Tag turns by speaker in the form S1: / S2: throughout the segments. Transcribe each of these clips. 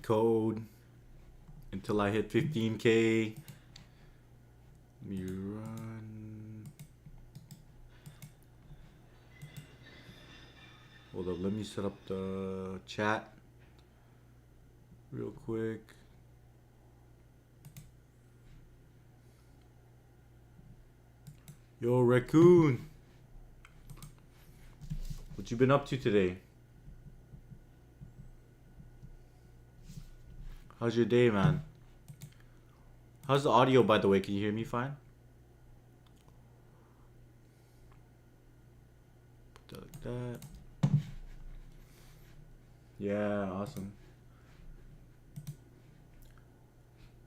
S1: code until I hit 15K. Let me run. Hold up, let me set up the chat real quick. Yo, Raccoon. What you been up to today? How's your day, man? How's the audio, by the way? Can you hear me fine? Put that like that. Yeah, awesome.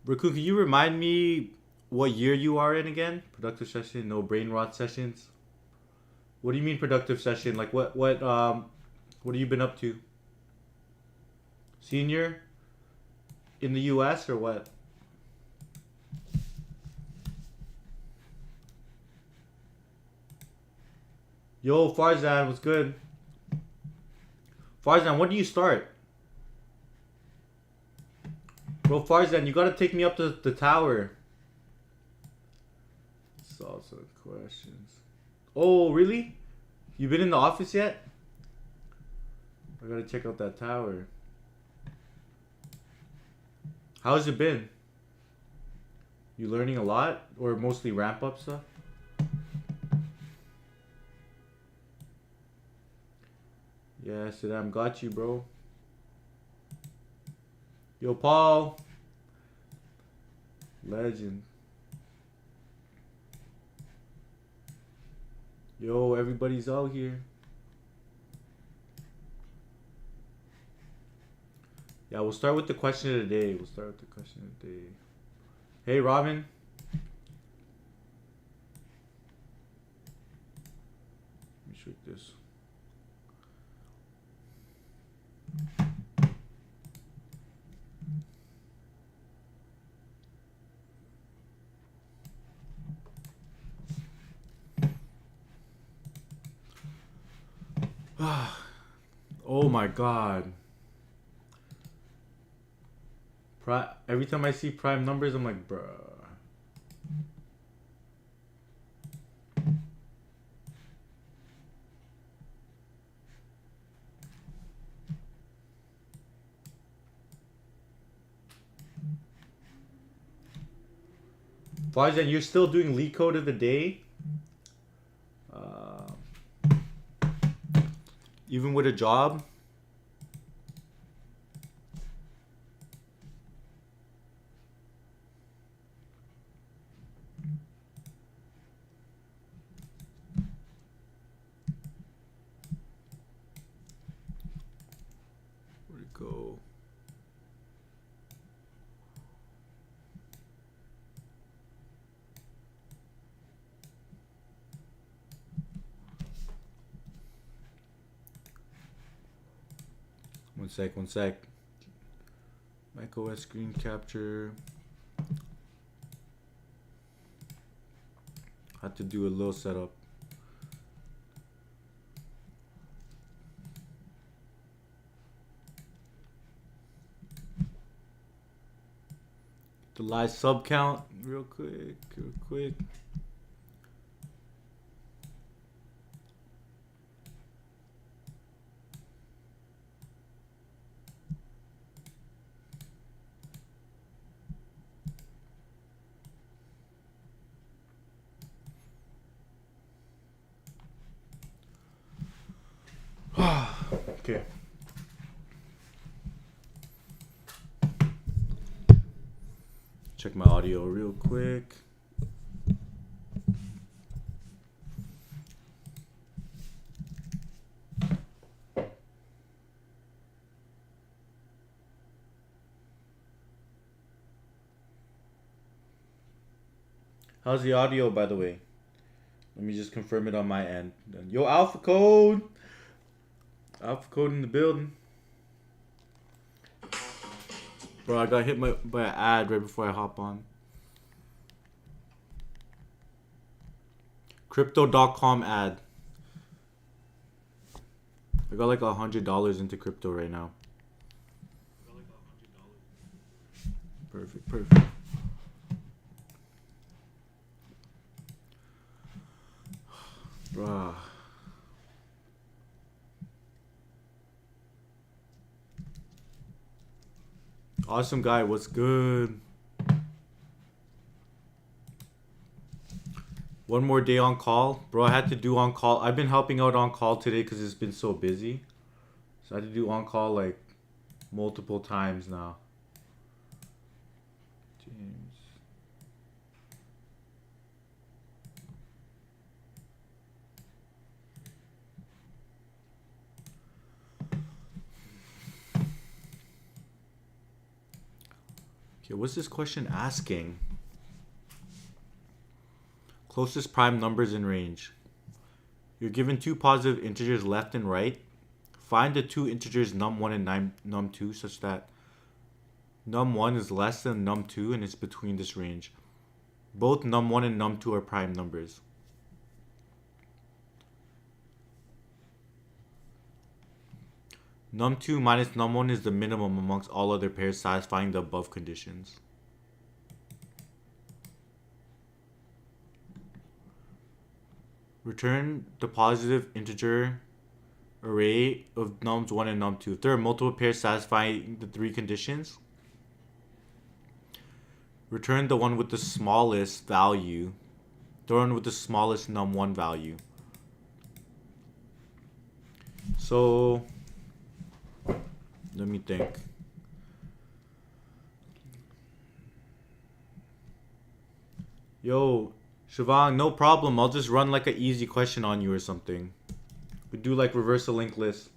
S1: Raccoon, can you remind me what year you are in again? Productive session, no brain rot sessions. What do you mean productive session? Like what have you been up to? Senior in the US or what? Yo, Farzan, what's good? Farzan, when do you start? Bro, Farzan, you gotta take me up to the tower. Salsa questions. Oh, really? You been in the office yet? I gotta check out that tower. How's it been? You learning a lot? Or mostly ramp up stuff? Yeah, Saddam got you, bro. Yo, Paul. Legend. Yo, everybody's out here. Yeah, we'll start with the question of the day. Hey, Robin. Let me check this. Oh my god. Every time I see prime numbers, I'm like, bruh. Farzan, you're still doing leak code of the day? Even with a job? Where'd it go? One sec. macOS screen capture. Had to do a little setup. The live sub count real quick. Okay. Check my audio real quick. How's the audio, by the way? Let me just confirm it on my end. Yo, Alpha Code! Alpha Code in the building. Bro, I got hit by an ad right before I hop on. Crypto.com ad. I got like $100 into crypto right now. Perfect, perfect. Bruh. Awesome guy, what's good? One more day on call. Bro, I had to do on call. I've been helping out on call today because it's been so busy. So I had to do on call like multiple times now. James. Okay, what's this question asking? Closest prime numbers in range. You're given two positive integers left and right. Find the two integers num1 and num2 such that num1 is less than num2 and it's between this range. Both num1 and num2 are prime numbers. Num2 minus num1 is the minimum amongst all other pairs satisfying the above conditions. Return the positive integer array of nums1 and num2. If there are multiple pairs satisfying the three conditions, return the one with the smallest value. The one with the smallest num1 value. So, let me think. Yo, Shivang, no problem. I'll just run like an easy question on you or something. We do like reverse a linked list.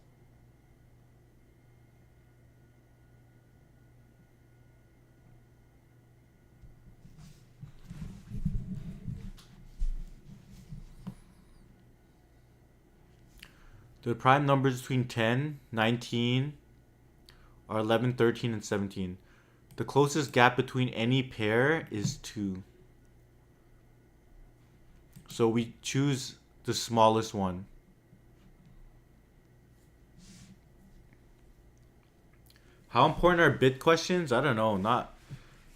S1: The prime numbers between 10, 19 are 11, 13, and 17. The closest gap between any pair is 2. So we choose the smallest one. How important are bit questions? I don't know.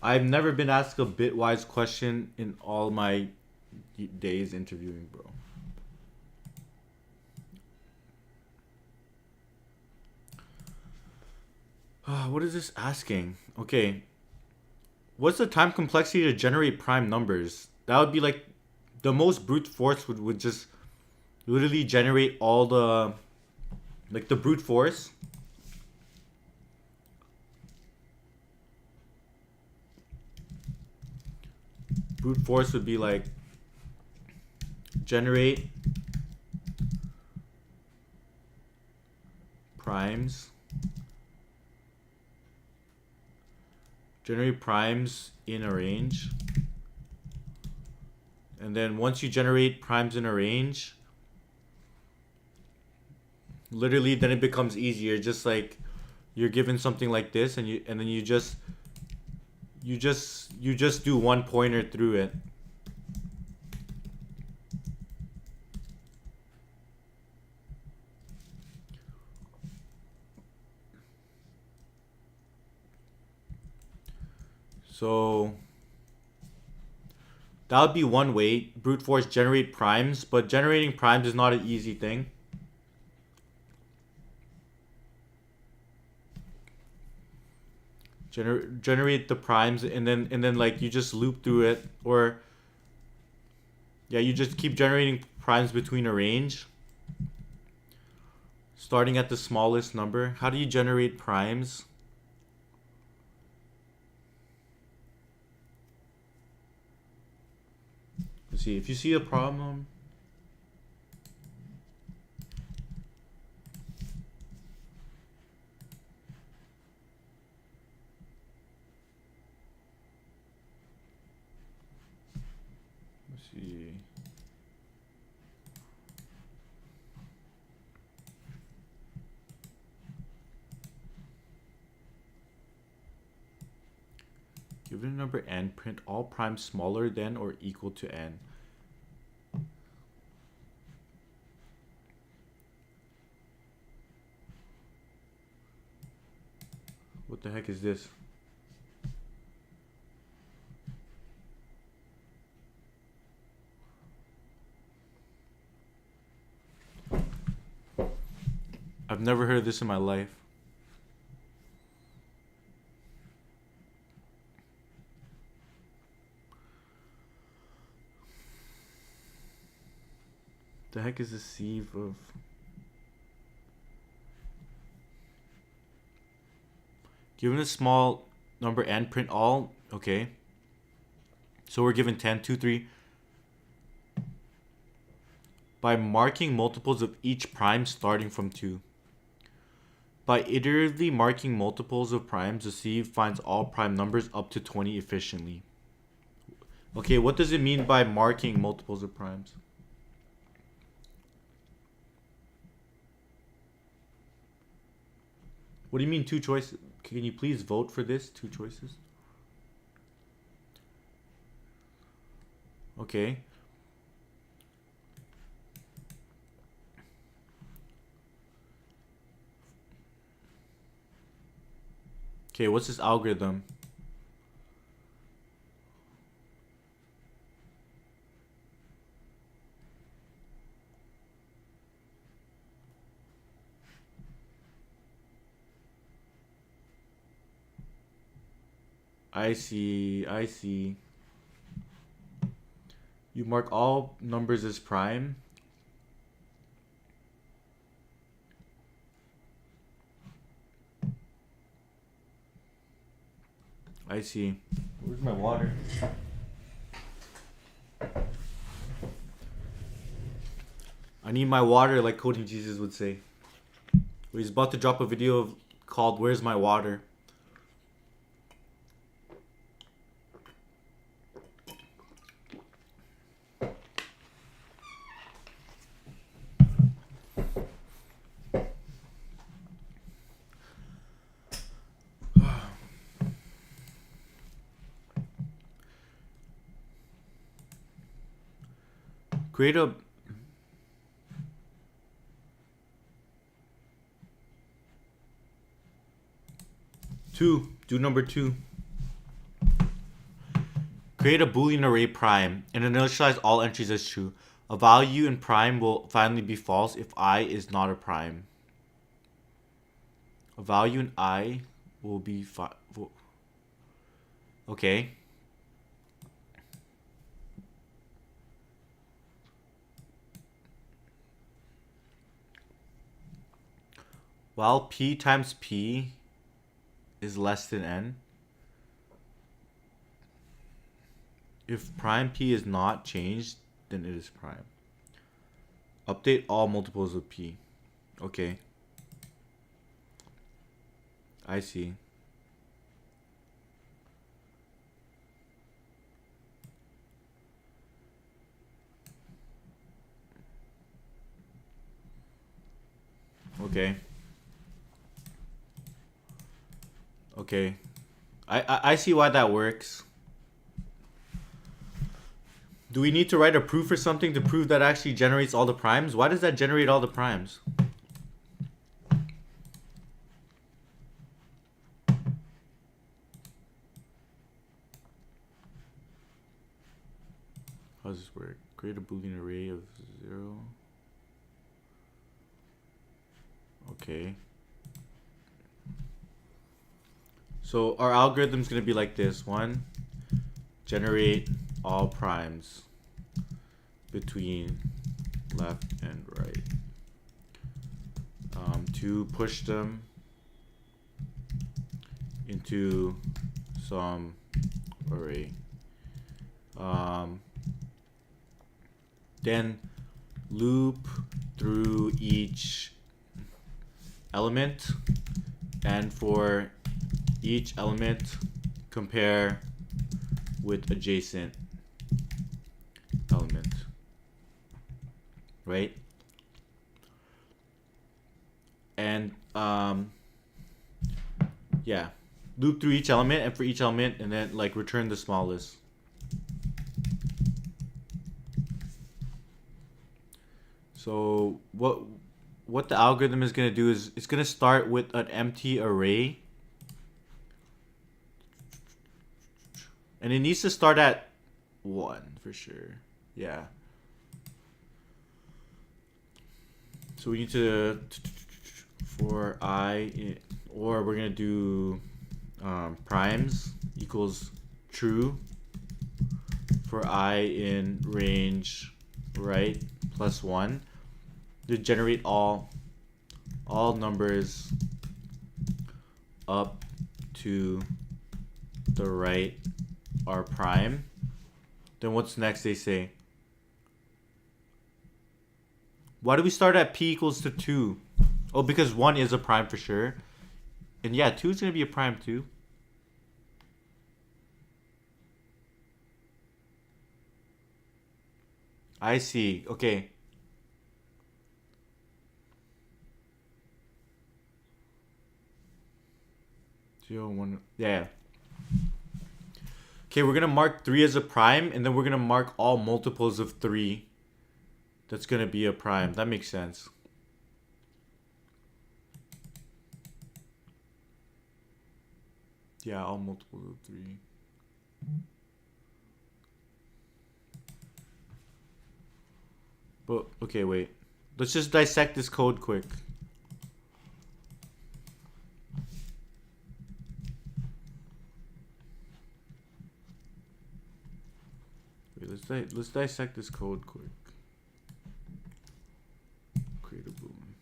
S1: I've never been asked a bitwise question in all my days interviewing, bro. What is this asking? Okay. What's the time complexity to generate prime numbers? That would be like the most brute force would just literally generate all the like the brute force. Brute force would be like generate primes. Generate primes in a range. And then once you generate primes in a range, literally then it becomes easier. Just like you're given something like this and then you just do one pointer through it. So that would be one way. Brute force generate primes, but generating primes is not an easy thing. Generate the primes and then like you just loop through it, or yeah, you just keep generating primes between a range. Starting at the smallest number. How do you generate primes? Let's see. If you see a problem, let's see. Given a number n, print all primes smaller than or equal to n. What the heck is this? I've never heard this in my life. The heck is a sieve of... Given a small number and print all. Okay. So we're given 10, 2, 3. By marking multiples of each prime starting from 2. By iteratively marking multiples of primes, the sieve finds all prime numbers up to 20 efficiently. Okay, what does it mean by marking multiples of primes? What do you mean 2 choices? Can you please vote for this? 2 choices? Okay. Okay, what's this algorithm? I see, I see. You mark all numbers as prime. I see. Where's my water? I need my water, like Coding Jesus would say. He's about to drop a video called "Where's My Water?" Create a... Do number 2. Create a Boolean array prime and initialize all entries as true. A value in prime will finally be false if I is not a prime. A value in I will be okay. While P times P is less than N, if prime P is not changed, then it is prime. Update all multiples of P. Okay. I see. Okay. Okay. I see why that works. Do we need to write a proof or something to prove that actually generates all the primes? Why does that generate all the primes? How does this work? Create a Boolean array of 0. Okay. So our algorithm is going to be like this. 1, generate all primes between left and right. 2, push them into some array. Then loop through each element, and for each element compare with adjacent element, right? And yeah, loop through each element, and for each element, and then like return the smallest. So what the algorithm is going to do is it's going to start with an empty array, and it needs to start at 1 for sure. Yeah. So we need to for or we're gonna do primes equals true for I in range right plus 1 to generate all numbers up to the right are prime. Then what's next? They say, why do we start at p equals to 2? Oh, because 1 is a prime for sure. And yeah, 2 is going to be a prime too. I see. Okay. 0, 1. Yeah. Okay, we're going to mark 3 as a prime, and then we're going to mark all multiples of 3. That's going to be a prime. That makes sense. Yeah, all multiples of 3. But, okay, wait. Let's just dissect this code quick. Wait, let's dissect this code quick. Create a boom.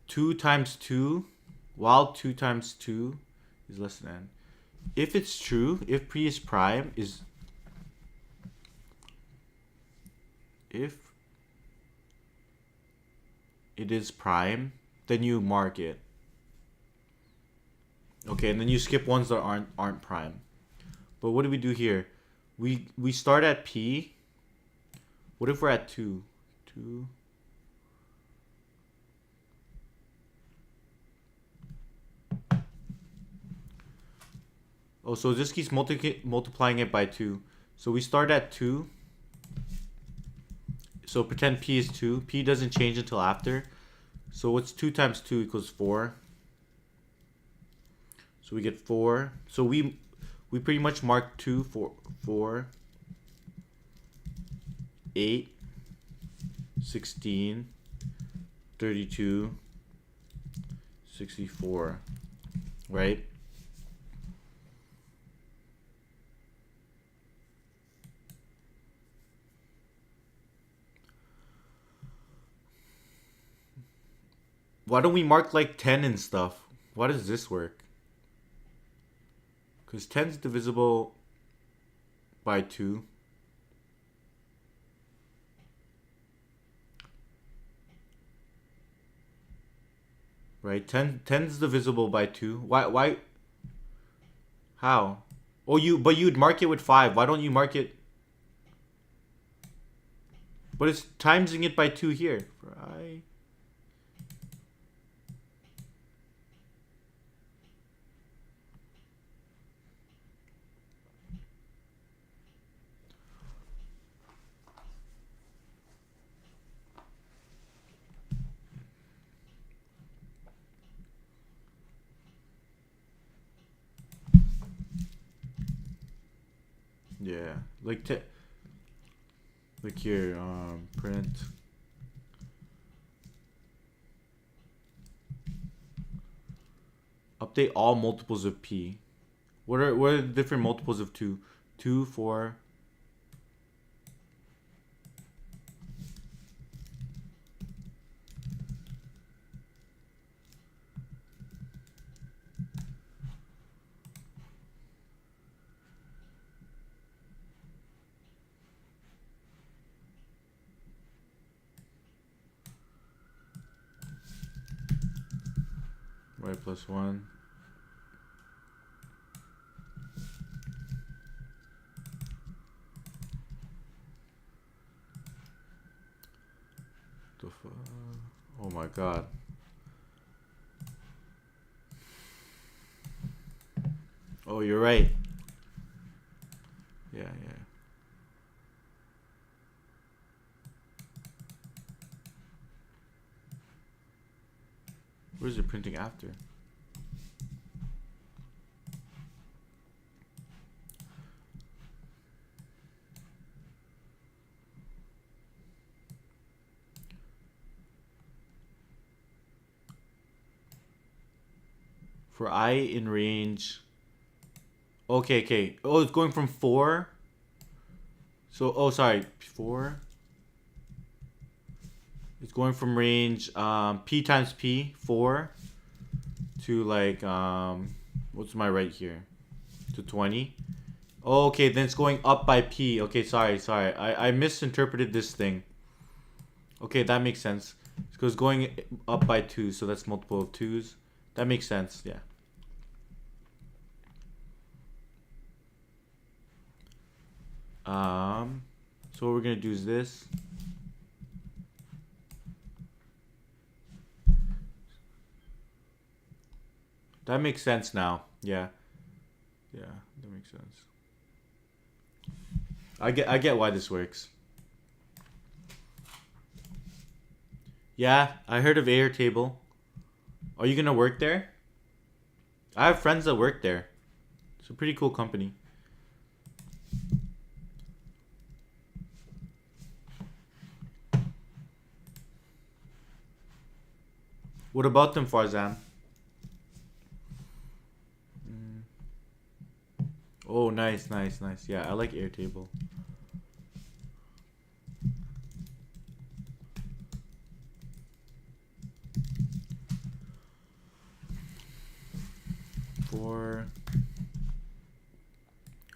S1: 2 times 2, while 2 times 2 is less than. If it's true, if P is prime, if it is prime, then you mark it. Okay, and then you skip ones that aren't prime. But what do we do here? We start at P. What if we're at 2? 2. Oh, so this keeps multiplying it by 2. So we start at 2. So pretend P is 2. P doesn't change until after. So what's 2 times 2 equals 4. So we get 4. So we pretty much mark 2, 4, 8, 16, 32, 64, right? Why don't we mark like 10 and stuff? Why does this work? Because 10 is divisible by 2. Right? 10 is divisible by 2. Why? How? Oh, but you'd mark it with 5. Why don't you mark it? But it's timesing it by 2 here. For I. Yeah, like here, print update all multiples of P. What are the different multiples of 2? 2, 4. Right plus 1. Oh my god. Oh, you're right. Yeah. Where's it printing after? For I in range. Okay, okay. Oh, it's going from 4. So, oh, sorry. 4. It's going from range P times P, 4, to like, what's my right here? To 20. Oh, okay, then it's going up by P. Okay, sorry. I misinterpreted this thing. Okay, that makes sense. It's going up by 2, so that's multiple of 2's. That makes sense, yeah. So what we're gonna do is this. That makes sense now. Yeah. Yeah, that makes sense. I get why this works. Yeah, I heard of Airtable. Are you gonna work there? I have friends that work there. It's a pretty cool company. What about them, Farzan? Oh, nice. Yeah, I like Airtable.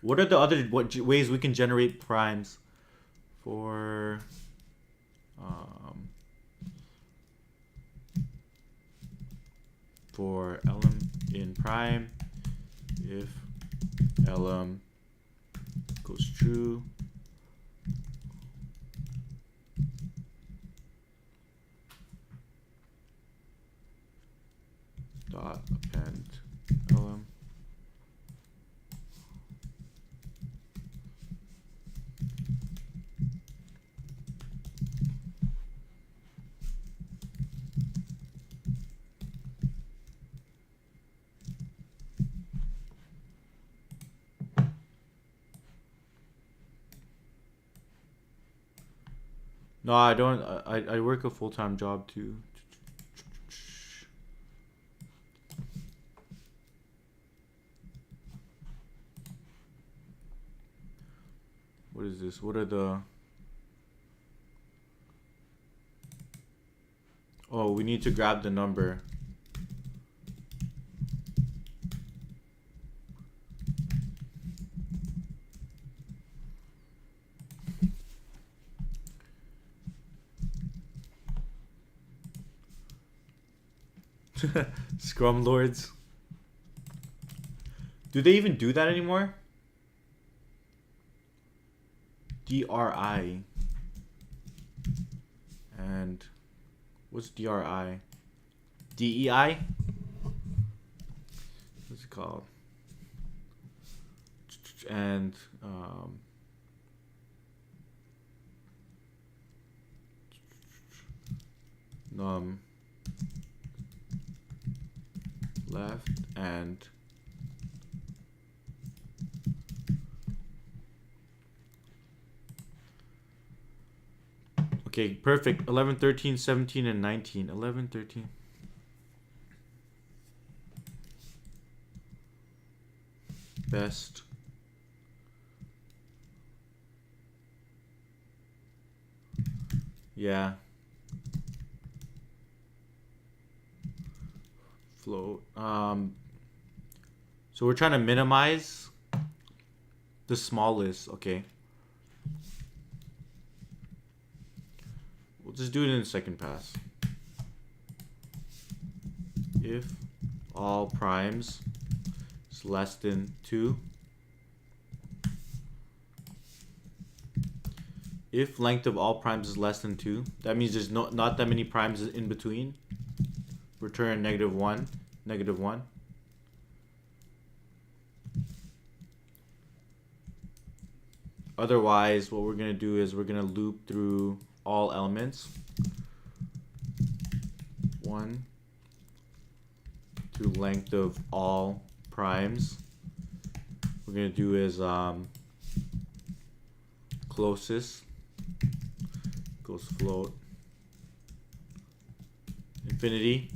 S1: What are the other ways we can generate primes? For lm in prime, if lm goes true, dot append lm. No, I don't. I work a full-time job too. What is this? What are the... Oh, we need to grab the number. Scrum Lords. Do they even do that anymore? DRI. And what's DRI? DEI? What's it called? And num left and okay, perfect. 11, 13, 17, and 19. 11, 13. Best. Yeah. Float. So we're trying to minimize the smallest. Okay. We'll just do it in the second pass. If all primes is less than 2. If length of all primes is less than 2, that means there's not that many primes in between. Return -1, -1. Otherwise, what we're going to do is we're going to loop through all elements. 1 to length of all primes. We're going to do is closest goes float infinity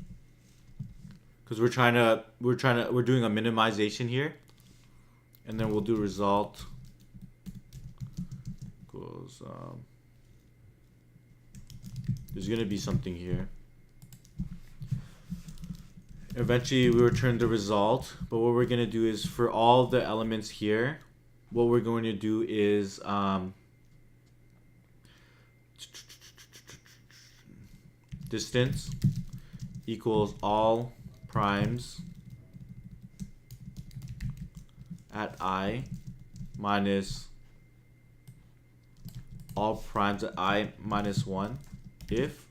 S1: because we're doing a minimization here, and then we'll do result equals there's gonna be something here. Eventually we return the result, but what we're gonna do is for all the elements here, what we're going to do is distance equals all primes at I minus all primes at I minus 1 if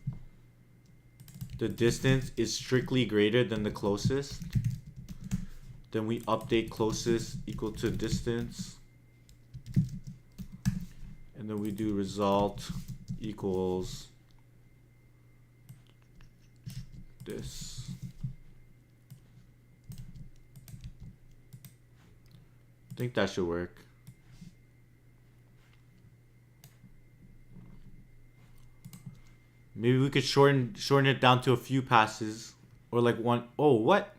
S1: the distance is strictly greater than the closest. Then we update closest equal to distance, and then we do result equals this. I think that should work. Maybe we could shorten it down to a few passes, or like one. Oh, what?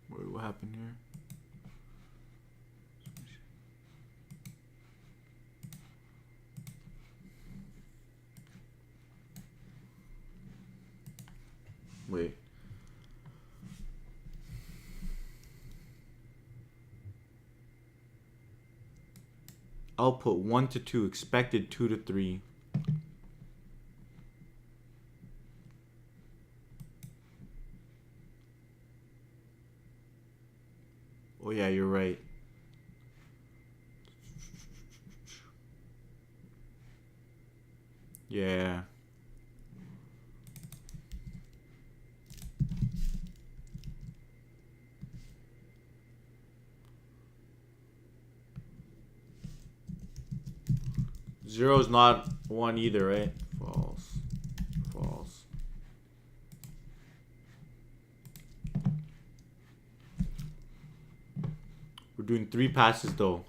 S1: Wait, what happened here? Wait. Output 1 to 2, expected 2 to 3. Oh yeah, you're right. Yeah. Zero is not 1 either, right? False. False. We're doing 3 passes though.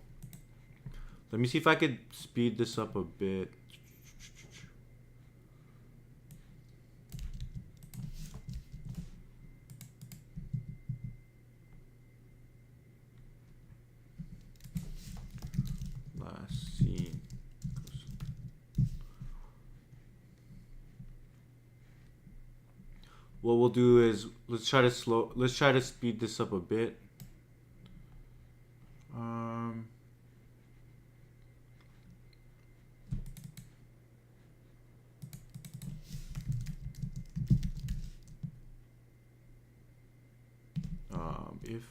S1: Let me see if I could speed this up a bit. Last scene. What we'll do is let's try to speed this up a bit. If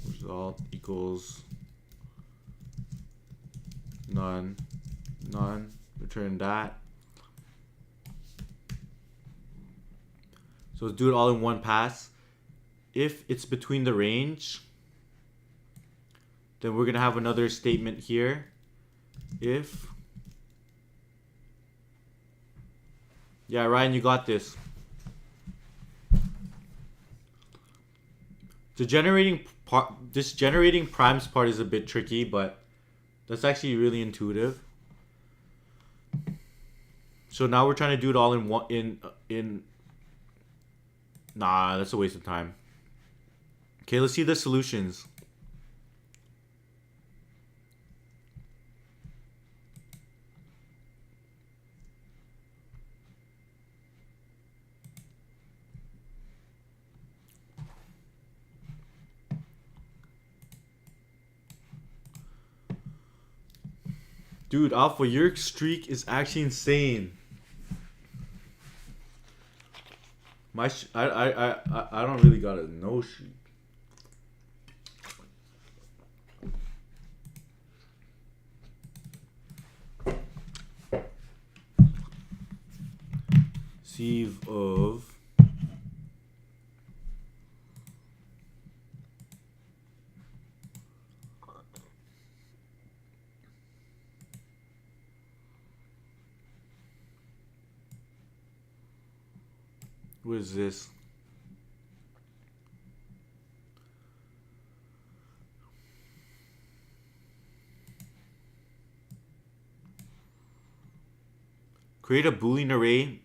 S1: result equals none, return that. So let's do it all in one pass. If it's between the range, then we're gonna have another statement here. If, yeah, Ryan, you got this. The this generating primes part is a bit tricky, but that's actually really intuitive. So now we're trying to do it all in one Nah, that's a waste of time. Okay, let's see the solutions. Dude, Alpha, your streak is actually insane. I don't really got a no streak. Sieve of what is this? Create a Boolean array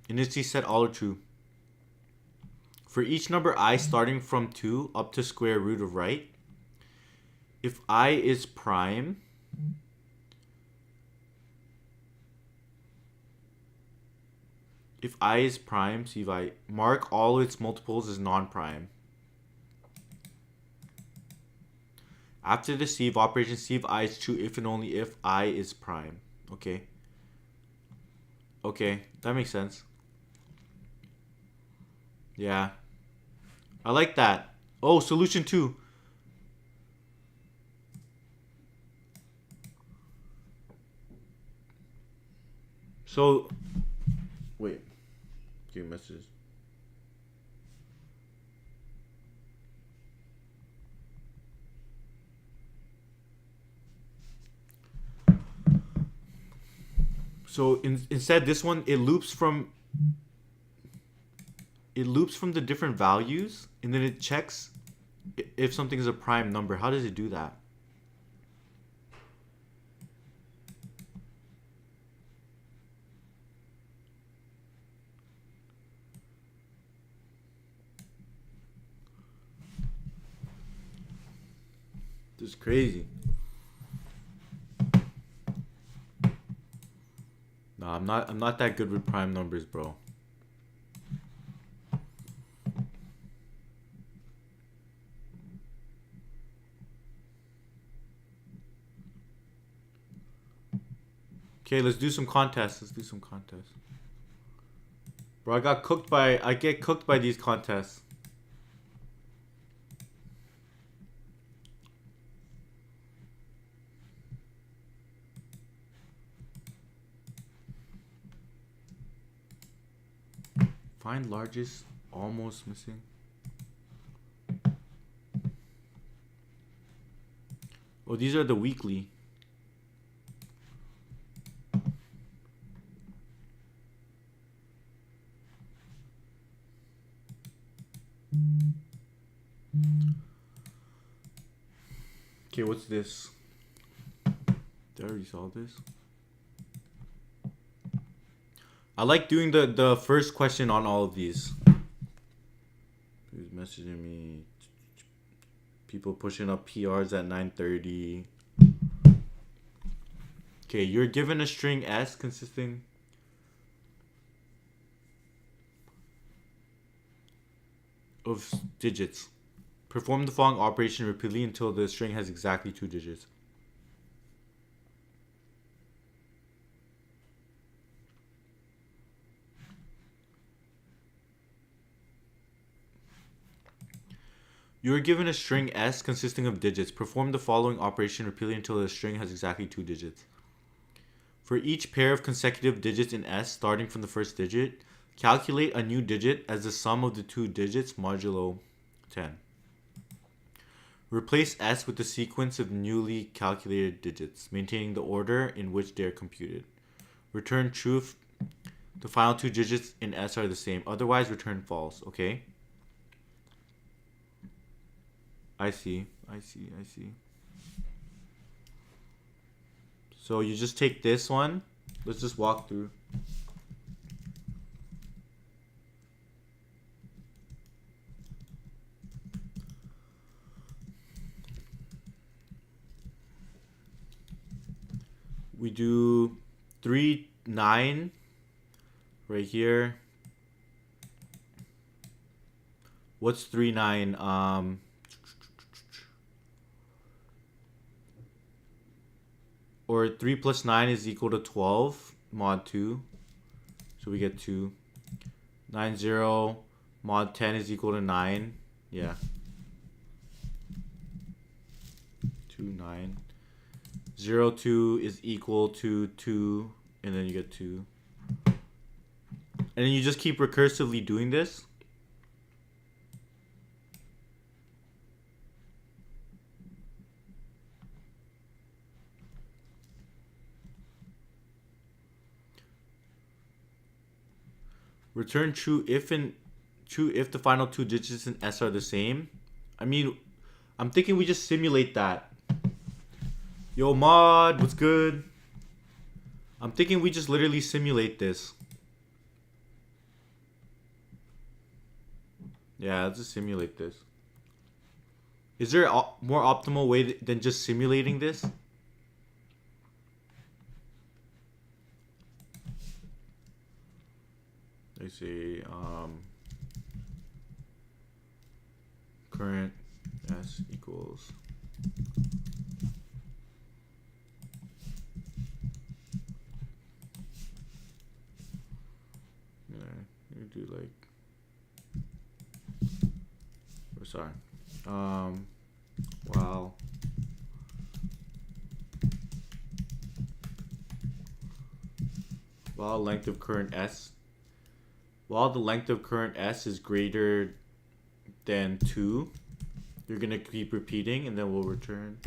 S1: in which you set all are true. For each number I starting from 2 up to square root of right, if I is prime, see if I mark all its multiples as non-prime. After the sieve operation, see if I is true if and only if I is prime. Okay. Okay, that makes sense. Yeah. I like that. Oh, solution 2. So, wait. Okay, messages. So instead, this one it loops from the different values, and then it checks if something is a prime number. How does it do that? This is crazy. No, I'm not that good with prime numbers, bro. Okay, let's do some contests. Bro, I get cooked by these contests. Find largest, almost missing. Oh, these are the weekly. Okay, what's this? Did I already saw this? I like doing the first question on all of these. Who's messaging me? People pushing up PRs at 9:30. Okay, you're given a string S consisting of digits. Perform the following operation repeatedly until the string has exactly 2 digits. You are given a string S consisting of digits. Perform the following operation repeatedly until the string has exactly 2 digits. For each pair of consecutive digits in S starting from the first digit, calculate a new digit as the sum of the 2 digits modulo 10. Replace S with the sequence of newly calculated digits, maintaining the order in which they are computed. Return true if the final 2 digits in S are the same. Otherwise, return false. Okay? I see. So you just take this one. Let's just walk through. We do 3, 9 right here. What's 3, 9? Or 3 plus 9 is equal to 12 mod 2. So we get 2. 9, 0 mod 10 is equal to 9. Yeah. 2, 9. 0, 2 is equal to 2. And then you get 2. And then you just keep recursively doing this. Return true if the final 2 digits in S are the same. I mean, I'm thinking we just simulate that. Yo, Mod, what's good? I'm thinking we just literally simulate this. Yeah, let's just simulate this. Is there a more optimal way than just simulating this? Let's see. Current S equals. Yeah, you do like. Oh, sorry. Wow. While length of current S. While the length of current S is greater than 2, you're going to keep repeating and then we'll return.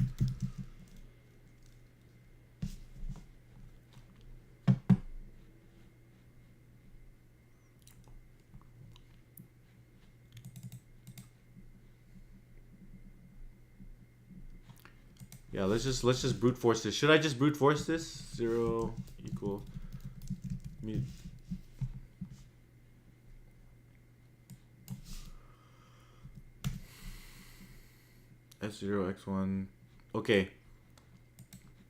S1: Yeah, let's just brute force this. Should I just brute force this? 0 equal S0 x1. Okay.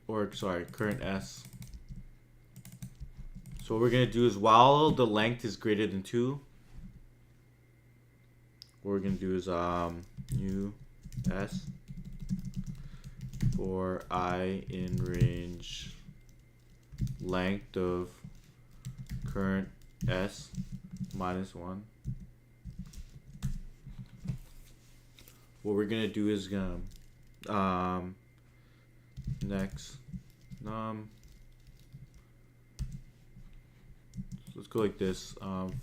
S1: Or sorry, current S. So what we're gonna do is while the length is greater than 2, what we're gonna do is new S for I in range length of current S minus 1. What we're gonna do is gonna next let's go like this.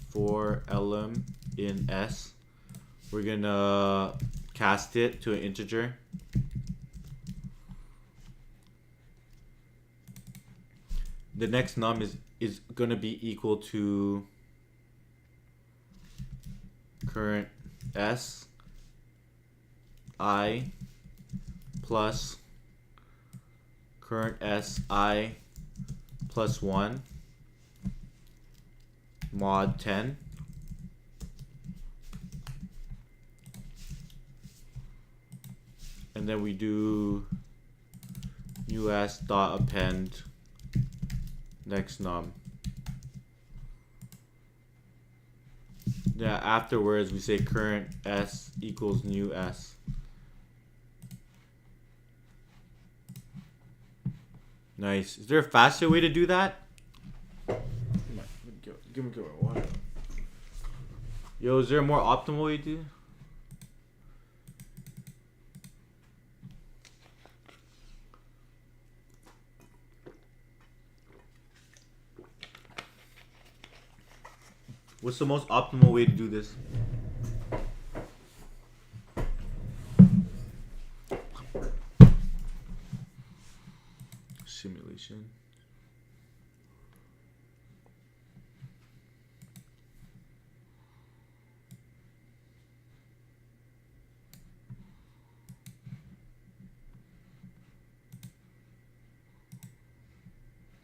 S1: For lm in S, we're gonna cast it to an integer. The next num is gonna be equal to current S I plus current S I plus 1 mod 10. And then we do new S dot append next num. Yeah, afterwards we say current S equals new S. Nice. Is there a faster way to do that? Give me water. Yo, is there a more optimal way to do? What's the most optimal way to do this? Simulation.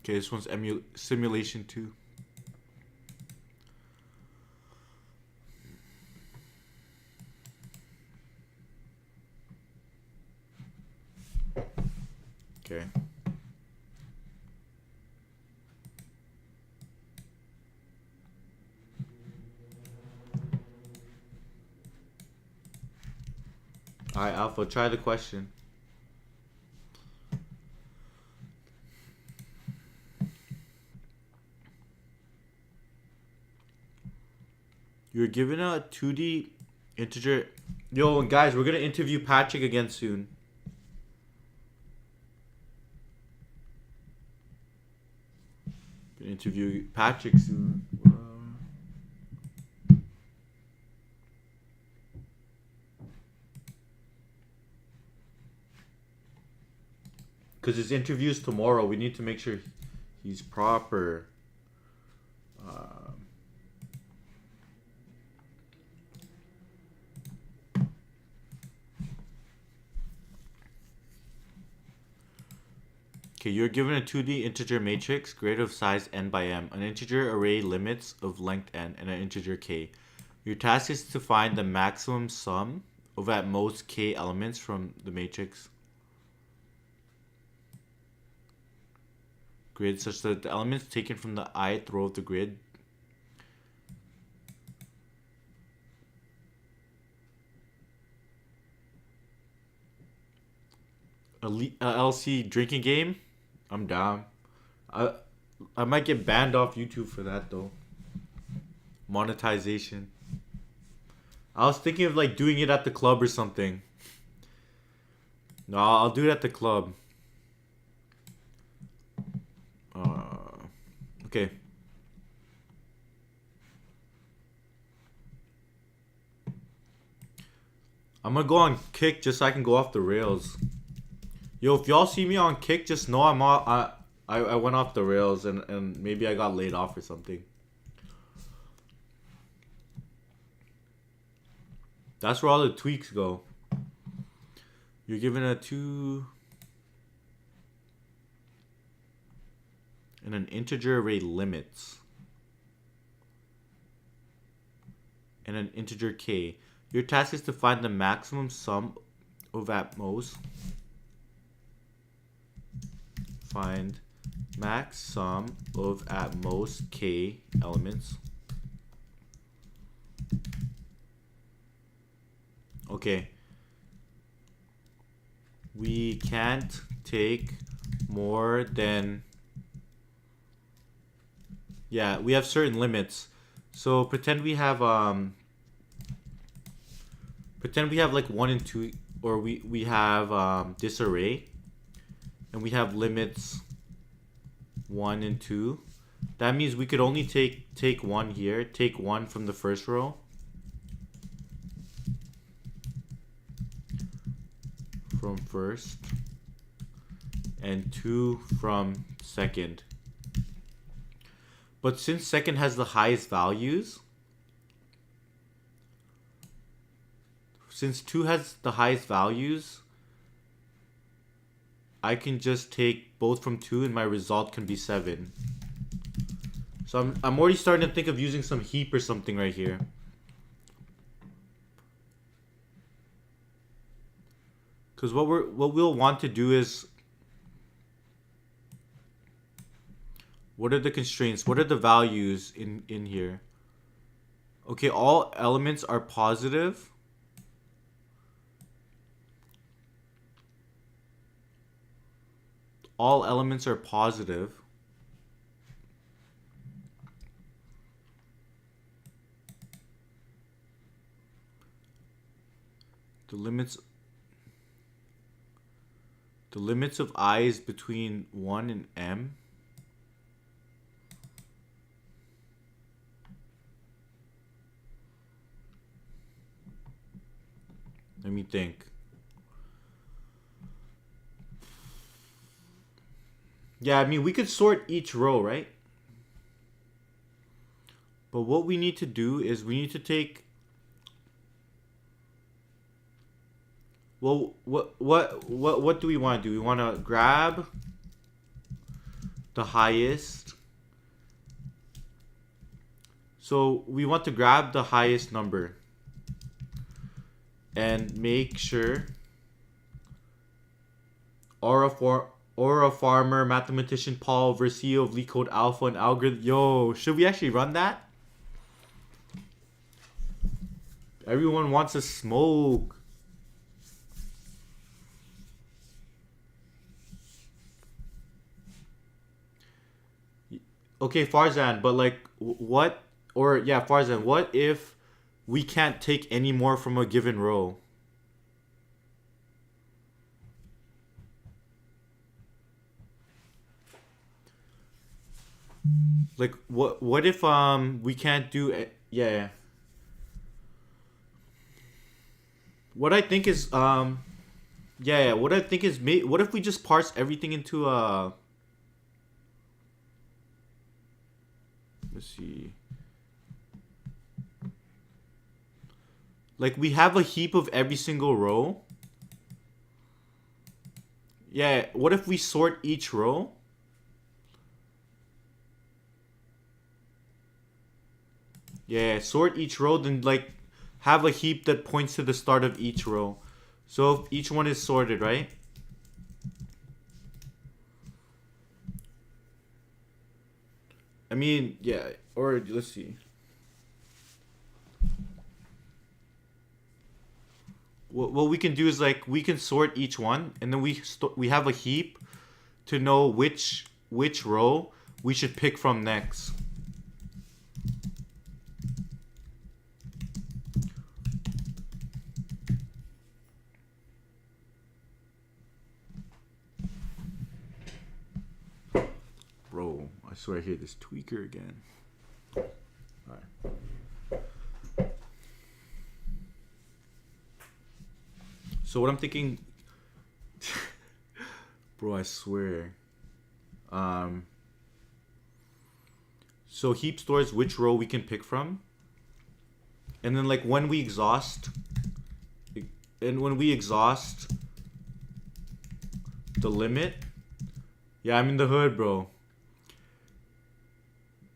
S1: Okay, this one's simulation 2. Okay. Alright, Alpha, try the question. You're given a 2D integer. Yo, guys, we're gonna interview Patrick again soon. Gonna interview Patrick soon. Because his interview's tomorrow. We need to make sure he's proper. Okay, you're given a 2D integer matrix, grid of size n by m, an integer array limits of length n, and an integer k. Your task is to find the maximum sum of at most k elements from the matrix grid such that the elements taken from the ith row of the grid a LC drinking game. I'm down. I might get banned off YouTube for that though. Monetization. I was thinking of like doing it at the club or something. No, I'll do it at the club. Okay. I'm gonna go on Kick just so I can go off the rails. Yo, if y'all see me on Kick, just know I'm off. I went off the rails and maybe I got laid off or something. That's where all the tweaks go. You're given a 2 and an integer array limits and an integer k. Your task is to find the maximum sum of at most. Find max sum of at most k elements. Okay. We can't take more than... Yeah, we have certain limits. So pretend we have like 1 and 2, or we have this array, and we have limits 1 and 2. That means we could only take 1 here, take 1 from the first row, from first, and 2 from second. But since second has the highest values, since 2 has the highest values, I can just take both from 2 and my result can be 7. So I'm already starting to think of using some heap or something right here. Because what we'll want to do is, what are the constraints? What are the values in here? Okay, all elements are positive. All elements are positive. The limits of I is between 1 and m. Let me think. Yeah, I mean, we could sort each row, right? But what we need to do is we need to take... Well, what do we want to do? We want to grab the highest. So we want to grab the highest number and make sure Aura Farmer, Mathematician Paul, Versio of LeetCode Alpha, and Algorithm. Yo, should we actually run that? Everyone wants to smoke. Okay, Farzan, but like, what? Or, yeah, Farzan, what if we can't take any more from a given row? Like, what if we can't do it? Yeah. What I think is yeah, what I think is, what if we just parse everything into let's see. Like, we have a heap of every single row. Yeah, what if we sort each row? Yeah, sort each row, then like have a heap that points to the start of each row. So if each one is sorted, right? I mean, yeah, or let's see. What we can do is like we can sort each one, and then we have a heap to know which row we should pick from next. Bro, I swear I hear this tweaker again. Alright. So what I'm thinking, bro, I swear. So heap stores which row we can pick from, and then like when we exhaust the limit. Yeah, I'm in the hood, bro.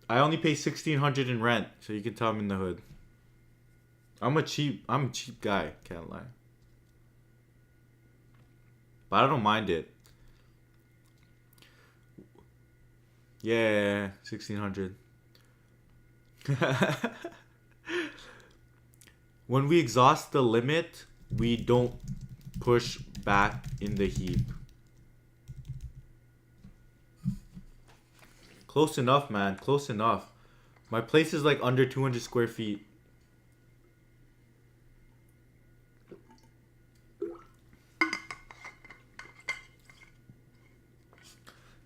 S1: I only pay 1,600 in rent, so you can tell I'm in the hood. I'm a cheap guy, can't lie. But I don't mind it. Yeah, 1,600. When we exhaust the limit, we don't push back in the heap. Close enough, man. Close enough. My place is like under 200 square feet.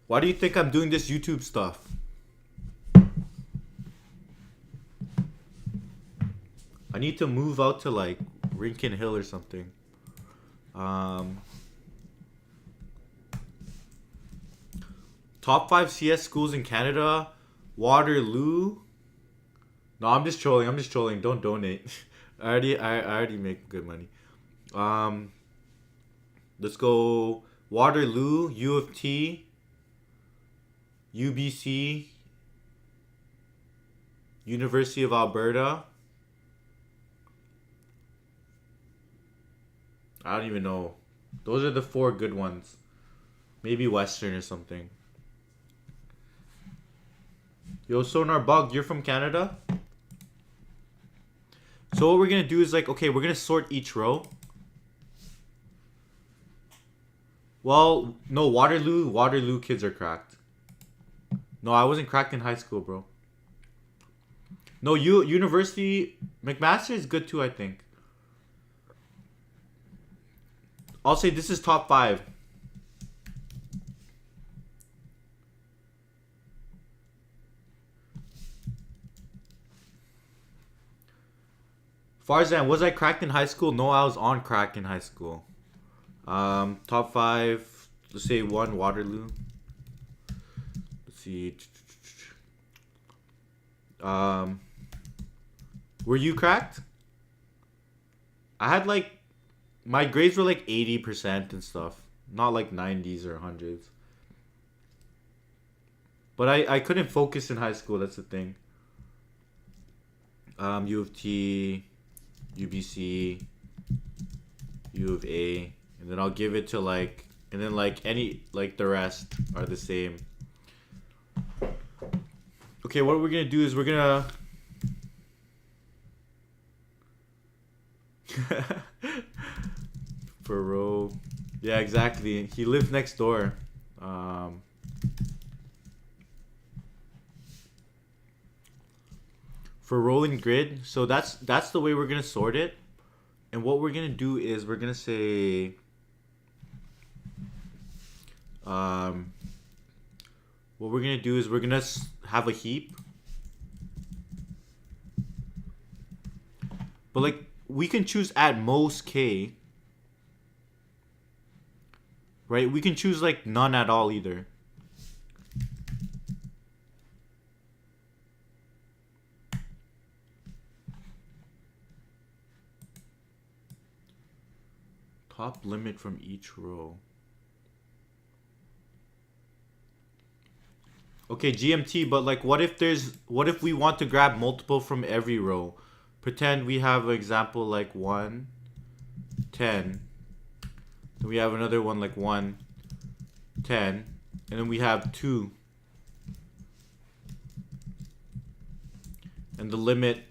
S1: Why do you think I'm doing this YouTube stuff? I need to move out to like Rincon Hill or something. Top 5 CS schools in Canada. Waterloo. No, I'm just trolling. Don't donate. I already make good money. Let's go Waterloo, U of T, UBC, University of Alberta. I don't even know. Those are the 4 good ones. Maybe Western or something. Yo, Sonar Bug, you're from Canada? So what we're gonna do is like, okay, we're gonna sort each row. Well, no, Waterloo kids are cracked. No, I wasn't cracked in high school, bro. No, University McMaster is good too, I think. I'll say this is top 5. Farzan, was I cracked in high school? No, I was on crack in high school. Top 5. Let's say 1 Waterloo. Let's see. Were you cracked? I had like my grades were like 80% and stuff, not like 90s or 100s. But I couldn't focus in high school. That's the thing. U of T, UBC, U of A, and then I'll give it to like, and then like any like the rest are the same. Okay, what we're gonna do is we're gonna Faro. Yeah, exactly. He lives next door. For rolling grid, so that's the way we're gonna sort it. And what we're gonna do is we're gonna say what we're gonna do is we're gonna have a heap. But like we can choose at most K. Right? We can choose like none at all either. Top limit from each row. Okay, GMT, but like what if we want to grab multiple from every row? Pretend we have an example like 1, 10. Then we have another one like 1, 10. And then we have 2. And the limit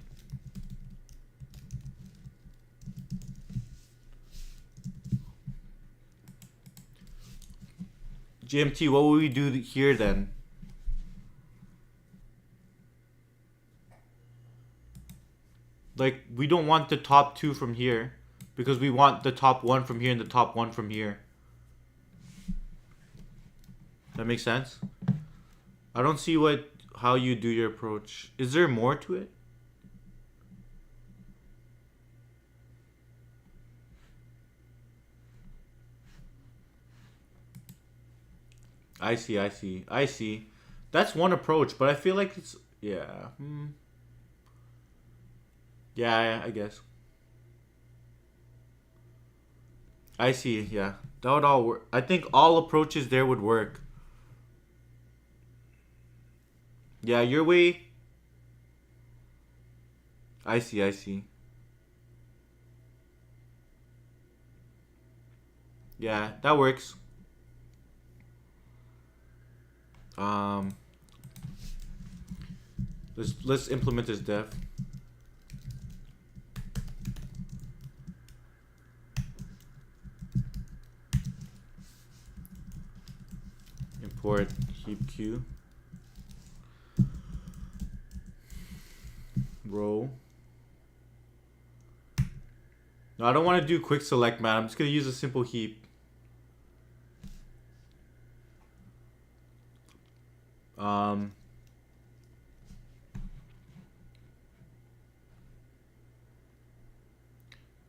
S1: GMT, what will we do here then? Like, we don't want the top 2 from here because we want the top 1 from here and the top 1 from here. That makes sense? I don't see how you do your approach. Is there more to it? I see. That's one approach, but I feel like it's... Yeah. Yeah, I guess. I see, yeah. That would all work. I think all approaches there would work. Yeah, your way... I see. Yeah, that works. Let's implement this def. Import heap queue row. No, I don't want to do quick select, man. I'm just gonna use a simple heap.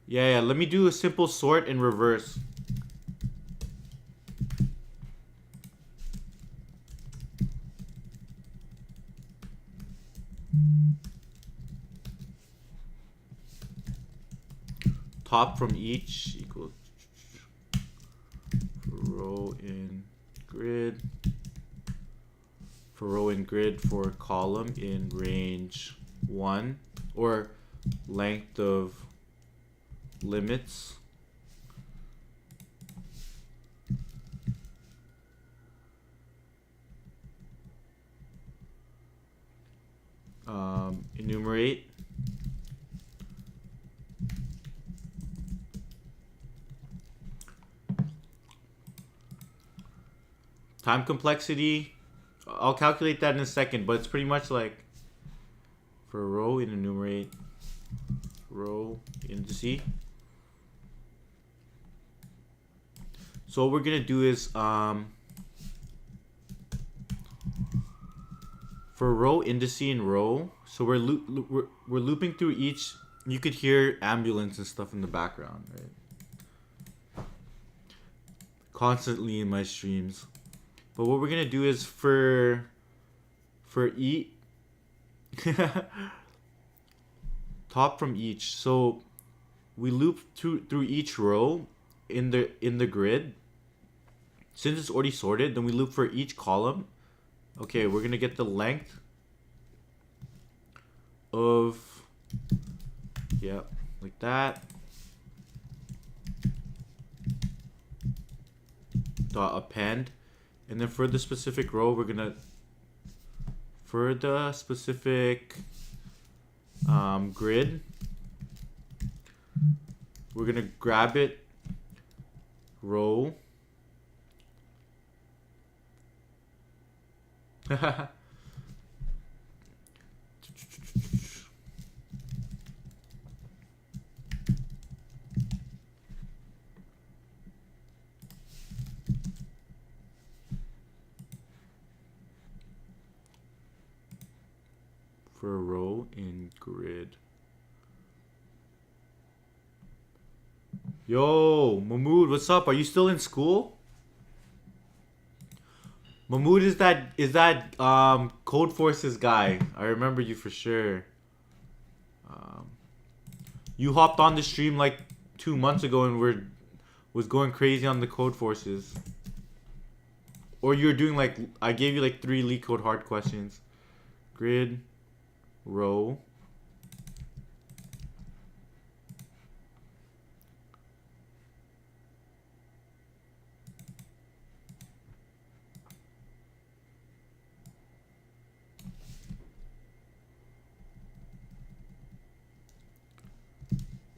S1: Yeah, let me do a simple sort in reverse. Top from each equals row in grid. For row in grid for column in range 1 or length of limits. Enumerate. Time complexity. I'll calculate that in a second, but it's pretty much like for a row in enumerate row indice. So what we're gonna do is for row indice in row. So we're looping through each. You could hear ambulance and stuff in the background, right? Constantly in my streams. But what we're gonna do is for top from each. So we loop through each row in the grid. Since it's already sorted, then we loop for each column. Okay, we're gonna get the length of, yeah, like that. Dot append. And then for the specific row, we're gonna, for the specific grid, we're gonna grab it, row. For a row in grid. Yo, Mahmood, what's up? Are you still in school? Mahmood is that Code Forces guy. I remember you for sure. You hopped on the stream like 2 months ago and was going crazy on the Code Forces. or you're doing like I gave you like 3 leak code hard questions. Grid, row.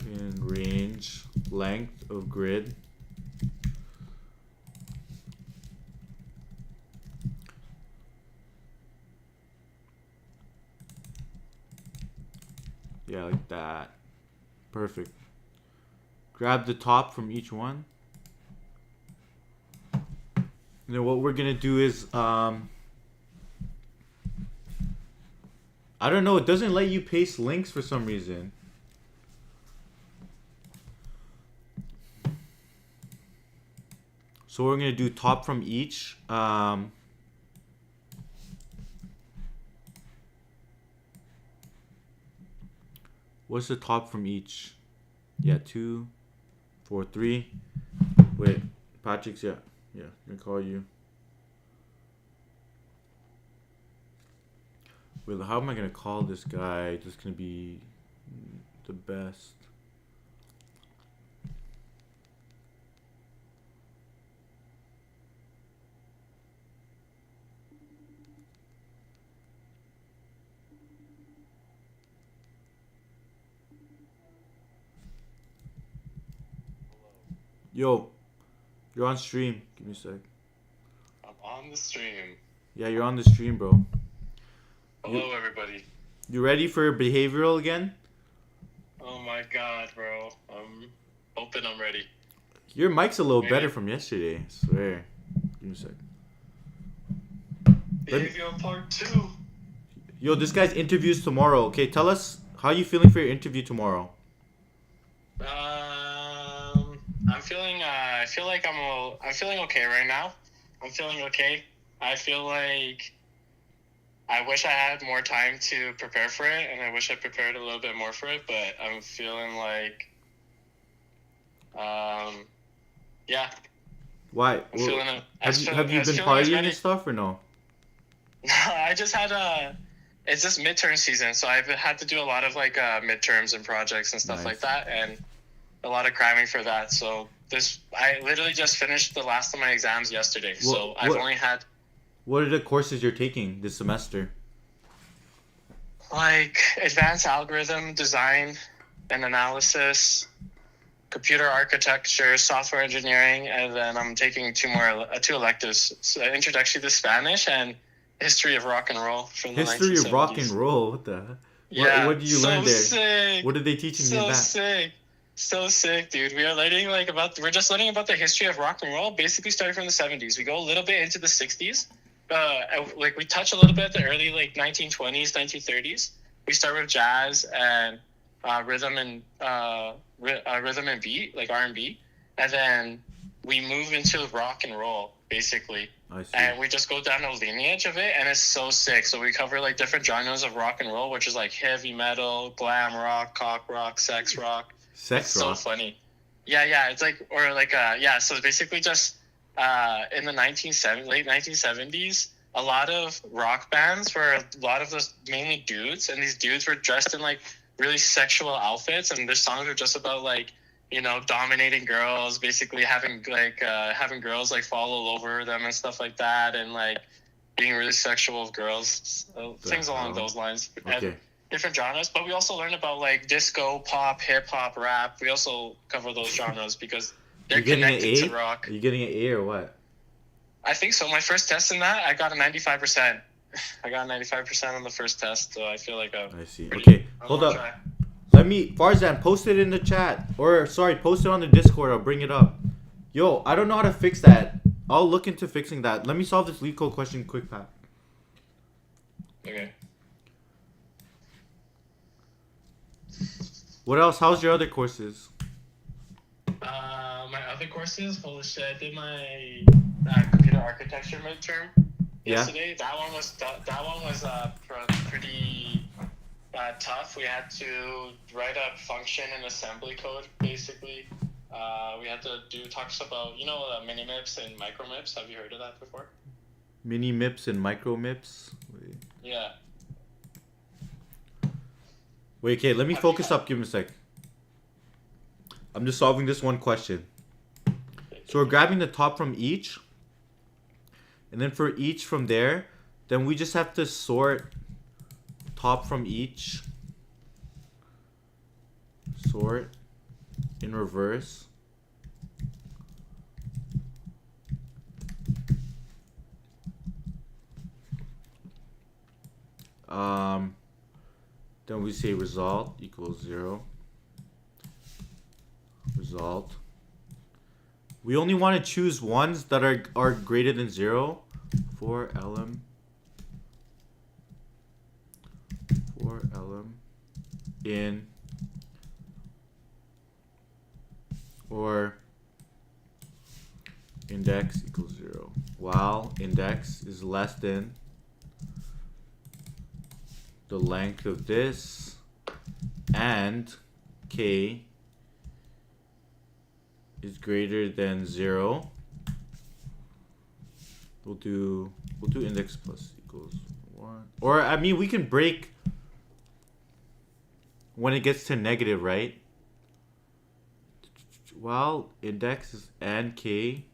S1: And range, length of grid. Yeah, like that. Perfect. Grab the top from each one. And then what we're gonna do is I don't know, it doesn't let you paste links for some reason. So we're gonna do top from each. What's the top from each? Yeah, 2, 4, 3. Wait, Patrick's, yeah. I'm gonna call you. Wait, how am I gonna call this guy? This is gonna be the best. Yo, you're on stream. Give me a sec.
S2: I'm on the stream.
S1: Yeah, you're on the stream, bro.
S2: Hello, everybody.
S1: You ready for behavioral again?
S2: Oh my god, bro. I'm hoping I'm ready.
S1: Your mic's a little
S2: Maybe.
S1: better from yesterday, I swear. Give me a sec.
S2: Behavioral part 2.
S1: Yo, this guy's interview's tomorrow. Okay, tell us how you feeling for your interview tomorrow.
S2: I'm feeling okay right now. I'm feeling okay. I feel like I wish I had more time to prepare for it, and I wish I prepared a little bit more for it, but I'm feeling like, yeah.
S1: Why?
S2: I'm feeling it.
S1: Have you been partying and stuff or no?
S2: I just had it's just midterm season, so I've had to do a lot of like midterms and projects and stuff
S1: Nice.
S2: like that, and a lot of cramming for that. So I literally just finished the last of my exams yesterday, so I've only had
S1: What are the courses you're taking this semester?
S2: like advanced algorithm design and analysis, computer architecture, software engineering, and then I'm taking two electives: so introduction to Spanish and history of rock and roll from the 1970s.
S1: History of rock and roll. What the?
S2: Yeah.
S1: What did you learn there?
S2: Sick.
S1: What are they teaching you that?
S2: So sick, dude. We're just learning about the history of rock and roll, basically starting from the 70s. We go a little bit into the 60s. We touch a little bit at the early 1920s, 1930s. We start with jazz and rhythm and beat, like R&B, and then we move into rock and roll, basically.
S1: I see.
S2: And we just go down the lineage of it, and it's so sick. So we cover like different genres of rock and roll, which is like heavy metal, glam rock, cock rock, sex rock.
S1: Sex rock.
S2: So funny. Yeah. It's like So basically, just in the late 1970s, a lot of rock bands were a lot of those mainly dudes, and these dudes were dressed in like really sexual outfits, and their songs were just about like, dominating girls, basically having girls like fall all over them and stuff like that, and like being really sexual with girls, things along those lines.
S1: Okay.
S2: And different genres, but we also learn about like disco, pop, hip hop, rap. We also cover those genres because they're connected to rock.
S1: Are you getting an A or what?
S2: I think so. My first test in that, I got a 95%. I got a 95% on the first test, so I feel like
S1: I see. Okay, hold up.
S2: Try.
S1: Let me, Farzan, post it in the chat. Or, sorry, post it on the Discord. I'll bring it up. Yo, I don't know how to fix that. I'll look into fixing that. Let me solve this lead code question quick, Pat.
S2: Okay.
S1: What else? How's your other courses?
S2: My other courses, holy shit, I did my computer architecture midterm yesterday. That one was pretty tough. We had to write a function in assembly code, basically. We had to talk about, mini MIPS and micro MIPS. Have you heard of that before?
S1: Mini MIPS and micro MIPS.
S2: Yeah.
S1: Wait, okay, let me
S2: Have you
S1: focus
S2: had-
S1: up. Give me a sec. I'm just solving this one question. So we're grabbing the top from each. And then for each from there, then we just have to sort top from each. Sort in reverse. Then we say result equals 0. Result. We only want to choose ones that are greater than 0 for lm. For lm in or index equals 0 while index is less than the length of this and k is greater than 0. We'll do index plus equals 1. Or I mean we can break when it gets to negative, right? While index is and k,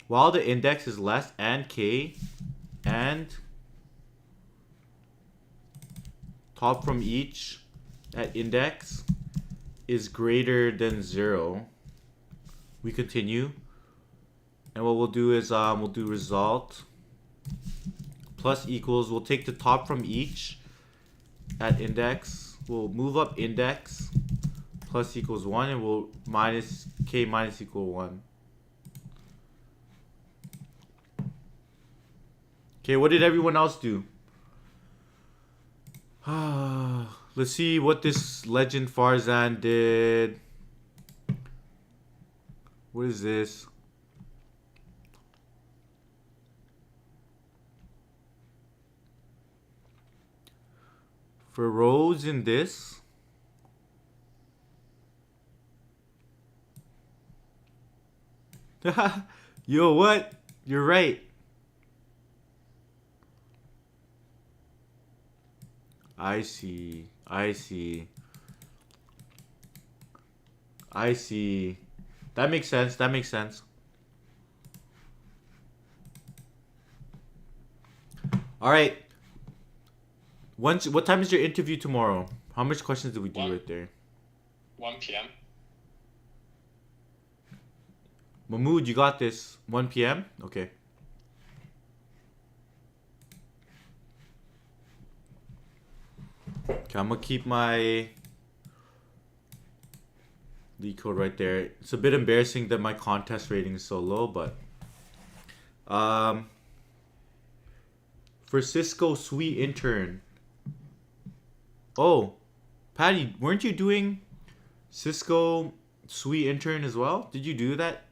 S1: while the index is less and k, and top from each at index is greater than 0. We continue, and what we'll do is we'll do result plus equals. We'll take the top from each at index. We'll move up index plus equals 1, and we'll minus k minus equal 1. Okay, what did everyone else do? Let's see what this Legend Farzan did. What is this? For rows in this, yo, what? You're right. I see. I see. I see. That makes sense. That makes sense. All right. What time is your interview tomorrow? How much questions did we do right there?
S2: 1 p.m.
S1: Mahmood, you got this. 1 p.m.? Okay. Okay, I'm gonna keep my lead code right there. It's a bit embarrassing that my contest rating is so low, but for Cisco Sweet Intern. Oh, Patty, weren't you doing Cisco Sweet Intern as well? Did you do that?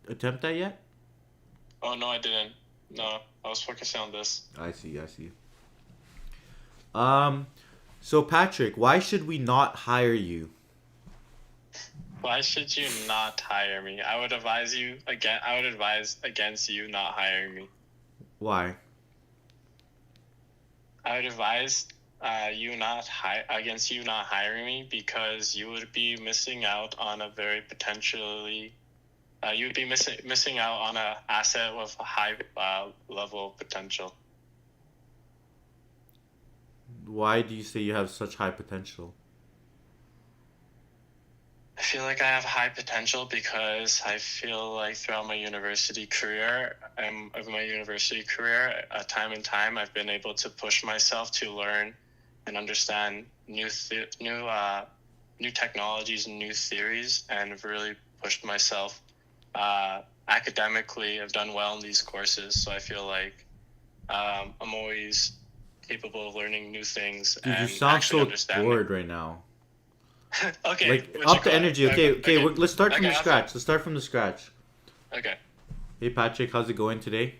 S1: Attempt that yet?
S2: Oh no, I didn't. No, I was focusing on this.
S1: I see, I see. So Patrick, why should we not hire you?
S2: Why should you not hire me? I would advise against you not hiring me.
S1: Why?
S2: I would advise against you not hiring me because you would be missing out on a very potentially. You would be missing out on an asset with a high level of potential.
S1: Why do you say you have such high potential?
S2: I feel like I have high potential because I feel like throughout my university career, time and time, I've been able to push myself to learn and understand new technologies and new theories, and have really pushed myself academically. I've done well in these courses, so I feel like I'm always capable of learning new things.
S1: Dude,
S2: and
S1: you sound
S2: actually
S1: so
S2: understanding.
S1: bored right now.
S2: Okay.
S1: Like
S2: what
S1: up
S2: you
S1: the
S2: call
S1: energy.
S2: it?
S1: Okay. Let's start from
S2: Okay,
S1: the
S2: I'll-
S1: scratch. Let's start from the scratch.
S2: Okay.
S1: Hey Patrick, how's it going today?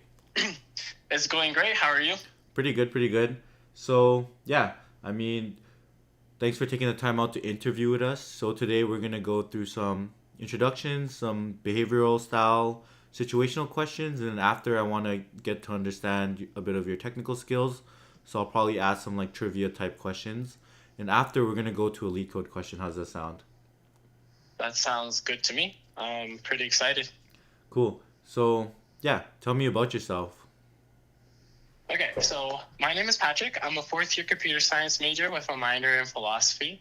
S2: It's going great. How are you?
S1: Pretty good, pretty good. So yeah, I mean, thanks for taking the time out to interview with us. So today we're gonna go through some introductions, some behavioral style situational questions, and then after I want to get to understand a bit of your technical skills. So I'll probably ask some like trivia type questions, and after we're gonna go to a lead code question. How's that sound?
S2: That sounds good to me. I'm pretty excited.
S1: Cool. So yeah, tell me about yourself.
S2: Okay, so my name is Patrick. I'm a fourth year computer science major with a minor in philosophy.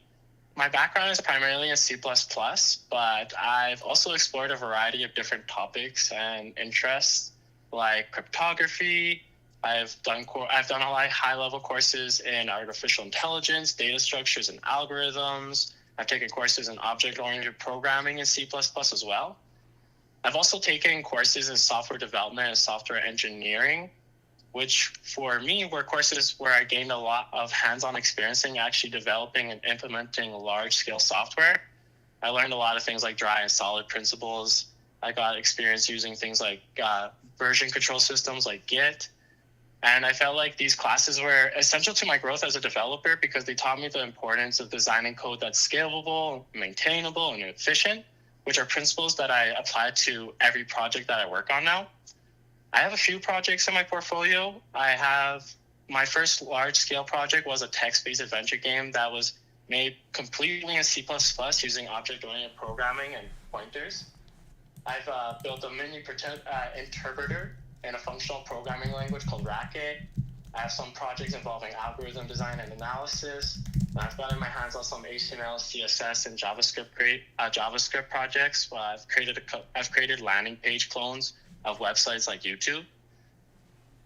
S2: My background is primarily in C++, but I've also explored a variety of different topics and interests like cryptography. I've done a lot of high-level courses in artificial intelligence, data structures, and algorithms. I've taken courses in object-oriented programming in C++ as well. I've also taken courses in software development and software engineering, which for me were courses where I gained a lot of hands-on experience in actually developing and implementing large-scale software. I learned a lot of things like dry and solid principles. I got experience using things like version control systems like Git. And I felt like these classes were essential to my growth as a developer because they taught me the importance of designing code that's scalable, maintainable, and efficient, which are principles that I apply to every project that I work on now. I have a few projects in my portfolio. My first large-scale project was a text-based adventure game that was made completely in C++ using object-oriented programming and pointers. I've built a mini interpreter in a functional programming language called Racket. I have some projects involving algorithm design and analysis. And I've gotten my hands on some HTML, CSS, and JavaScript projects. I've created landing page clones of websites like YouTube.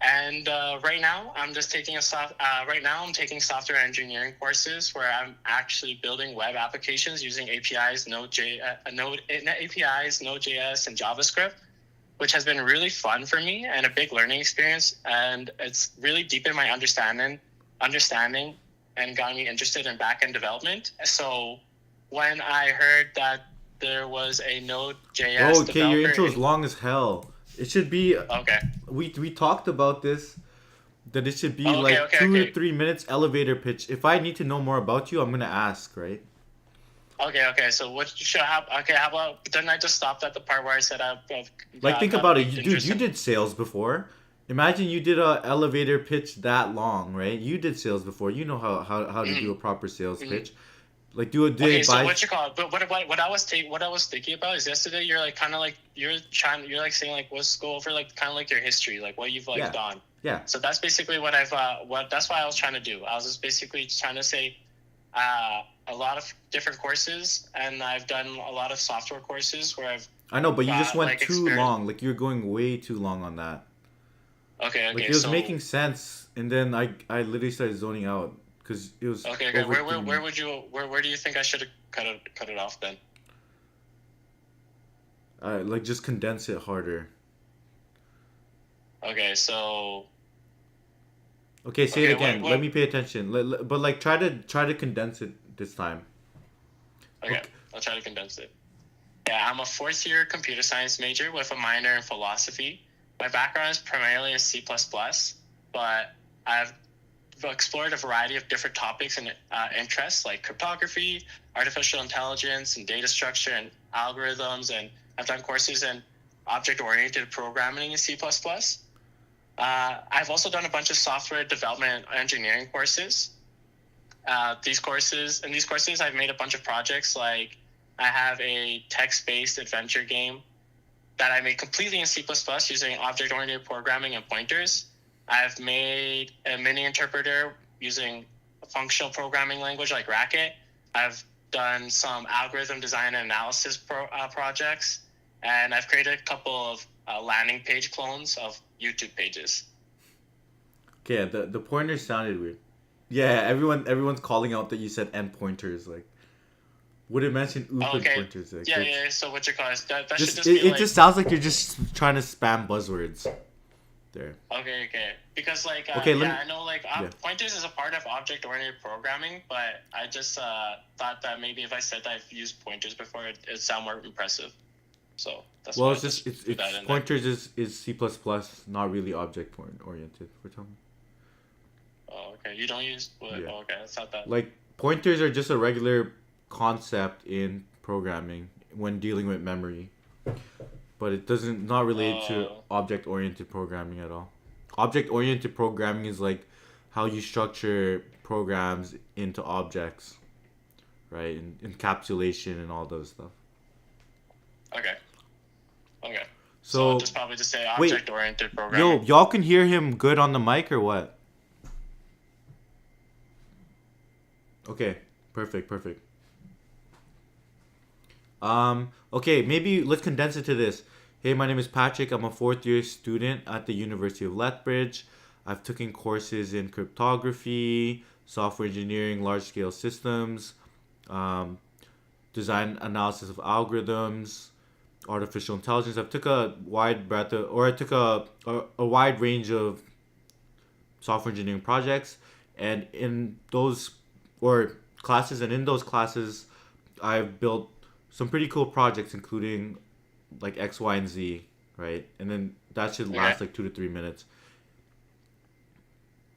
S2: And right now, I'm taking software engineering courses where I'm actually building web applications using APIs, Node.js, and JavaScript, which has been really fun for me and a big learning experience. And it's really deepened my understanding and got me interested in backend development. So when I heard that there was a Node.js
S1: Okay, your intro is long as hell. It should be
S2: okay.
S1: We talked about this, that it should be 2 to 3 minutes elevator pitch. If I need to know more about you, I'm gonna ask, right?
S2: Okay. So what should happen? Okay, how about didn't I just stop at the part where I said
S1: think about it, dude. You did sales before. Imagine you did a elevator pitch that long, right? You did sales before. You know how to do a proper sales pitch. Like do a day.
S2: Okay, so what you call it? But what I was thinking about is yesterday. You're like saying like let's go over like kind of like your history, like what you've done.
S1: Yeah.
S2: So that's basically what that's what I was trying to do. I was just basically trying to say, a lot of different courses, and I've done a lot of software courses where
S1: I know, but you just went too long. Like you're going way too long on that.
S2: Okay.
S1: Like it was making sense, and then I literally started zoning out. Because it was
S2: okay. Where do you think I should have cut it off then?
S1: Like just condense it harder.
S2: Okay, so.
S1: Okay, say it again. Let me pay attention. But like try to condense it this time.
S2: Okay, I'll try to condense it. Yeah, I'm a fourth year computer science major with a minor in philosophy. My background is primarily in C++, but I've explored a variety of different topics and interests like cryptography, artificial intelligence, and data structure and algorithms, and I've done courses in object-oriented programming in C++. I've also done a bunch of software development and engineering courses. These courses, I've made a bunch of projects. Like I have a text-based adventure game that I made completely in C++ using object-oriented programming and pointers. I've made a mini interpreter using a functional programming language like Racket. I've done some algorithm design and analysis projects, and I've created a couple of landing page clones of YouTube pages.
S1: Okay, the pointers sounded weird. Yeah, everyone's calling out that you said end pointers. Like, would it mention pointers? Like,
S2: yeah. So what you call it? That
S1: just, should just be it just sounds like you're just trying to spam buzzwords. There.
S2: Okay. Because I know pointers is a part of object-oriented programming, but I just thought that maybe if I said that I've used pointers before, it'd sound more impressive. So that's why
S1: it's pointers is C++, not really object-oriented. We're talking.
S2: Oh, okay. You don't use. Okay, that's not that.
S1: Like pointers are just a regular concept in programming when dealing with memory. but it doesn't not related to
S2: Oh,
S1: object oriented programming at all. Object oriented programming is like how you structure programs into objects, right? And encapsulation and all those stuff.
S2: okay. Okay. So
S1: So
S2: just probably just say
S1: wait,
S2: object-oriented
S1: yo,
S2: programming.
S1: y'all can hear him good on the mic or what? Okay, perfect, perfect. Okay, maybe let's condense it to this. Hey, my name is Patrick. I'm a fourth year student at the University of Lethbridge. I've taken courses in cryptography, software engineering, large scale systems, um, design analysis of algorithms, artificial intelligence. I've took a wide breadth of, or I took a wide range of software engineering projects, and in those or classes, and in those classes, I've built some pretty cool projects, including like X, Y, and Z, right? And then that should
S2: Okay.
S1: last like 2 to 3 minutes.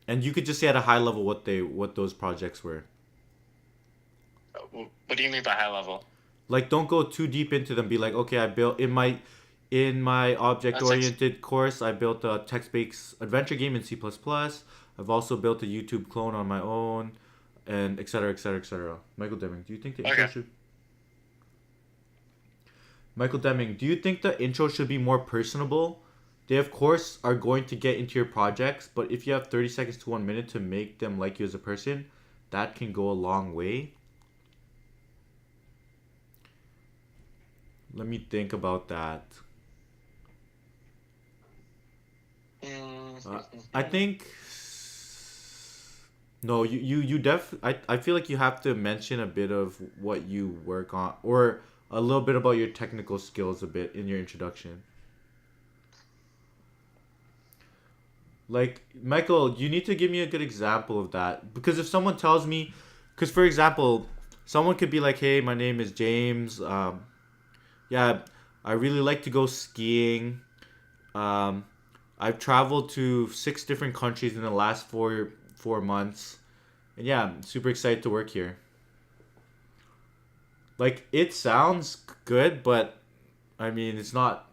S1: And you could just say at a high level what those projects were.
S2: What do you mean by high level?
S1: Like don't go too deep into them. Be like, okay, I built in my object
S2: That's like
S1: oriented course, I built a text based adventure game in C++. I've also built a YouTube clone on my own, and etc. etc. etc. Michael Deming, do you think the intro
S2: okay.
S1: should Michael Deming, do you think the intro should be more personable? They of course are going to get into your projects, but if you have 30 seconds to 1 minute to make them like you as a person, that can go a long way. Let me think about that. Uh, I
S2: Mm-hmm.
S1: think no, I feel like you have to mention a bit of what you work on, or a little bit about your technical skills a bit in your introduction. Like, Michael, you need to give me a good example of that. Because if someone tells me, because for example, someone could be like, hey, my name is James. Yeah, I really like to go skiing. Um, I've traveled to 6 different countries in the last four months. And yeah, I'm super excited to work here. Like, it sounds good, but I mean, it's not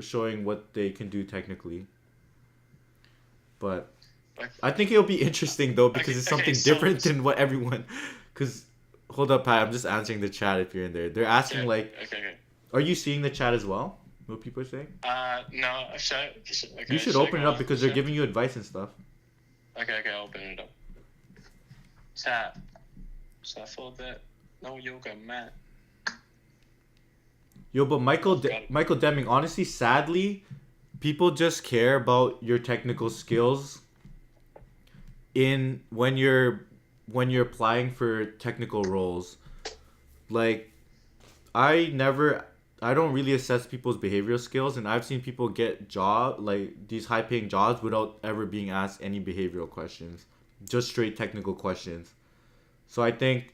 S1: showing what they can do technically. But I think it'll be interesting though
S2: Okay.
S1: because it's
S2: Okay.
S1: something different than what everyone. Because hold up, Pat. I'm just answering the chat if you're in there. They're asking
S2: Okay.
S1: like,
S2: Okay. Okay.
S1: are you seeing the chat as well? What people are saying?
S2: No.
S1: You
S2: Okay.
S1: should
S2: Should I
S1: open it
S2: go
S1: up
S2: on?
S1: because they're giving you advice and stuff.
S2: Okay. Okay. I'll open it up. Chat. Shuffle that. No yoga mat.
S1: Yo, but
S2: Oh, got it.
S1: Michael Deming, honestly, sadly, people just care about your technical skills in when you're applying for technical roles. Like I don't really assess people's behavioral skills, and I've seen people get these high paying jobs without ever being asked any behavioral questions, just straight technical questions. So I think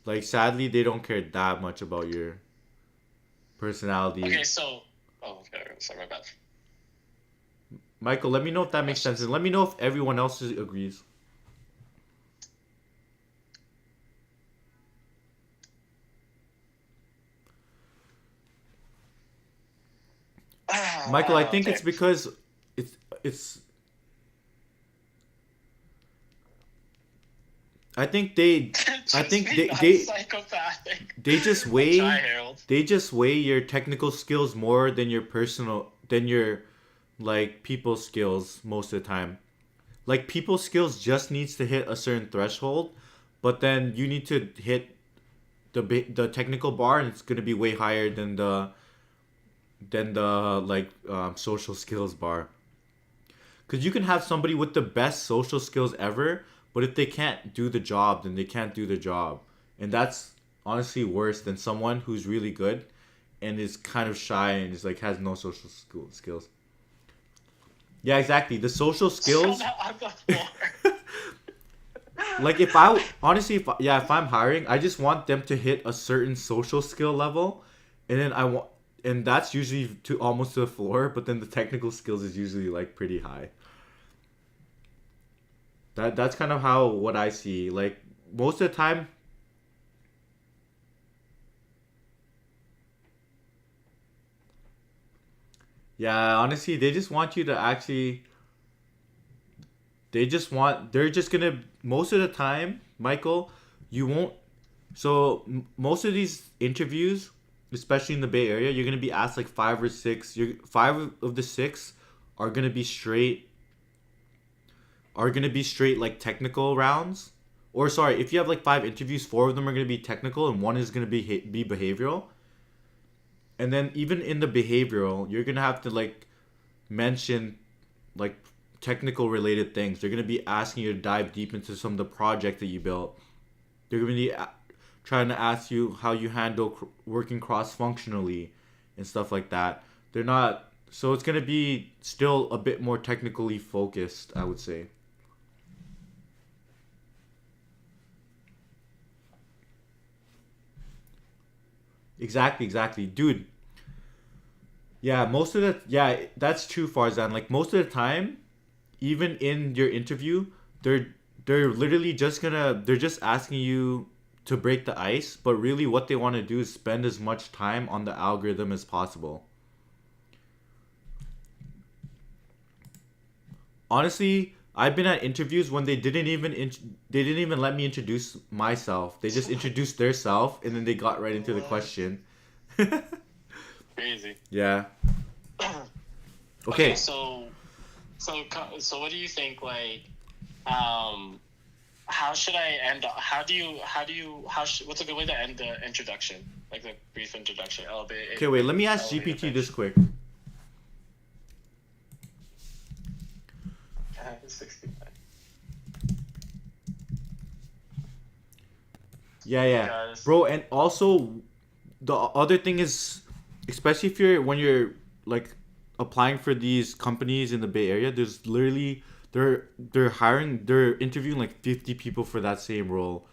S1: like sadly they don't care that much about your personality.
S2: Okay. So. Oh. Okay. Sorry. My bad.
S1: Michael, let me know if that makes sense,
S2: Questions.
S1: and let me know if everyone else agrees. Michael, I think
S2: Okay.
S1: it's because it's I think they I
S2: Just
S1: think
S2: be
S1: they
S2: not
S1: they
S2: psychopathic.
S1: they just
S2: I'll try,
S1: weigh
S2: Harold.
S1: they just weigh your technical skills more than your like people skills most of the time. Like people skills just needs to hit a certain threshold, but then you need to hit the technical bar, and it's gonna be way higher than the like social skills bar. Because you can have somebody with the best social skills ever, but if they can't do the job, then they can't do the job. And that's honestly worse than someone who's really good and is kind of shy and is like has no social skills. Yeah, exactly. The social
S2: Shut
S1: skills,
S2: up on the floor.
S1: like if I honestly, if I'm hiring, I just want them to hit a certain social skill level, and then and that's usually to almost to the floor. But then the technical skills is usually like pretty high. That's kind of how what I see. Like most of the time, Yeah, honestly, they just want you to actually. They just want. They're just gonna. Most of the time, Michael, you won't. So most of these interviews, especially in the Bay Area, you're gonna be asked like five or six. You're five of the six are gonna be straight. Are gonna be straight like technical rounds. Or sorry, if you have like five interviews, four of them are gonna be technical, and one is gonna be behavioral. And then even in the behavioral, you're gonna have to like mention like technical related things. They're gonna be asking you to dive deep into some of the project that you built. They're gonna be trying to ask you how you handle working cross functionally and stuff like that. They're not. So it's gonna be still a bit more technically focused, I would say. Exactly, exactly, dude. Yeah, most of the yeah, that's true, Farzan. Like most of the time, even in your interview, they're they're literally just gonna they're just asking you to break the ice, but really what they want to do is spend as much time on the algorithm as possible. Honestly, I've been at interviews when they didn't even let me introduce myself. They just introduced their self and then they got right into the
S2: What?
S1: question.
S2: Crazy.
S1: Yeah.
S2: Okay,
S1: Okay.
S2: so what do you think? Like, um, how should I end? What's a good way to end the introduction? Like the brief introduction,
S1: Okay, wait, let me ask
S2: elevator
S1: GPT this
S2: pitch.
S1: quick.
S2: 69.
S1: Yeah,
S2: Hey
S1: yeah.
S2: guys.
S1: Bro, and also the other thing is especially if you're when you're like applying for these companies in the Bay Area, there's literally they're interviewing like 50 people for that same role.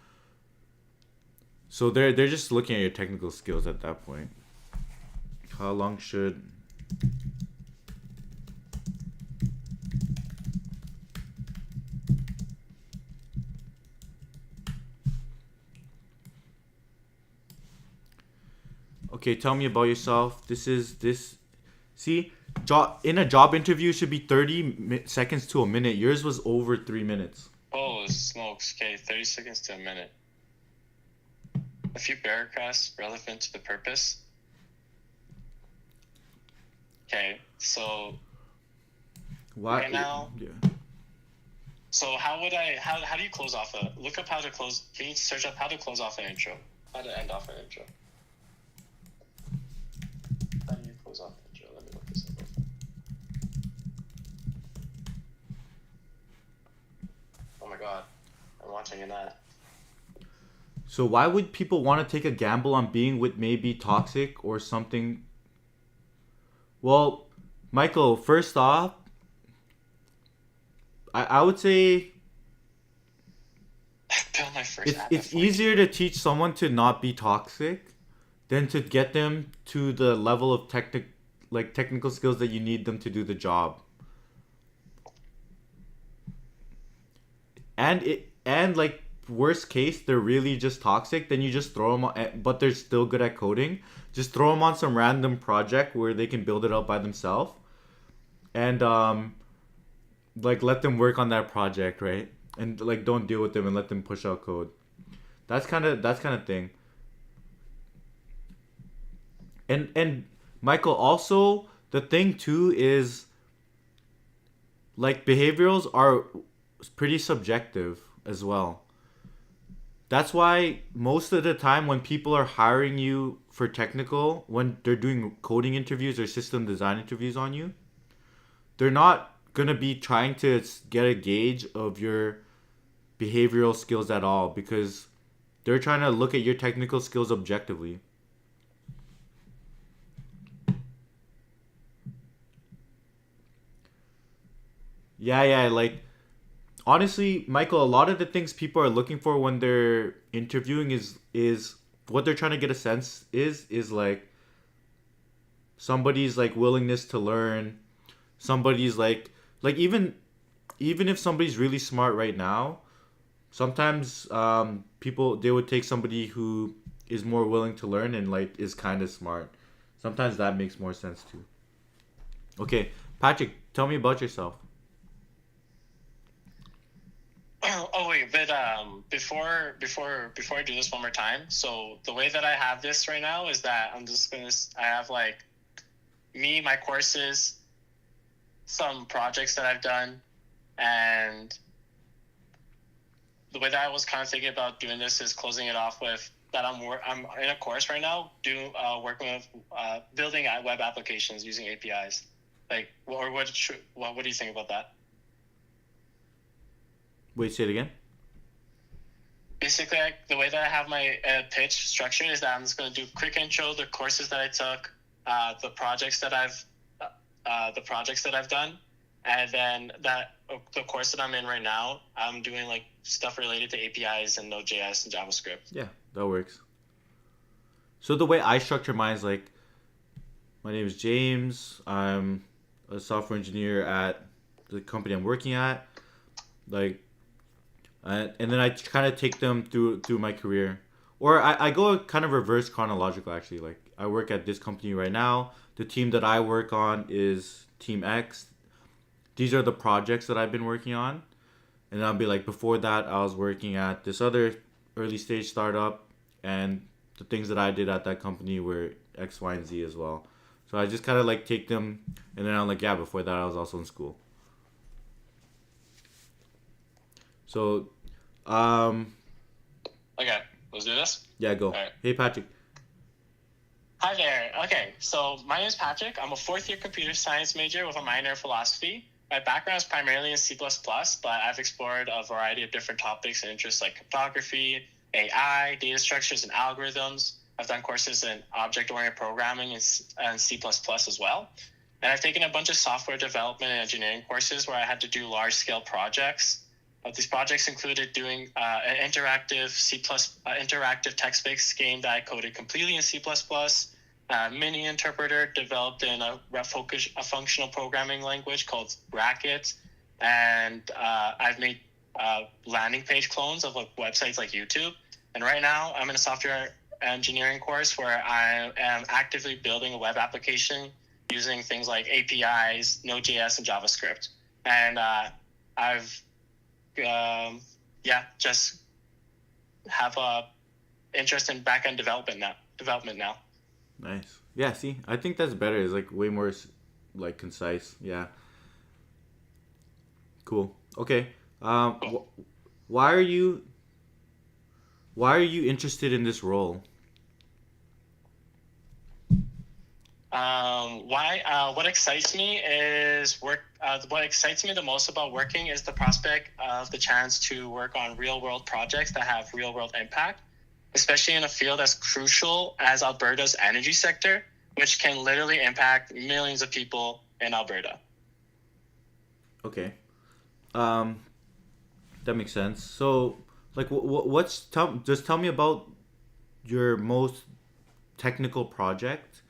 S1: So they're just looking at your technical skills at that point. How long should Okay, tell me about yourself. This see job in a job interview should be 30 seconds to a minute. Yours was over 3 minutes.
S2: Oh, smokes. Okay, 30 seconds to a minute. A few paragraphs relevant to the purpose. Okay, so
S1: Why?
S2: right now,
S1: Yeah.
S2: so how do you close off look up how to close, can you search up how to close off an intro? How to end off an intro? How do you close off an intro? Let me look this up. Oh my god, I'm watching an ad.
S1: So why would people want to take a gamble on being with maybe toxic or something? Well, Michael, first off, I would say
S2: Build my first app at
S1: it's
S2: 14.
S1: easier to teach someone to not be toxic than to get them to the level of technical skills that you need them to do the job. And like worst case, they're really just toxic. Then you just throw them, but they're still good at coding. Just throw them on some random project where they can build it up by themselves, and like let them work on that project, right? And like don't deal with them and let them push out code. That's kind of thing. And Michael, also the thing too is like behaviorals are pretty subjective as well. That's why most of the time when people are hiring you for technical, when they're doing coding interviews or system design interviews on you, they're not gonna be trying to get a gauge of your behavioral skills at all because they're trying to look at your technical skills objectively. Yeah, yeah, like honestly, Michael, a lot of the things people are looking for when they're interviewing is what they're trying to get a sense is like somebody's like willingness to learn, somebody's like even if somebody's really smart right now, sometimes people they would take somebody who is more willing to learn and like is kind of smart. Sometimes that makes more sense too. Okay, Patrick, tell me about yourself.
S2: Oh wait, but before I do this one more time, so the way that I have this right now is that I have like my courses, some projects that I've done, and the way that I was kind of thinking about doing this is closing it off with that I'm in a course right now working with building web applications using APIs. Like, or what do you think about that?
S1: Wait, say it again.
S2: Basically, the way that I have my pitch structured is that I'm just going to do quick intro, the courses that I took, the projects that I've done, and then the course that I'm in right now, I'm doing like stuff related to APIs and Node.js and JavaScript.
S1: Yeah, that works. So the way I structure mine is like, my name is James. I'm a software engineer at the company I'm working at. Like, and then I kind of take them through my career, or I go kind of reverse chronological actually. Like I work at this company right now. The team that I work on is Team X. These are the projects that I've been working on, and I'll be like, before that I was working at this other early stage startup, and the things that I did at that company were X, Y, and Z as well. So I just kind of like take them, and then I'm like, yeah, before that I was also in school. So,
S2: Okay, let's do this.
S1: yeah, go.
S2: All right.
S1: Hey, Patrick.
S2: Hi there. Okay, so my name is Patrick. I'm a fourth-year computer science major with a minor in philosophy. My background is primarily in C++, but I've explored a variety of different topics and interests like cryptography, AI, data structures, and algorithms. I've done courses in object-oriented programming and C++ as well. And I've taken a bunch of software development and engineering courses where I had to do large-scale projects. These projects included doing an interactive text-based game that I coded completely in C++, mini interpreter developed in a functional programming language called Racket, and I've made landing page clones of like websites like YouTube. And right now, I'm in a software engineering course where I am actively building a web application using things like APIs, Node.js, and JavaScript. And I've just have a interest in back-end development now.
S1: Nice. Yeah, see, I think that's better. It's like way more like concise. Yeah. Cool. Okay. Why are you interested in this role?
S2: What excites me is work. What excites me the most about working is the prospect of the chance to work on real-world projects that have real-world impact, especially in a field as crucial as Alberta's energy sector, which can literally impact millions of people in Alberta.
S1: Okay. That makes sense. So, like, just tell me about your most technical project,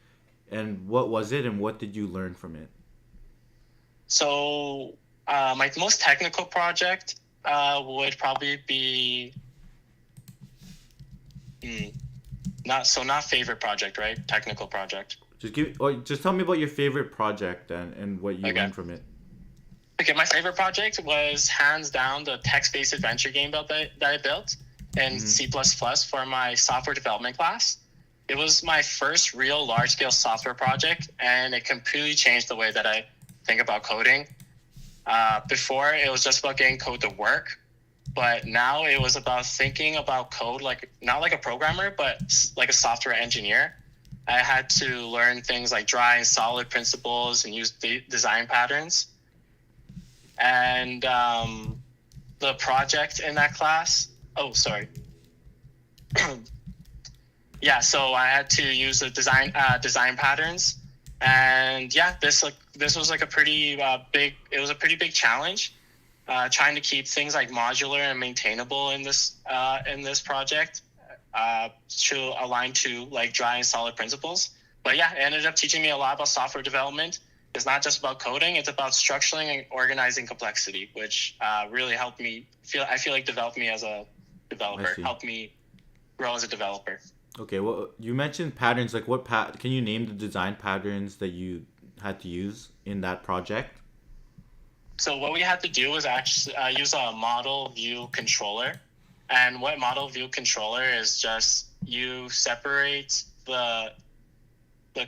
S1: and what was it, and what did you learn from it?
S2: So, my most technical project would probably be not favorite project, right? Technical project.
S1: Just tell me about your favorite project and what you learned from it.
S2: Okay, my favorite project was hands down the text-based adventure game that I built in C++ for my software development class. It was my first real large-scale software project, and it completely changed the way that I think about coding. Before, it was just about getting code to work, but now it was about thinking about code like not like a programmer, but like a software engineer. I had to learn things like dry and solid principles and use design patterns. And the project in that class, so I had to use the design patterns, and this was like a pretty big challenge, trying to keep things like modular and maintainable in this project, to align to like dry and solid principles. But yeah, it ended up teaching me a lot about software development. It's not just about coding; it's about structuring and organizing complexity, which really helped me I feel like developed me as a developer, helped me grow as a developer.
S1: Okay, well, you mentioned patterns. Like, can you name the design patterns that you had to use in that project?
S2: So what we had to do was actually use a model view controller. And what model view controller is just you separate the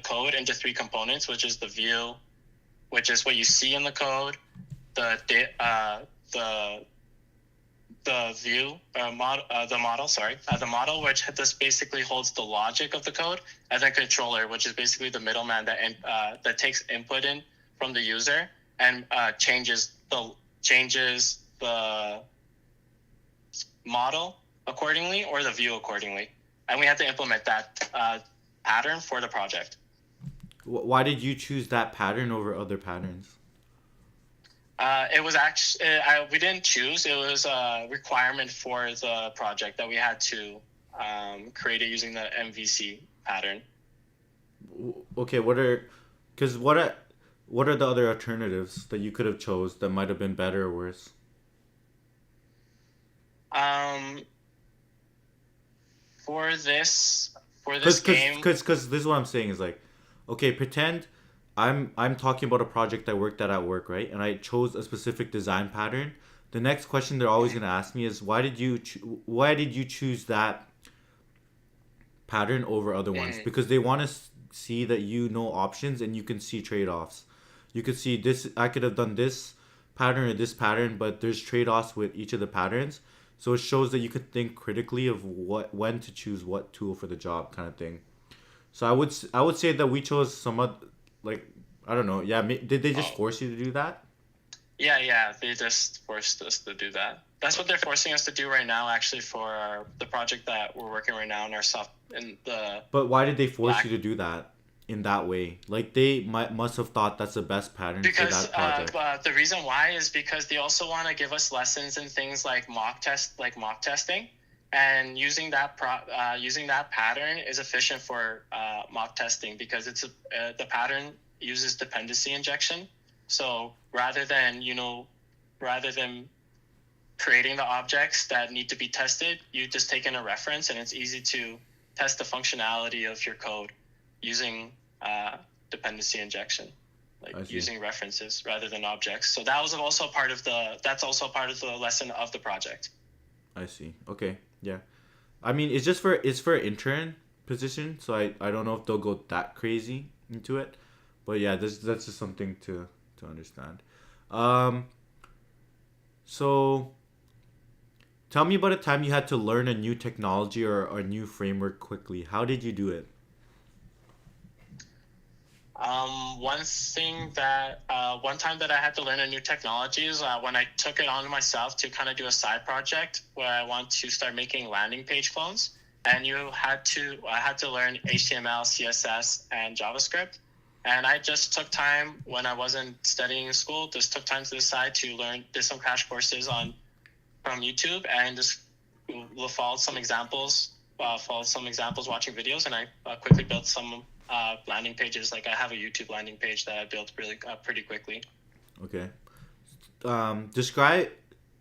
S2: code into three components, which is the view, which is what you see in the code, the view model, the model, which just basically holds the logic of the code, and then controller, which is basically the middleman that takes input in from the user and changes the model accordingly or the view accordingly. And we had to implement that pattern for the project.
S1: Why did you choose that pattern over other patterns?
S2: It was actually we didn't choose. It was a requirement for the project that we had to create it using the MVC pattern.
S1: Okay, what are the other alternatives that you could have chose that might have been better or worse?
S2: For this game,
S1: because this is what I'm saying is like, okay, pretend I'm talking about a project I worked at work, right? And I chose a specific design pattern. The next question they're always gonna ask me is why did you choose that pattern over other ones? Because they want to see that you know options and you can see trade-offs. You could see this. I could have done this pattern or this pattern, but there's trade-offs with each of the patterns. So it shows that you could think critically of when to choose what tool for the job, kind of thing. So I would say that we chose like, I don't know. Yeah, did they just force you to do that?
S2: Yeah, they just forced us to do that. That's what they're forcing us to do right now, actually, for the project that we're working right now in our
S1: But why did they force you to do that in that way? Like they must have thought that's the best pattern for that project.
S2: The reason why is because they also want to give us lessons in things like mock testing, and using that pattern is efficient for mock testing because the pattern uses dependency injection. So rather than creating the objects that need to be tested, you just take in a reference, and it's easy to test the functionality of your code using dependency injection, like using references rather than objects. So that was also part of the lesson of the project.
S1: I see. Okay. Yeah. I mean, it's for intern position, so I don't know if they'll go that crazy into it, but yeah, that's just something to understand. So tell me about a time you had to learn a new technology or a new framework quickly. How did you do it?
S2: One time that I had to learn a new technology is when I took it on myself to kind of do a side project where I want to start making landing page clones, and I had to learn HTML, CSS, and JavaScript. And I just took time when I wasn't studying in school, just took time to the side to did some crash courses from YouTube, and just followed some examples watching videos, and I quickly built some landing pages. Like I have a YouTube landing page that I built really pretty quickly.
S1: Okay.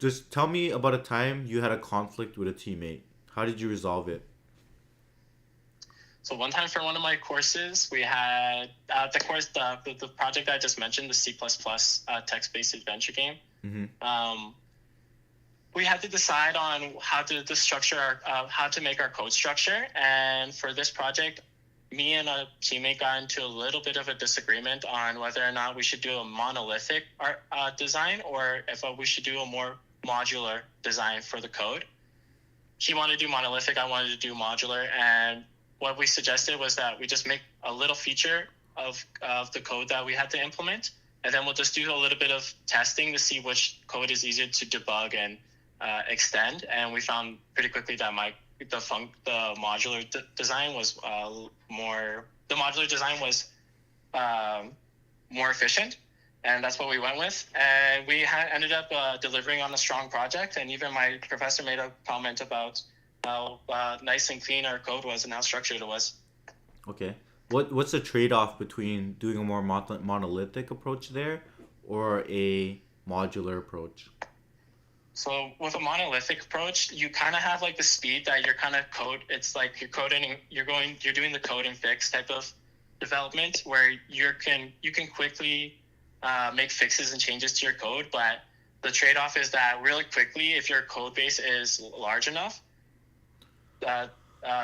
S1: Just tell me about a time you had a conflict with a teammate. How did you resolve it?
S2: So one time for one of my courses, we had the project I just mentioned, the C++ text-based adventure game.
S1: Mm-hmm.
S2: We had to decide on how to make our code structure. And for this project, me and a teammate got into a little bit of a disagreement on whether or not we should do a monolithic design or if we should do a more modular design for the code. He wanted to do monolithic, I wanted to do modular, and what we suggested was that we just make a little feature of the code that we had to implement, and then we'll just do a little bit of testing to see which code is easier to debug and extend. And we found pretty quickly that the modular design was more efficient, and that's what we went with. And we ended up delivering on a strong project. And even my professor made a comment about how nice and clean our code was and how structured it was.
S1: Okay. What's the trade-off between doing a more monolithic approach there or a modular approach?
S2: So with a monolithic approach, you kind of have like the speed that you're kind of code. It's like you're doing the code and fix type of development where you can quickly make fixes and changes to your code, but the trade-off is that really quickly, if your code base is large enough,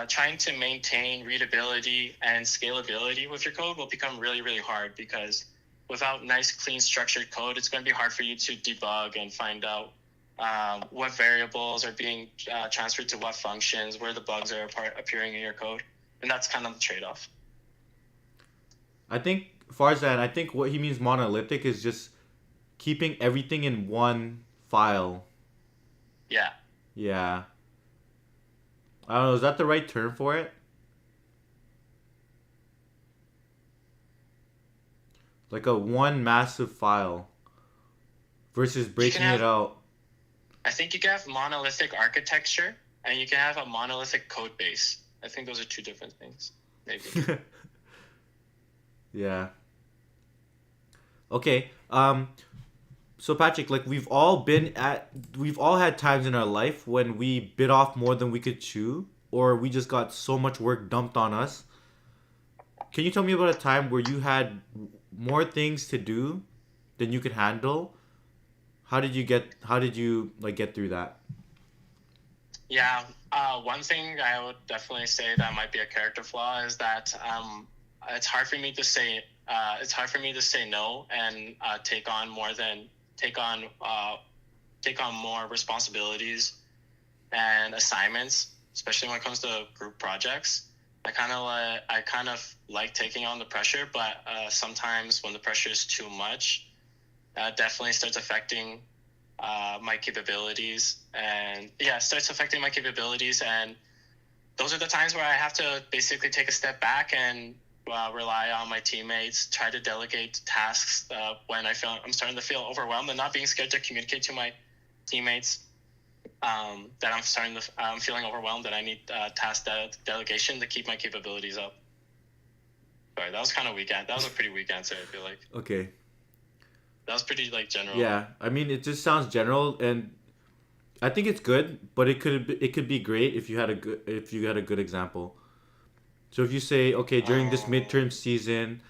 S2: trying to maintain readability and scalability with your code will become really, really hard, because without nice, clean, structured code, it's going to be hard for you to debug and find out what variables are being transferred to what functions, where the bugs are appearing in your code. And that's kind of the trade-off.
S1: I think, Farzan, I think what he means monolithic is just keeping everything in one file.
S2: Yeah.
S1: Yeah. I don't know, is that the right term for it? Like a one massive file versus breaking it out.
S2: I think you can have monolithic architecture and you can have a monolithic code base. I think those are two different things. Maybe.
S1: Yeah. Okay. So Patrick, like we've all had times in our life when we bit off more than we could chew, or we just got so much work dumped on us. Can you tell me about a time where you had more things to do than you could handle? How did you get through that?
S2: Yeah, one thing I would definitely say that might be a character flaw is that it's hard for me to say no and take on more responsibilities and assignments, especially when it comes to group projects. I kind of like taking on the pressure, but sometimes when the pressure is too much, definitely starts affecting my capabilities, and those are the times where I have to basically take a step back and rely on my teammates, try to delegate tasks when I'm starting to feel overwhelmed, and not being scared to communicate to my teammates that I'm feeling overwhelmed, that I need task delegation to keep my capabilities up. Sorry, that was kind of weak. That was a pretty weak answer, I feel like.
S1: Okay.
S2: That was pretty general.
S1: Yeah, I mean it just sounds general, and I think it's good, but it could be great if you had a good example. So if you say, okay, during this midterm season,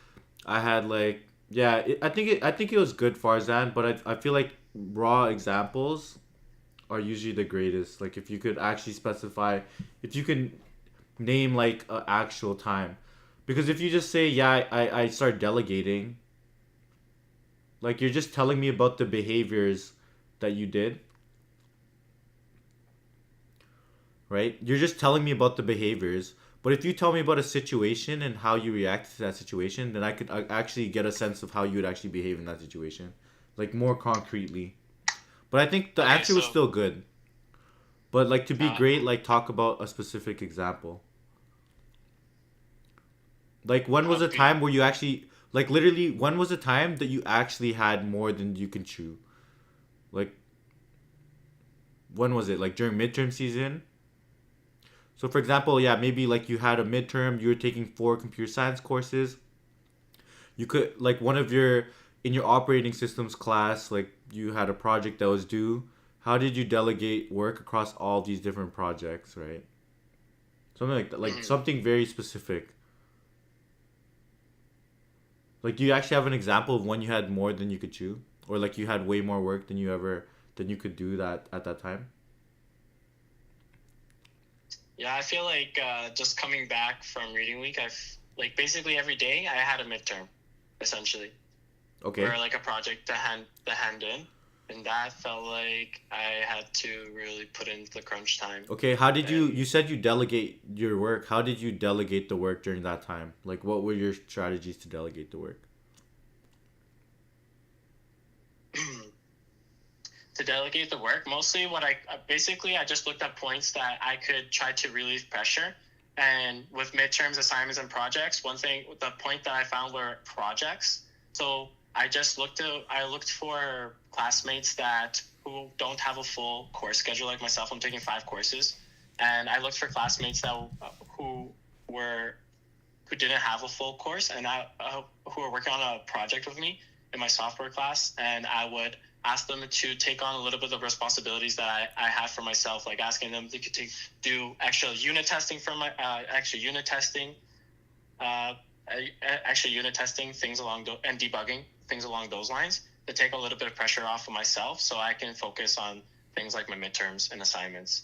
S1: I had I think it was good, Farzan, but I feel like raw examples are usually the greatest. Like if you could actually specify, if you can name like an actual time, because if you just say, yeah, I start delegating, like you're just telling me about the behaviors that you did, right? You're just telling me about the behaviors. But if you tell me about a situation and how you react to that situation, then I could actually get a sense of how you would actually behave in that situation, like more concretely. But I think the answer was still good. But like to be great, like talk about a specific example. Like when was a time where you actually, like literally, when was a time that you actually had more than you can chew? Like, when was it? Like during midterm season? So for example, yeah, maybe like you had a midterm, you were taking 4 computer science courses. You could, like in your operating systems class, like you had a project that was due. How did you delegate work across all these different projects, right? Something like that, like something very specific. Like, do you actually have an example of when you had more than you could chew? Or like you had way more work than you could do that at that time?
S2: Yeah, I feel like just coming back from reading week, basically every day I had a midterm, essentially.
S1: Okay.
S2: Or like a project to hand in, and that felt like I had to really put in the crunch time.
S1: Okay, how did you said you delegate your work. How did you delegate the work during that time? Like what were your strategies to delegate the work?
S2: To delegate the work, mostly I just looked at points that I could try to relieve pressure. And with midterms, assignments, and projects, the point that I found were projects. So I looked for classmates who don't have a full course schedule like myself. I'm taking 5 courses, and I looked for classmates who didn't have a full course, and who were working on a project with me in my software class, and I would ask them to take on a little bit of responsibilities that I have for myself, like asking them to do extra unit testing actually unit testing things and debugging things along those lines to take a little bit of pressure off of myself, so I can focus on things like my midterms and assignments.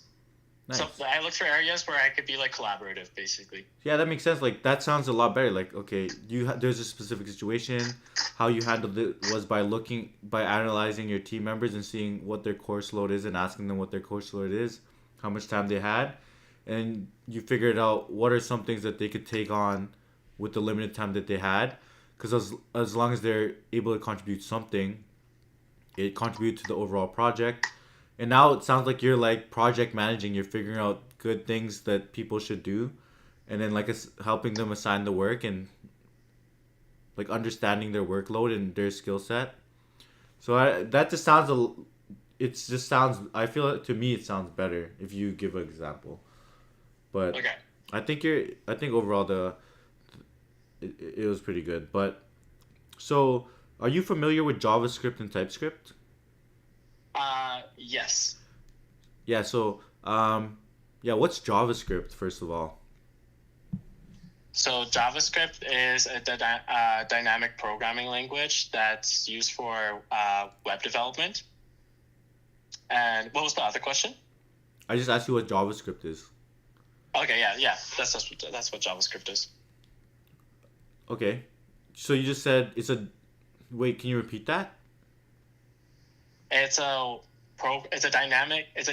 S1: Nice.
S2: So I look for areas where I could be like collaborative, basically.
S1: Yeah, that makes sense. Like that sounds a lot better. Like okay, there's a specific situation. How you handled it was by analyzing your team members and seeing what their course load is and asking them what their course load is, how much time they had, and you figured out what are some things that they could take on with the limited time that they had. Because as long as they're able to contribute something, it contributes to the overall project. And now it sounds like you're like project managing. You're figuring out good things that people should do, and then like helping them assign the work and like understanding their workload and their skill set. So that just sounds it just sounds. I feel to me it sounds better if you give an example. But
S2: Okay.
S1: I think overall it was pretty good. But so are you familiar with JavaScript and TypeScript?
S2: Yes.
S1: Yeah, so yeah, what's JavaScript first of all?
S2: So JavaScript is a dynamic programming language that's used for web development. And what was the other question?
S1: I just asked you what JavaScript is.
S2: Okay, yeah. That's what JavaScript is.
S1: Okay. So you just said it's a wait, can you repeat that?
S2: It's a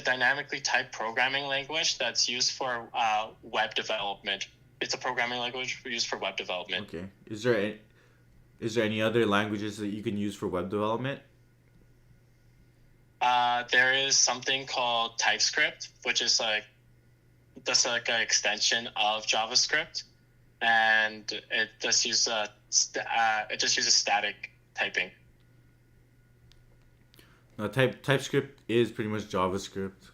S2: dynamically typed programming language that's used for web development. It's a programming language used for web development.
S1: Okay. Is there any other languages that you can use for web development?
S2: There is something called TypeScript, which is that's like an extension of JavaScript, and it just uses static typing.
S1: No, TypeScript is pretty much JavaScript.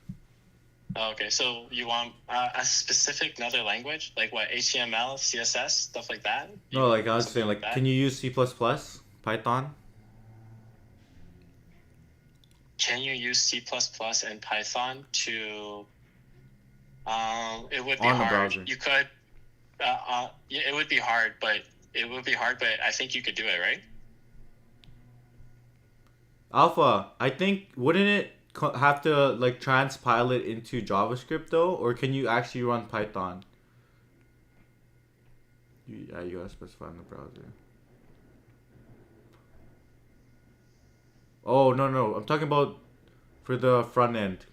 S2: Okay, so you want a specific another language, like what, HTML, CSS, stuff like that?
S1: No, like I was saying, like,
S2: that?
S1: can you use C++, Python?
S2: Can you use C++ and Python to? It would be
S1: On the
S2: hard.
S1: browser.
S2: You could. It would be hard, but I think you could do it, right?
S1: Alpha, I think wouldn't it have to like transpile it into JavaScript though, or can you actually run Python? You gotta specify in the browser. Oh no, I'm talking about for the front end.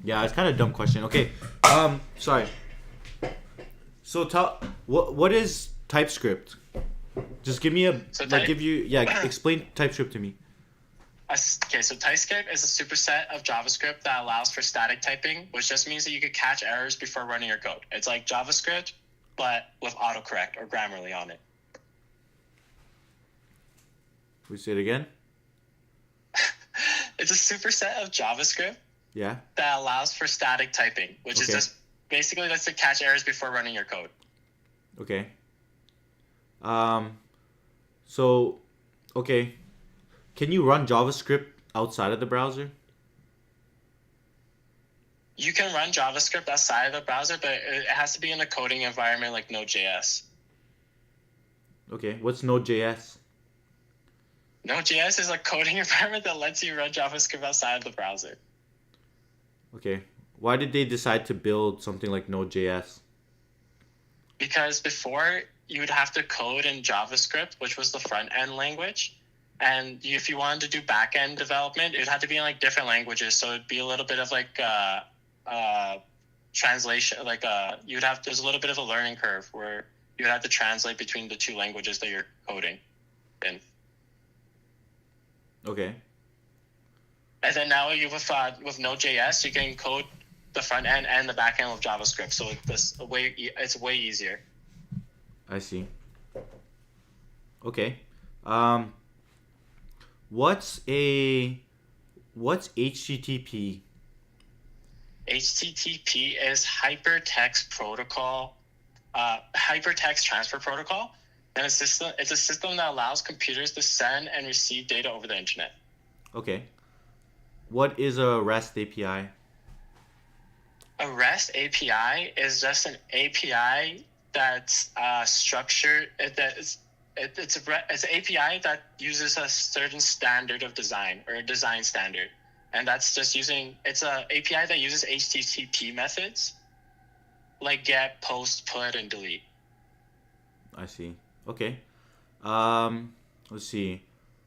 S1: Yeah, it's kind of a dumb question. Okay, sorry. So what is TypeScript? Just give me explain TypeScript to me.
S2: Okay, so TypeScript is a superset of JavaScript that allows for static typing, which just means that you could catch errors before running your code. It's like JavaScript, but with autocorrect or Grammarly on it.
S1: We say it again?
S2: It's a superset of JavaScript
S1: Yeah.
S2: that allows for static typing, which is
S1: Okay.
S2: just basically that's to catch errors before running your code.
S1: Okay. So, okay. Can you run JavaScript outside of the browser?
S2: You can run JavaScript outside of the browser, but it has to be in a coding environment like Node.js.
S1: Okay. What's Node.js?
S2: Node.js is a coding environment that lets you run JavaScript outside of the browser.
S1: Okay. Why did they decide to build something like Node.js?
S2: Because before, you would have to code in JavaScript, which was the front-end language. And if you wanted to do back-end development, it would have to be in like different languages. So it'd be a little bit of like translation, like there's a little bit of a learning curve where you would have to translate between the two languages that you're coding in.
S1: Okay.
S2: And then now with Node.js, you can code the front end and the back end with JavaScript. So it's way easier.
S1: I see. Okay. What's HTTP?
S2: HTTP is hypertext protocol, hypertext transfer protocol, and it's a system that allows computers to send and receive data over the internet.
S1: Okay. What is a REST API?
S2: A REST API is just an API that's structured. It's an API that uses a certain standard of design or a design standard, and that's just using. It's a API that uses HTTP methods like get, post, put, and delete.
S1: I see. Okay. Let's see.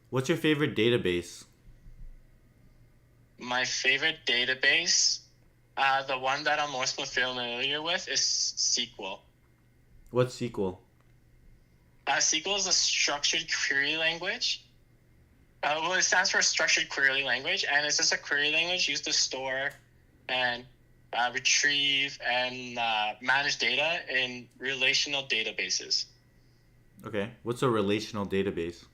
S1: What's your favorite database?
S2: My favorite database, the one that I'm most familiar with is SQL.
S1: What's SQL?
S2: SQL is a structured query language. Well, it stands for structured query language, and it's just a query language used to store and retrieve and manage data in relational databases.
S1: Okay. What's a relational database?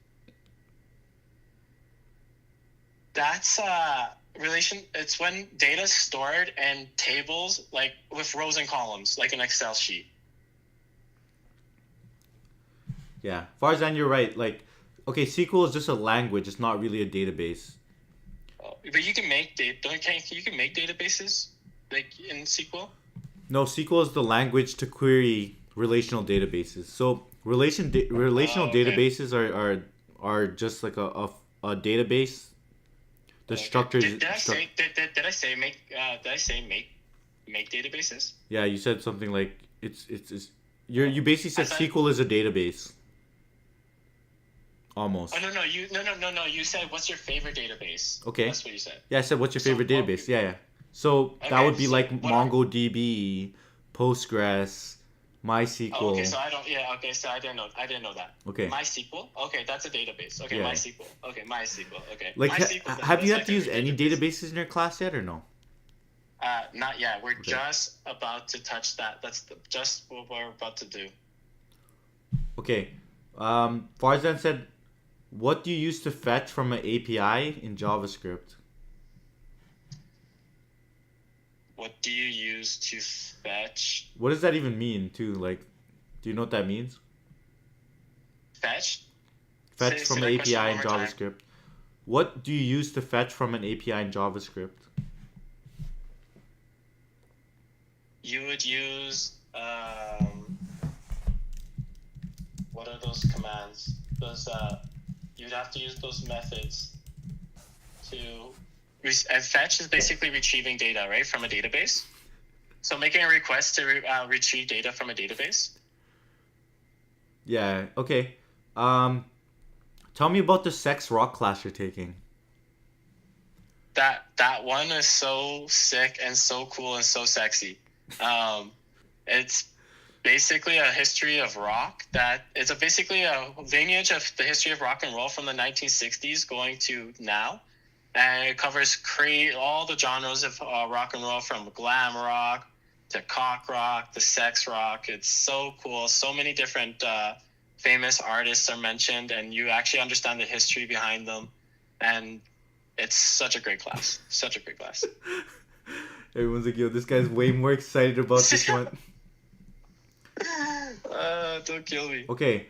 S2: That's it's when data is stored in tables, like with rows and columns, like an Excel sheet.
S1: Yeah. Farzan, you're right. Like, okay, SQL is just a language. It's not really a database.
S2: But you can make you can make databases like in SQL.
S1: No, SQL is the language to query relational databases. So relational
S2: okay.
S1: databases are just like a database. The structures.
S2: Did I say make databases?
S1: Yeah, you said something like it's you basically said SQL is a database. Almost.
S2: Oh no you said what's your favorite database?
S1: Okay.
S2: That's what you said.
S1: Yeah, I said what's your favorite database? Yeah. So that would be like MongoDB, Postgres, MySQL.
S2: Oh, okay, so I don't. Yeah, okay, so I didn't know that.
S1: Okay.
S2: MySQL. Okay, that's a database. Okay,
S1: Yeah.
S2: MySQL. Okay, MySQL. Okay.
S1: Like,
S2: MySQL,
S1: have you
S2: that's
S1: had to use
S2: my
S1: any
S2: favorite
S1: databases in your class yet or no?
S2: Not yet. We're just about to touch that. That's just what we're about to do.
S1: Okay. Farzan said, what do you use to fetch from an API in JavaScript?
S2: What do you use to fetch?
S1: What does that even mean, too? Like, do you know what that means?
S2: Fetch?
S1: Fetch from an
S2: say
S1: API in
S2: one more time.
S1: JavaScript. What do you use to fetch from an API in JavaScript?
S2: You would use what are those commands? Those you'd have to use those methods to. And fetch is basically retrieving data, right, from a database. So making a request to retrieve data from a database.
S1: Yeah, okay. Tell me about the sex rock class you're taking.
S2: That one is so sick and so cool and so sexy. It's basically a history of rock it's basically a lineage of the history of rock and roll from the 1960s going to now. And it covers all the genres of rock and roll, from glam rock to cock rock to sex rock. It's so cool. So many different famous artists are mentioned, and you actually understand the history behind them. And it's such a great class. Such a great class.
S1: Everyone's like, yo, this guy's way more excited about this one.
S2: Don't kill me.
S1: Okay.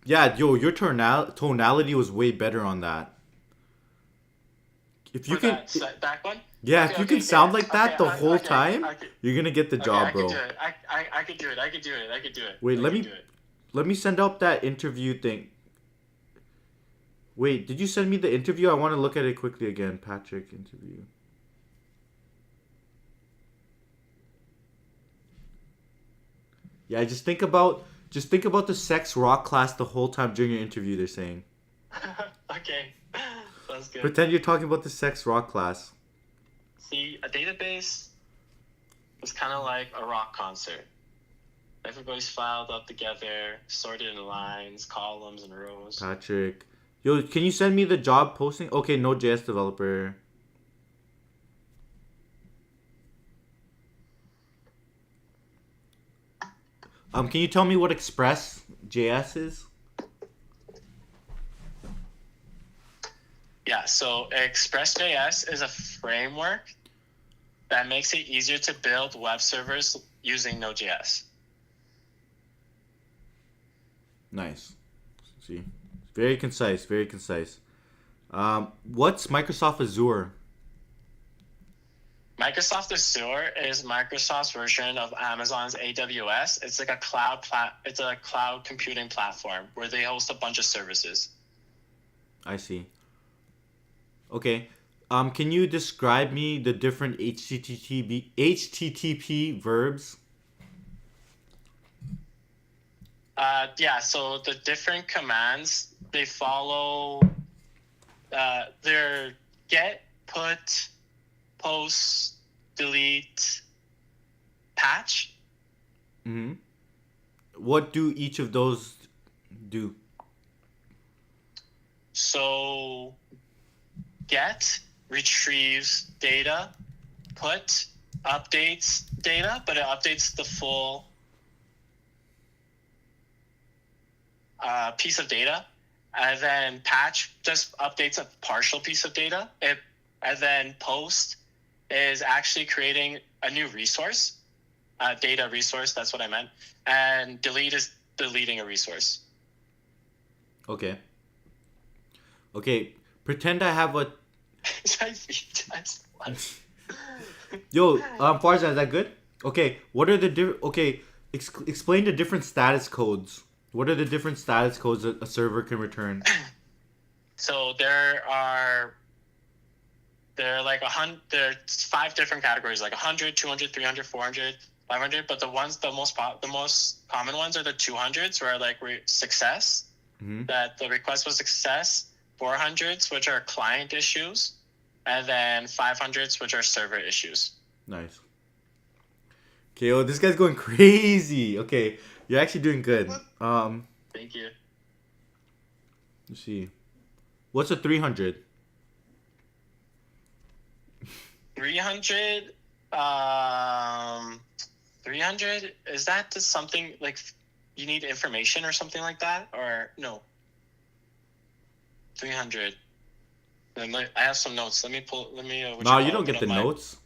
S1: Your tonality was way better on that. If you
S2: For
S1: can,
S2: that back one?
S1: yeah,
S2: Okay,
S1: if you can sound like that the whole
S2: okay,
S1: time, you're gonna get the job,
S2: I
S1: bro.
S2: can do it. I can do it. I can do it. I can do it.
S1: Wait,
S2: I
S1: let
S2: can
S1: me-
S2: do it.
S1: Let me send out that interview thing. Wait, did you send me the interview? I want to look at it quickly again. Patrick interview. Yeah, just think about the sex rock class the whole time during your interview. They're saying.
S2: Okay. Sounds good.
S1: Pretend you're talking about the sex rock class.
S2: See, a database is kind of like a rock concert. Everybody's filed up together, sorted in lines, columns, and rows.
S1: Patrick, yo, can you send me the job posting? Okay, Node.js developer. Can you tell me what Express.js is?
S2: Yeah, so Express.js is a framework that makes it easier to build web servers using Node.js.
S1: Nice. See, very concise. Very concise. What's Microsoft Azure?
S2: Microsoft Azure is Microsoft's version of Amazon's AWS. It's like a it's a cloud computing platform where they host a bunch of services.
S1: I see. Okay. Can you describe me the different HTTP verbs?
S2: Yeah, so the different commands, they follow, they're get, put, post, delete, patch.
S1: Mm-hmm. What do each of those do?
S2: So get retrieves data, put updates data, but it updates the full piece of data, and then patch just updates a partial piece of data. And then post is actually creating a new resource, data resource. That's what I meant. And delete is deleting a resource.
S1: Okay. Okay. Pretend I have a. Yo, Farzan, is that good? Okay. What are the Okay, explain the different status codes. What are the different status codes that a server can return?
S2: So there are like 100. There's 5 different categories, like 100, 200, 300, 400, 500. But the most common ones are the 200s, where like success.
S1: Mm-hmm.
S2: That the request was success. 400s, which are client issues, and then 500s, which are server issues.
S1: Nice. Okay, oh, this guy's going crazy. Okay, you're actually doing good.
S2: Thank you.
S1: Let's see. What's a 300?
S2: 300. 300, is that just something like you need information or something like that, or no? 300. I have some notes. Let me.
S1: No, you don't get the notes.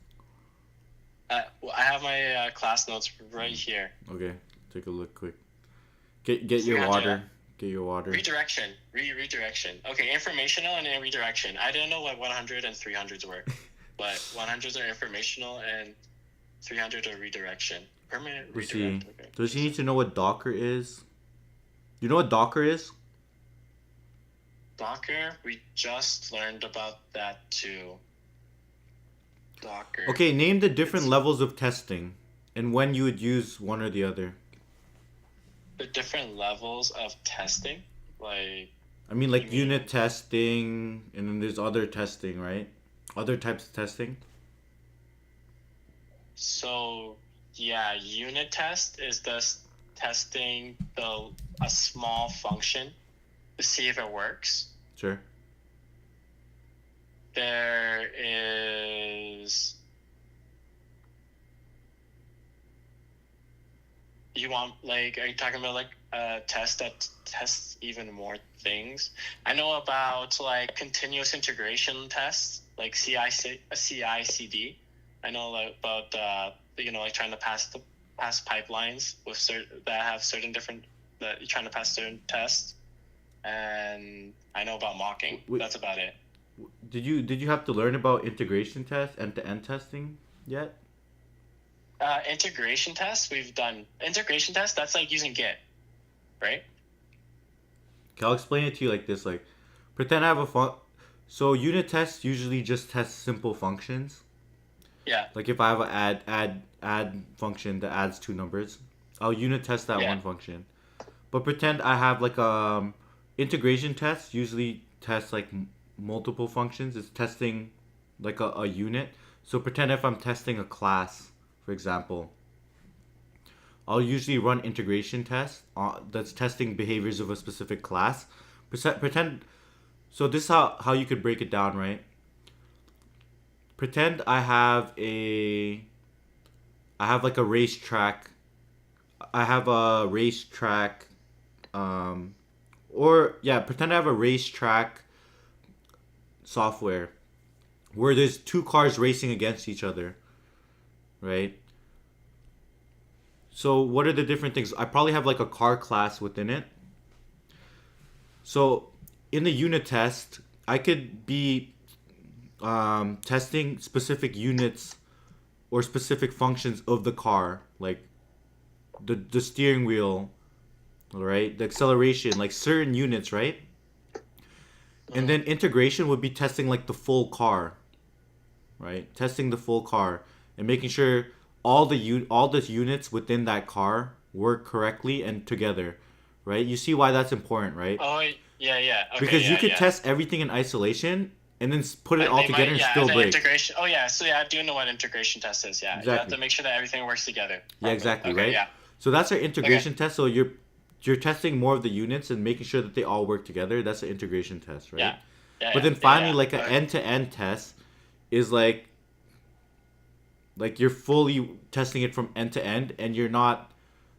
S2: I have my class notes right here.
S1: Okay, take a look quick. Get your water. Get your water.
S2: Redirection. Redirection. Okay, informational and redirection. I didn't know what 100 and 300s were, but 100s are informational and 300 are redirection. Permanent redirect. Okay.
S1: Does he need to know what Docker is? You know what Docker is?
S2: Docker, we just learned about that too. Docker.
S1: Okay, name the different levels of testing and when you would use one or the other.
S2: The different levels of testing? Like
S1: unit testing, and then there's other testing, right? Other types of testing.
S2: So, yeah, unit test is just testing a small function to see if it works.
S1: Sure.
S2: There is... are you talking about like a test that tests even more things? I know about like continuous integration tests, like CI/CD. I know about like trying to pass pipelines with that have certain different that you're trying to pass certain tests, and I know about mocking. That's about it.
S1: Did you have to learn about integration tests, end-to-end testing yet?
S2: Integration tests, we've done integration tests. That's like using Git, right?
S1: Okay, I'll explain it to you like this. Like, pretend I have so unit tests usually just test simple functions.
S2: Yeah.
S1: Like if I have an add function that adds 2 numbers, I'll unit test that one function. But pretend I have like integration tests usually test like multiple functions. It's testing like a unit. So pretend if I'm testing a class, for example, I'll usually run integration tests that's testing behaviors of a specific class. Pretend. So this is how you could break it down, right? Pretend I have like a racetrack. I have a racetrack. Pretend I have a racetrack software where there's 2 cars racing against each other, right? So what are the different things? I probably have like a car class within it. So in the unit test, I could be testing specific units or specific functions of the car, like the steering wheel, right? The acceleration, like certain units, right? And then integration would be testing like the full car, right? Testing the full car and making sure all the units within that car work correctly and together, right? You see why that's important, right?
S2: Oh, yeah. Okay,
S1: Because you
S2: yeah,
S1: could
S2: yeah.
S1: test everything in isolation and then put it
S2: And
S1: all
S2: they
S1: together
S2: might,
S1: and
S2: yeah,
S1: still
S2: and the
S1: break.
S2: integration. Oh, yeah. So yeah, I do know what integration test is. Yeah, you have
S1: Exactly.
S2: to make sure that everything works together.
S1: Yeah,
S2: properly.
S1: exactly,
S2: Okay,
S1: right?
S2: yeah.
S1: So that's our integration test. So you're testing more of the units and making sure that they all work together. That's an integration test, right?
S2: Yeah.
S1: But then finally, like an
S2: Okay.
S1: end-to-end test is like you're fully testing it from end to end, and you're not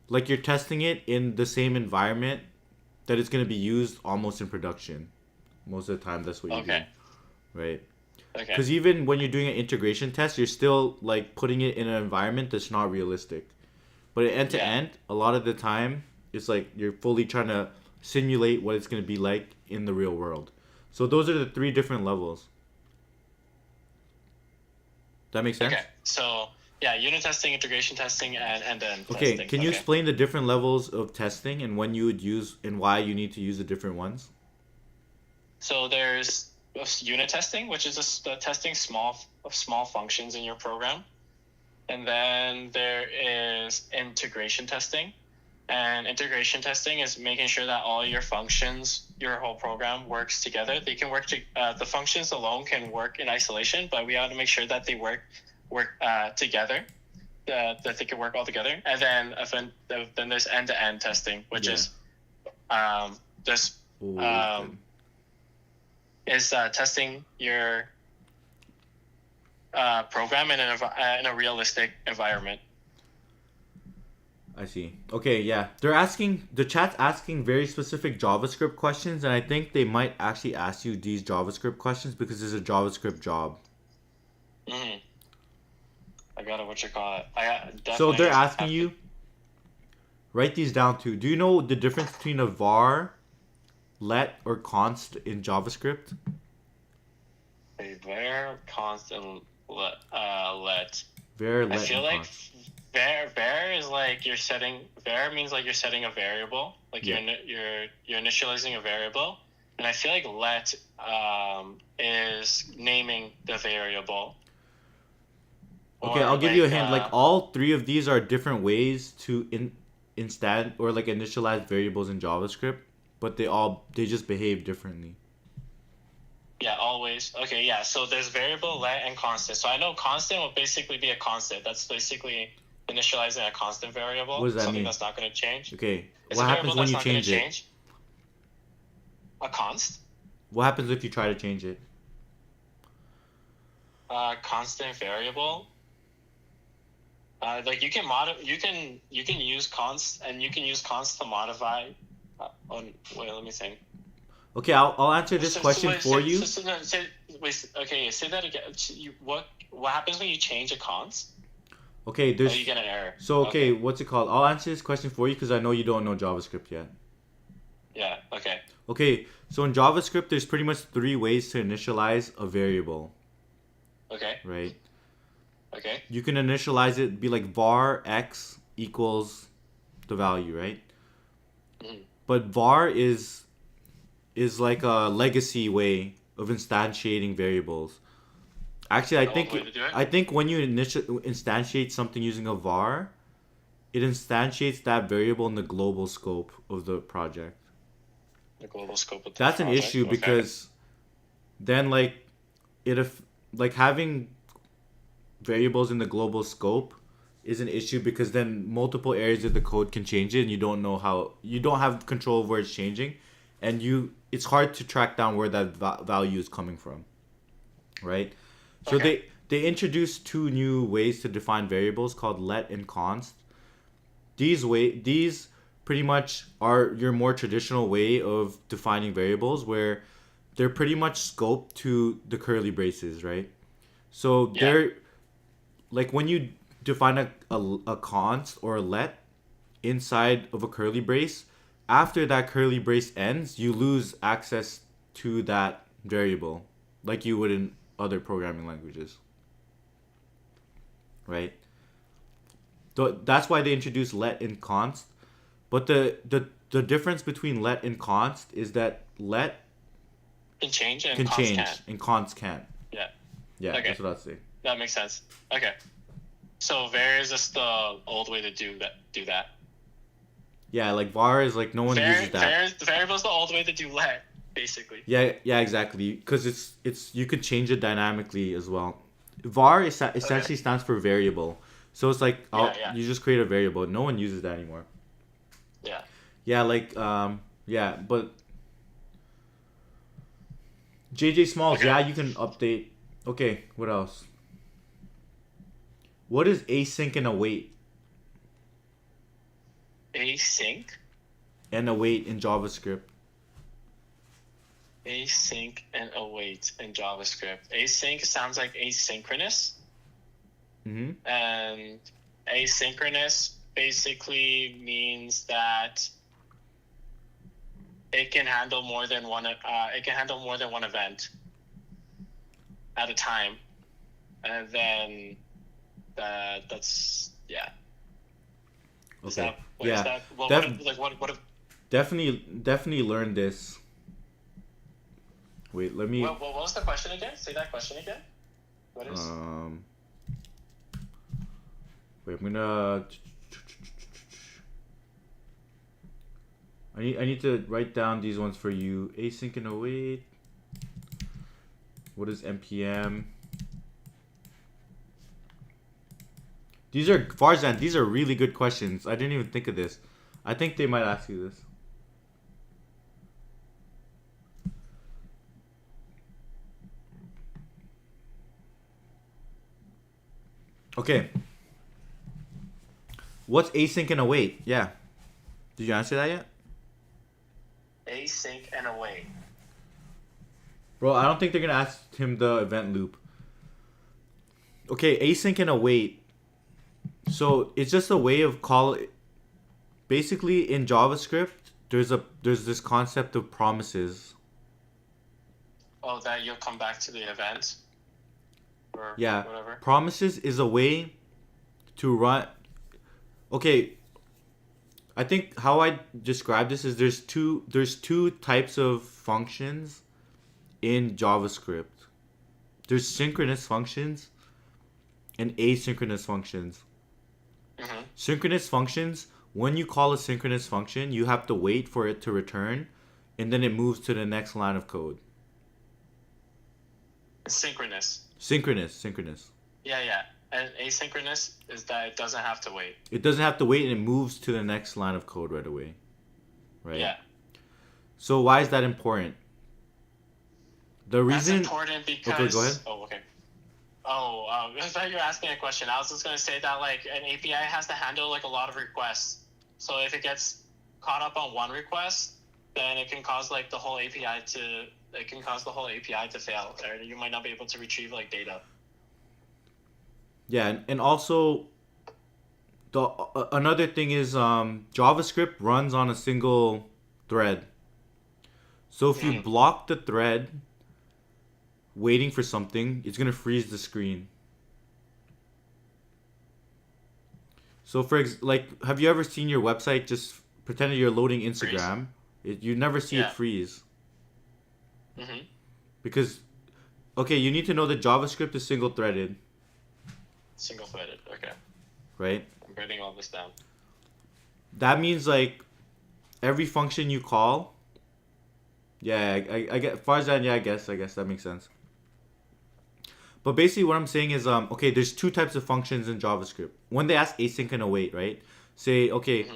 S1: like you're testing it in the same environment that it's going to be used almost in production. Most of the time, that's what you
S2: Okay.
S1: do, right?
S2: Okay.
S1: Because even when you're doing an integration test, you're still like putting it in an environment that's not realistic. But end to end, a lot of the time, it's like you're fully trying to simulate what it's going to be like in the real world. So those are the three different levels. That makes sense?
S2: Okay. So yeah, unit testing, integration testing, and then
S1: Okay,
S2: testing.
S1: can you explain the different levels of testing and when you would use and why you need to use the different ones?
S2: So there's unit testing, which is just testing small functions in your program, and then there is integration testing. And integration testing is making sure that all your functions, your whole program works together. They can work the functions alone can work in isolation, but we have to make sure that they work together, that they can work all together. And then there's end-to-end testing, which is just
S1: Ooh,
S2: is testing your program in a realistic environment.
S1: I see. Okay, yeah. The chat's asking very specific JavaScript questions, and I think they might actually ask you these JavaScript questions because it's a JavaScript job.
S2: Mm-hmm. I got it. What you call it?
S1: So they're asking you, write these down too. Do you know the difference between a var, let, or const in JavaScript?
S2: A var, const, and let.
S1: Var, let,
S2: I feel
S1: and
S2: like
S1: const.
S2: var is like you're setting. Var means like you're setting a variable. Like
S1: Yeah.
S2: you're initializing a variable, and I feel like let is naming the variable.
S1: Okay,
S2: Or
S1: I'll give you a
S2: like,
S1: hint. Like all three of these are different ways to instand or like initialize variables in JavaScript, but they just behave differently.
S2: Yeah, always. Okay, yeah. So there's variable, let, and constant. So I know constant will basically be a constant. That's basically initializing a constant variable.
S1: What does that
S2: something
S1: mean?
S2: that's not going to change.
S1: Okay,
S2: It's
S1: what
S2: a
S1: happens
S2: variable
S1: when
S2: that's
S1: you
S2: not going
S1: change
S2: to
S1: it?
S2: change. A const.
S1: What happens if you try to change it?
S2: Constant variable. Like you can use const, and you can use const to modify. Wait, let me think.
S1: Okay, I'll answer this question for you.
S2: Say that again. What happens when you change a const?
S1: Okay,
S2: Oh, you get an error.
S1: So okay, what's it called? I'll answer this question for you because I know you don't know JavaScript yet.
S2: Yeah. Okay.
S1: Okay, so in JavaScript, there's pretty much three ways to initialize a variable,
S2: Okay.
S1: right?
S2: Okay.
S1: You can initialize it, be like var x equals the value, right?
S2: Mhm.
S1: But var is like a legacy way of instantiating variables. Actually,
S2: An old way to do it?
S1: I think when you instantiate something using a var, it instantiates that variable in the global scope of the project.
S2: The global scope of the
S1: That's an
S2: project.
S1: issue
S2: Okay.
S1: because then like having variables in the global scope is an issue because then multiple areas of the code can change it and you don't have control of where it's changing, and it's hard to track down where that value is coming from, right? So
S2: Okay.
S1: they introduced two new ways to define variables called let and const. These pretty much are your more traditional way of defining variables where they're pretty much scoped to the curly braces, right? So
S2: Yeah.
S1: they're like when you define a const or a let inside of a curly brace, after that curly brace ends, you lose access to that variable like you would in other programming languages. right? That's why they introduced let and const. But the difference between let and const is that let
S2: Can change and
S1: can
S2: const
S1: change
S2: can't.
S1: and const can't.
S2: Yeah.
S1: Yeah,
S2: Okay.
S1: that's what I'd say.
S2: That makes sense. Okay. So var is just the old way to do that.
S1: Yeah, like var is like no one uses that.
S2: The variable is the old way to do let, basically.
S1: Yeah, exactly. Because it's you could change it dynamically as well. Var essentially stands for variable, so it's like
S2: Yeah.
S1: you just create a variable. No one uses that anymore.
S2: Yeah.
S1: Yeah, like yeah, but JJ Smalls,
S2: Okay.
S1: yeah, you can update. Okay, what else? What is async and await?
S2: Async.
S1: And await in JavaScript.
S2: Async and await in JavaScript. Async sounds like asynchronous,
S1: Mm-hmm.
S2: and asynchronous basically means that it can handle more than one. It can handle more than one event at a time, and then that's yeah. Is
S1: Okay.
S2: that, what
S1: Yeah.
S2: is that? Well,
S1: Def-
S2: what if,
S1: Definitely learn this. Wait, let me.
S2: what was the question again? Say that question again. What is?
S1: Wait, I'm gonna. I need to write down these ones for you. Async and await. What is npm? These are Farzan. These are really good questions. I didn't even think of this. I think they might ask you this. Okay. What's async and await? Yeah. Did you answer that yet?
S2: Async and await.
S1: Bro, I don't think they're gonna ask him the event loop. Okay, async and await. So it's just a way of call. Basically, in JavaScript, there's this concept of promises.
S2: Oh, that you'll come back to the event. Or
S1: Yeah,
S2: whatever.
S1: promises is a way to run. Okay, I think how I describe this is there's two types of functions in JavaScript. There's synchronous functions and asynchronous functions.
S2: Mm-hmm.
S1: Synchronous functions, when you call a synchronous function, you have to wait for it to return, and then it moves to the next line of code.
S2: Synchronous.
S1: Synchronous.
S2: Yeah. And asynchronous is that it doesn't have to wait.
S1: It doesn't have to wait, and it moves to the next line of code right away. Right?
S2: Yeah.
S1: So why is that important? The reason.
S2: That's important because.
S1: Okay, go ahead.
S2: Oh, okay. Oh, I thought you were asking a question. I was just gonna say that like an API has to handle like a lot of requests. So if it gets caught up on one request, then it can cause like the whole API to fail, or you might not be able to retrieve like data.
S1: Yeah, and also the another thing is JavaScript runs on a single thread. So if you block the thread waiting for something, it's gonna freeze the screen. So like, have you ever seen your website just pretending you're loading Instagram? You never see it freeze.
S2: Mm-hmm.
S1: Because, okay, you need to know that JavaScript is single-threaded.
S2: Single-threaded. Okay.
S1: Right?
S2: I'm writing all this down.
S1: That means like every function you call. Yeah, I get Farzan. Yeah, I guess that makes sense. But basically, what I'm saying is, okay, there's two types of functions in JavaScript. When they ask async and await, right? Say, okay,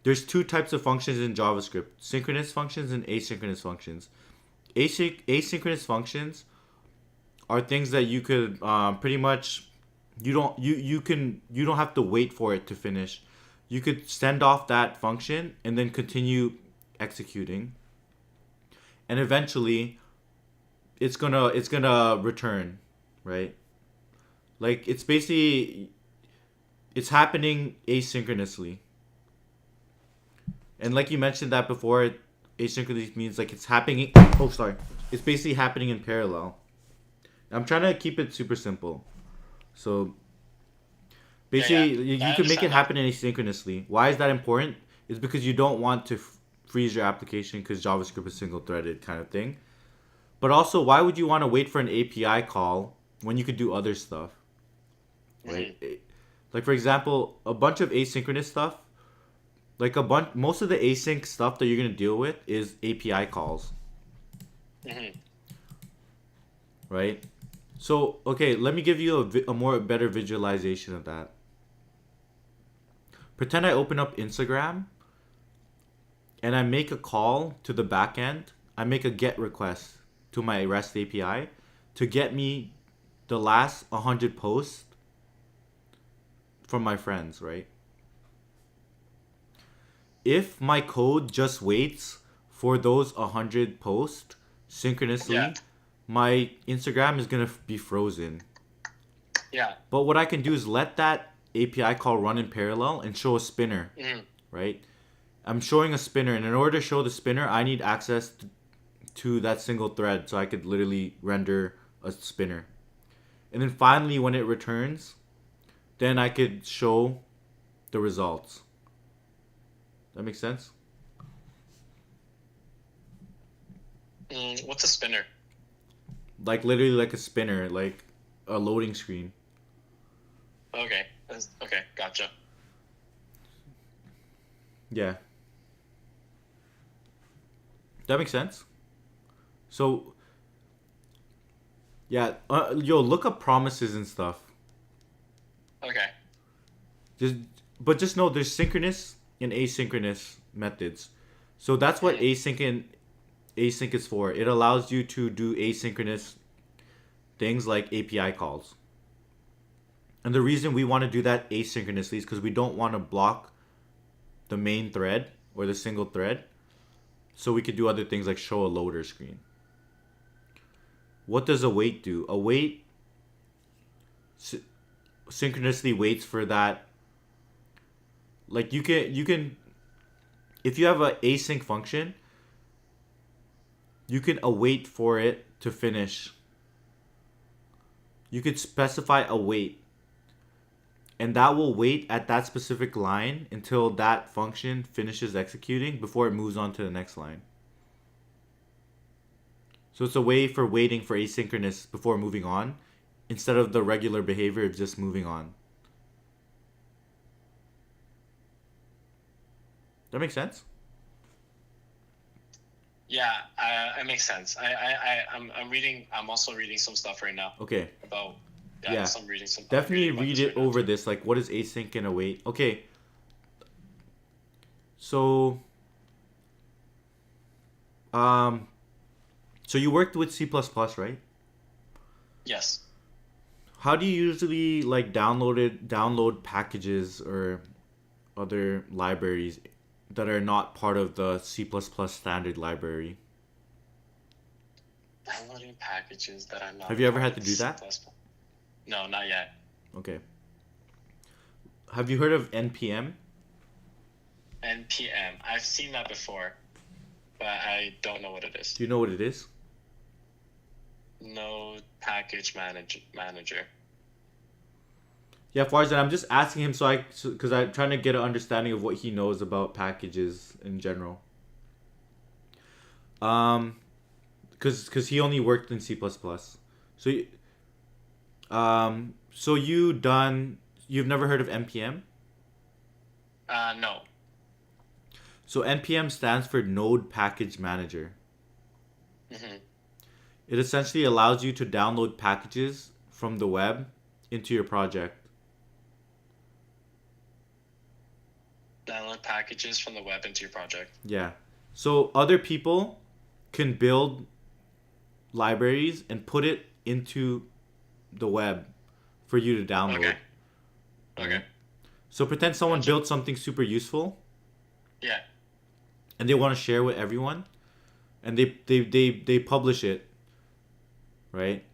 S1: there's two types of functions in JavaScript: synchronous functions and asynchronous functions. Asynchronous functions are things that you could pretty much you don't have to wait for it to finish. You could send off that function and then continue executing, and eventually it's gonna return, right? Like it's happening asynchronously. And like you mentioned that before, asynchronously means like it's happening. Oh, sorry. It's basically happening in parallel. I'm trying to keep it super simple. So,
S2: Yeah, yeah.
S1: Basically, you
S2: I
S1: can make it
S2: understand that.
S1: happen asynchronously. Why is that important? It's because you don't want to freeze your application because JavaScript is single threaded kind of thing. But also, why would you want to wait for an API call when you could do other stuff,
S2: Hmm.
S1: right? Like for example, a bunch of asynchronous stuff, like most of the async stuff that you're gonna deal with is API calls,
S2: Hmm.
S1: right? So okay, let me give you a more better visualization of that. Pretend I open up Instagram and I make a call to the backend. I make a GET request to my REST API to get me the last 100 posts from my friends, right? If my code just waits for those 100 posts
S2: Yeah,
S1: synchronously, my Instagram is going to be frozen.
S2: yeah.
S1: But what I can do is let that API call run in parallel and show a spinner,
S2: Hmm.
S1: right? I'm showing a spinner, and in order to show the spinner, I need access to that single thread so I could literally render a spinner. And then finally, when it returns, then I could show the results. That makes sense?
S2: What's a spinner?
S1: Like literally like a spinner, like a loading screen.
S2: Okay. Okay, gotcha.
S1: Yeah. That makes sense. So, yeah, yo, look up promises and stuff.
S2: Okay.
S1: Just, but just know there's synchronous and asynchronous methods. So that's what
S2: Mhm.
S1: async is for. It allows you to do asynchronous things like API calls. And the reason we want to do that asynchronously is because we don't want to block the main thread or the single thread. So we could do other things like show a loader screen. What does await do? Await synchronously waits for that. Like you can if you have a async function, you can await for it to finish. You could specify a wait, and that will wait at that specific line until that function finishes executing before it moves on to the next line. So it's a way for waiting for asynchronous before moving on instead of the regular behavior of just moving on. That makes sense?
S2: Yeah, it makes sense. I'm reading. I'm also reading some stuff right now
S1: Okay.
S2: about. Yeah,
S1: Yeah.
S2: I'm reading some. I'm
S1: Definitely
S2: reading about
S1: read
S2: this
S1: it
S2: right now
S1: over
S2: too.
S1: this. Like, what is async and await? Okay. So, um, so you worked with C++, right?
S2: Yes.
S1: How do you usually like download packages or other libraries that are not part of the C++ standard library?
S2: Downloading packages that are
S1: Have
S2: not
S1: you ever
S2: part
S1: had
S2: of
S1: to do
S2: C++.
S1: that?
S2: No, not yet.
S1: Okay. Have you heard of npm?
S2: NPM. I've seen that before, but I don't know what it is.
S1: Do you know what it is?
S2: Node package manager.
S1: Yeah, Farzan, I'm just asking him because I'm trying to get an understanding of what he knows about packages in general. Um, because he only worked in C++. So, so you've never heard of npm?
S2: No.
S1: So npm stands for Node Package Manager.
S2: Hmm.
S1: It essentially allows you to download packages from the web into your project.
S2: Download packages from the web into your project.
S1: Yeah. So other people can build libraries and put it into the web for you to download.
S2: Okay.
S1: Right?
S2: Okay.
S1: So pretend someone
S2: Gotcha.
S1: built something super useful
S2: Yeah.
S1: and they want to share with everyone and they publish it, right?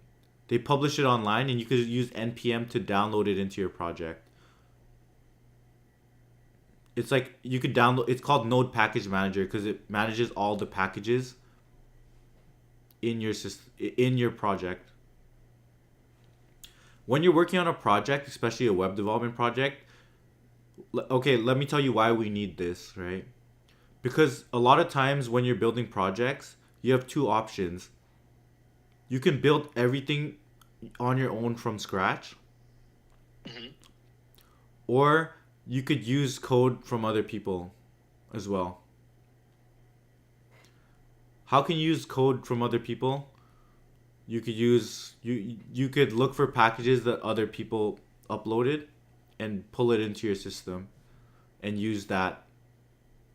S1: They publish it online and you could use npm to download it into your project. It's like you could download. It's called Node Package Manager because it manages all the packages in your system in your project. when you're working on a project, especially a web development project, okay, let me tell you why we need this, right? Because a lot of times when you're building projects, you have two options. You can build everything on your own from scratch,
S2: Hmm.
S1: or you could use code from other people as well. How can you use code from other people? You could look for packages that other people uploaded and pull it into your system and use that.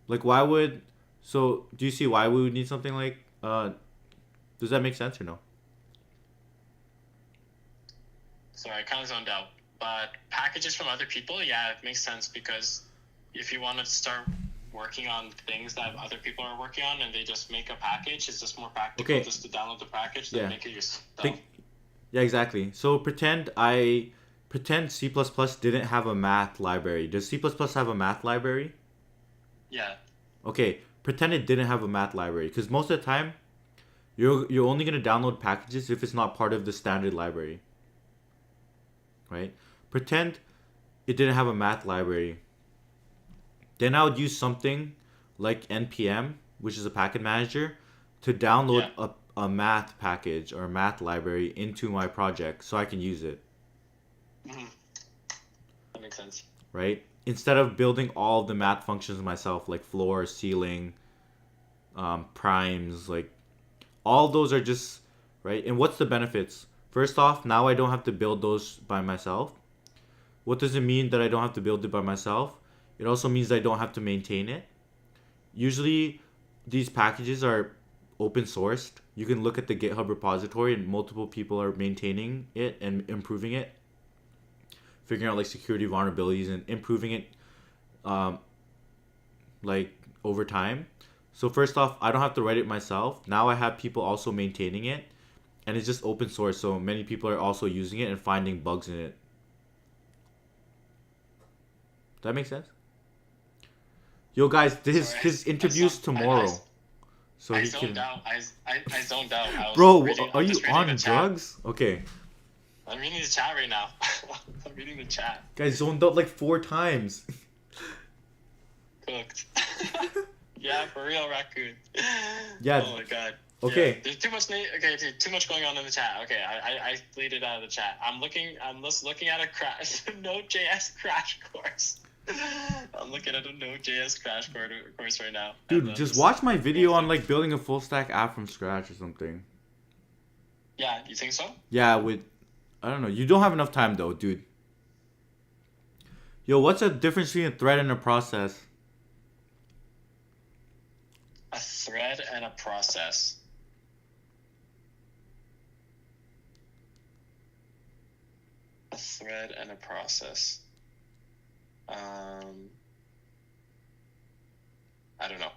S1: Like why would so do you see why we would need something like does that make sense or no?
S2: So I kind of zoned out. But packages from other people, yeah, it makes sense because if you want to start working on things that other people are working on and they just make a package, it's just more practical
S1: Okay.
S2: just to download the package than
S1: Yeah.
S2: make it yourself.
S1: Think Yeah, exactly. So pretend C++ didn't have a math library. Does C++ have a math library?
S2: Yeah.
S1: Okay, pretend it didn't have a math library because most of the time you're only going to download packages if it's not part of the standard library, right? Pretend it didn't have a math library. Then I would use something like npm, which is a package manager, to download
S2: Yeah.
S1: a math package or a math library into my project so I can use it,
S2: Hmm. That makes sense.
S1: right? Instead of building all of the math functions myself, like floor, ceiling, primes, like all of those are just right. And what's the benefits? First off, now I don't have to build those by myself. What does it mean that I don't have to build it by myself? It also means I don't have to maintain it. Usually, these packages are open sourced. You can look at the GitHub repository, and multiple people are maintaining it and improving it, figuring out like security vulnerabilities and improving it, um, like over time. So first off, I don't have to write it myself. Now I have people also maintaining it, and it's just open source. So many people are also using it and finding bugs in it. Does that make sense? Yo, guys,
S2: Sorry,
S1: his interview's tomorrow, so
S2: I
S1: he
S2: zoned
S1: can.
S2: out. I zoned out.
S1: Bro, are
S2: I'm
S1: you
S2: just reading the
S1: on
S2: chat.
S1: drugs? Okay,
S2: I'm reading the chat right now. I'm reading the chat.
S1: guys zoned out like 4 times.
S2: Cooked. Yeah, for real, raccoon.
S1: Yeah.
S2: Oh my god.
S1: Okay.
S2: Yeah, there's too much. Too much going on in the chat. Okay, I deleted out of the chat. I'm just looking at a crash Node.js crash course. I'm looking at a Node.js crash course right now.
S1: Dude, just watch my video on like building a full stack app from scratch or something.
S2: Yeah, you think so?
S1: Yeah, with I don't know. You don't have enough time though, dude. Yo, what's the difference between a thread and a process?
S2: A thread and a process. A thread and a process. I don't know.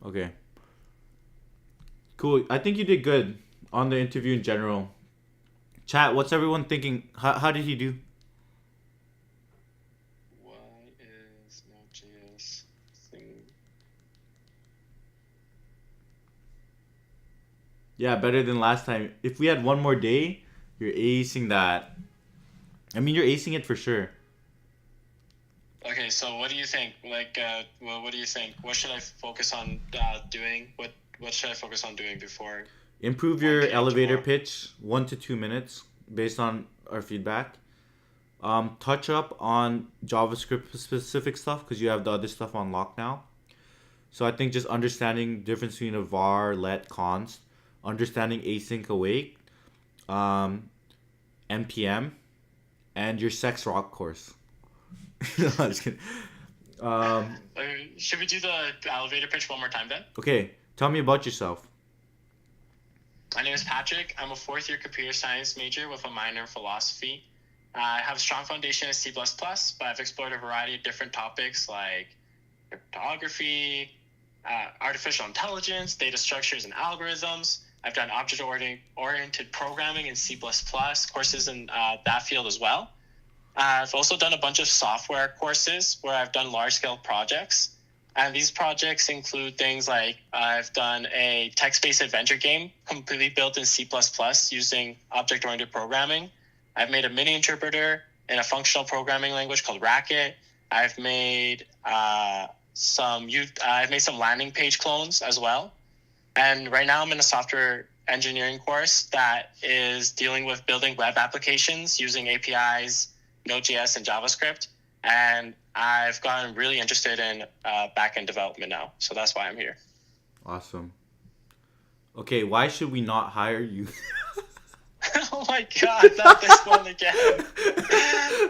S1: Okay. Cool. I think you did good on the interview in general. Chat, what's everyone thinking? How did he do?
S2: Why is Node.js thing?
S1: Yeah, better than last time. If we had one more day, you're acing that. I mean, you're acing it for sure.
S2: Okay, so what do you think? Like, well, what do you think? What should I focus on doing? What should I focus on doing before?
S1: Improve your
S2: 1 p.m.
S1: elevator
S2: tomorrow?
S1: pitch 1 to 2 minutes based on our feedback. Touch up on JavaScript specific stuff because you have the other stuff on lock now. So I think just understanding difference between a var, let, const, understanding async await, npm, and your sex rock course. No, I'm just kidding.
S2: Should we do the elevator pitch one more time then?
S1: Okay, tell me about yourself.
S2: My name is Patrick. I'm a fourth-year computer science major with a minor in philosophy. I have a strong foundation in C++, but I've explored a variety of different topics like cryptography, artificial intelligence, data structures and algorithms. I've done object-oriented programming in C++, courses in that field as well. I've also done a bunch of software courses where I've done large-scale projects. And these projects include things like I've done a text-based adventure game completely built in C++ using object-oriented programming. I've made a mini interpreter in a functional programming language called Racket. I've made I've made some landing page clones as well. And right now I'm in a software engineering course that is dealing with building web applications using APIs, Node.js, and JavaScript. And I've gotten really interested in backend development now. So that's why I'm here.
S1: Awesome. Okay, why should we not hire you?
S2: Oh my God, not this one again.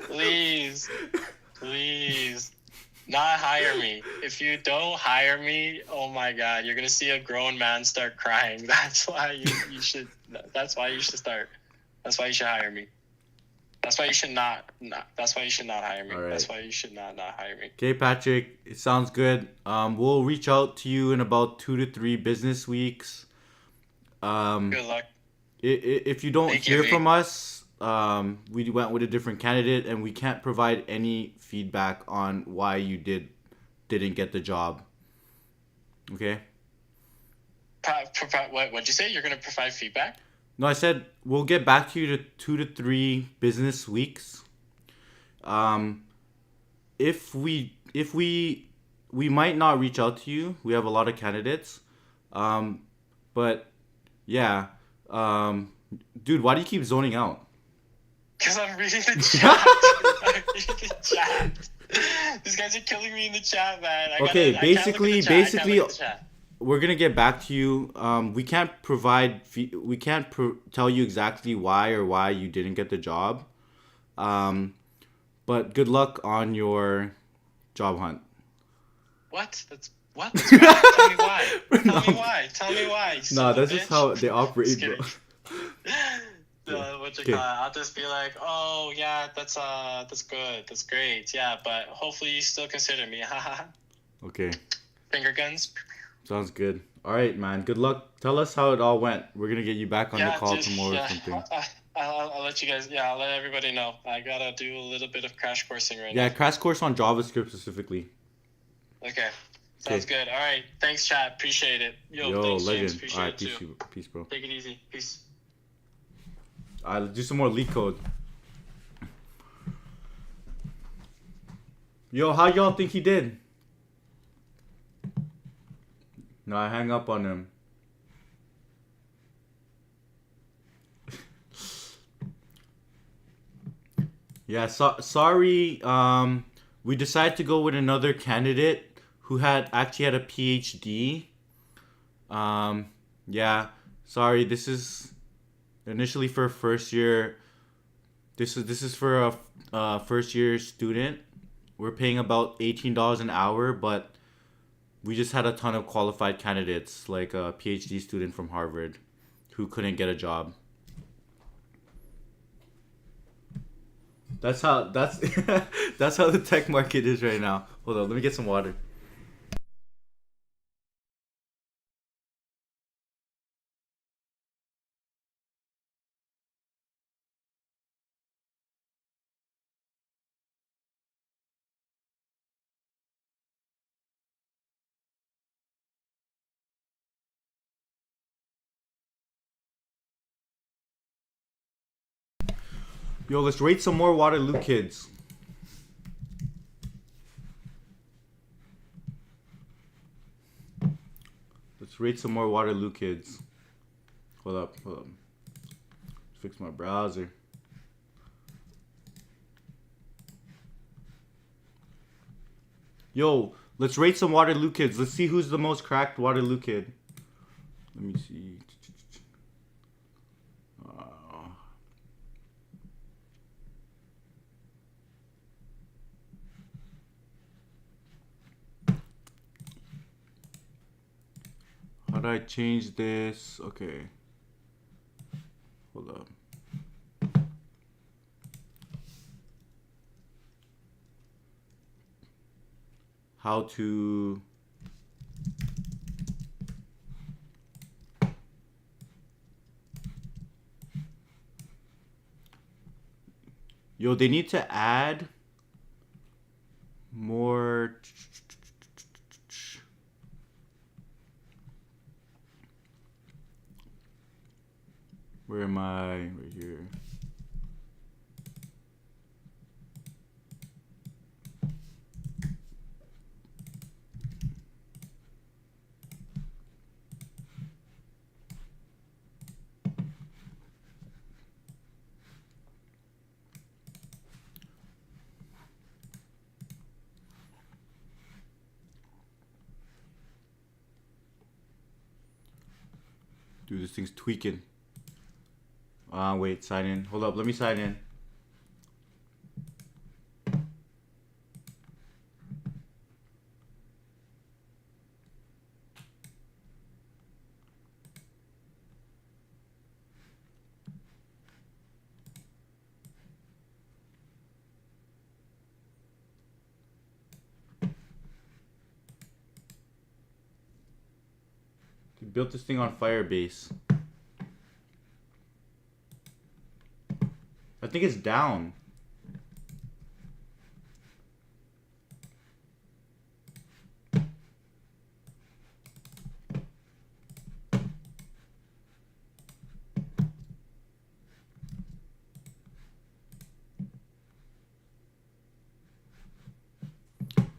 S2: Please, please, not hire me. If you don't hire me, oh my God, you're gonna see a grown man start crying. That's why you should. That's why you should start. That's why you should hire me. That's why you should not. That's why you should not hire me.
S1: All right.
S2: That's why you should not hire me.
S1: Okay, Patrick, it sounds good. We'll reach out to you in about 2 to 3 business weeks.
S2: Good luck.
S1: If you don't
S2: Thank you,
S1: hear
S2: V.
S1: from us, we went with a different candidate, and we can't provide any feedback on why you didn't get the job. Okay?
S2: What'd you say? You're gonna provide feedback?
S1: No, I said we'll get back to you to 2 to 3 business weeks. If we might not reach out to you. We have a lot of candidates. But yeah. Dude, why do you keep zoning out?
S2: Because I'm reading the chat. I'm reading the chat. These guys are killing me in the chat, man.
S1: Okay, basically,
S2: basically,
S1: we're gonna get back to you. We can't tell you exactly why you didn't get the job. But good luck on your job hunt.
S2: What? What? Tell me why. Tell me why.
S1: No, that's just how they operate, bro.
S2: I'll just be like, oh yeah, that's good, that's great, yeah, but hopefully you still consider me.
S1: Okay.
S2: Finger guns.
S1: Sounds good. All right, man. Good luck. Tell us how it all went. We're gonna get you back on the call tomorrow or something.
S2: I'll let you guys. Yeah, I'll let everybody know. I gotta do a little bit of crash coursing right now.
S1: Yeah, crash course on JavaScript specifically.
S2: Okay. Sounds good. All right. Thanks, chat. Appreciate it. Yo thanks,
S1: legend.
S2: James. Appreciate
S1: all right,
S2: it too.
S1: peace, bro.
S2: Take it easy. Peace.
S1: Let's do some more leak code. Yo, how y'all think he did? No, I hang up on him. Yeah, sorry. We decided to go with another candidate who actually had a PhD. Yeah, sorry. This is initially for first year. This is for a first year student. We're paying about $18 an hour, but we just had a ton of qualified candidates, like a PhD student from Harvard, who couldn't get a job. That's how that's how the tech market is right now. Hold on, let me get some water. Yo, let's rate some more Waterloo kids. Let's rate some more Waterloo kids. Hold up. Fix my browser. Yo, let's rate some Waterloo kids. Let's see who's the most cracked Waterloo kid. Let me see. How do I change this? Okay. Hold up. How to... Yo, they need to add more... Where am I? Right here. Dude, this thing's tweaking. Wait, sign in. Hold up, let me sign in. He built this thing on Firebase. I think it's down.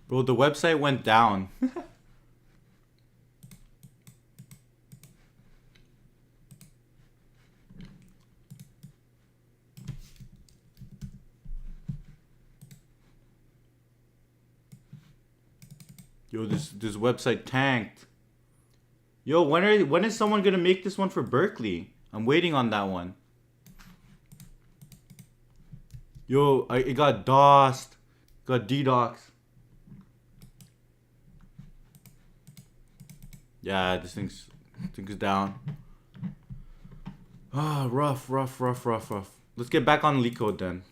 S1: Bro, the website went down. Yo, this website tanked. Yo, when is someone gonna make this one for Berkeley? I'm waiting on that one. Yo, it got DOSed. Got DDoS. Yeah, this thing's down. Ah, rough. Let's get back on LeetCode then.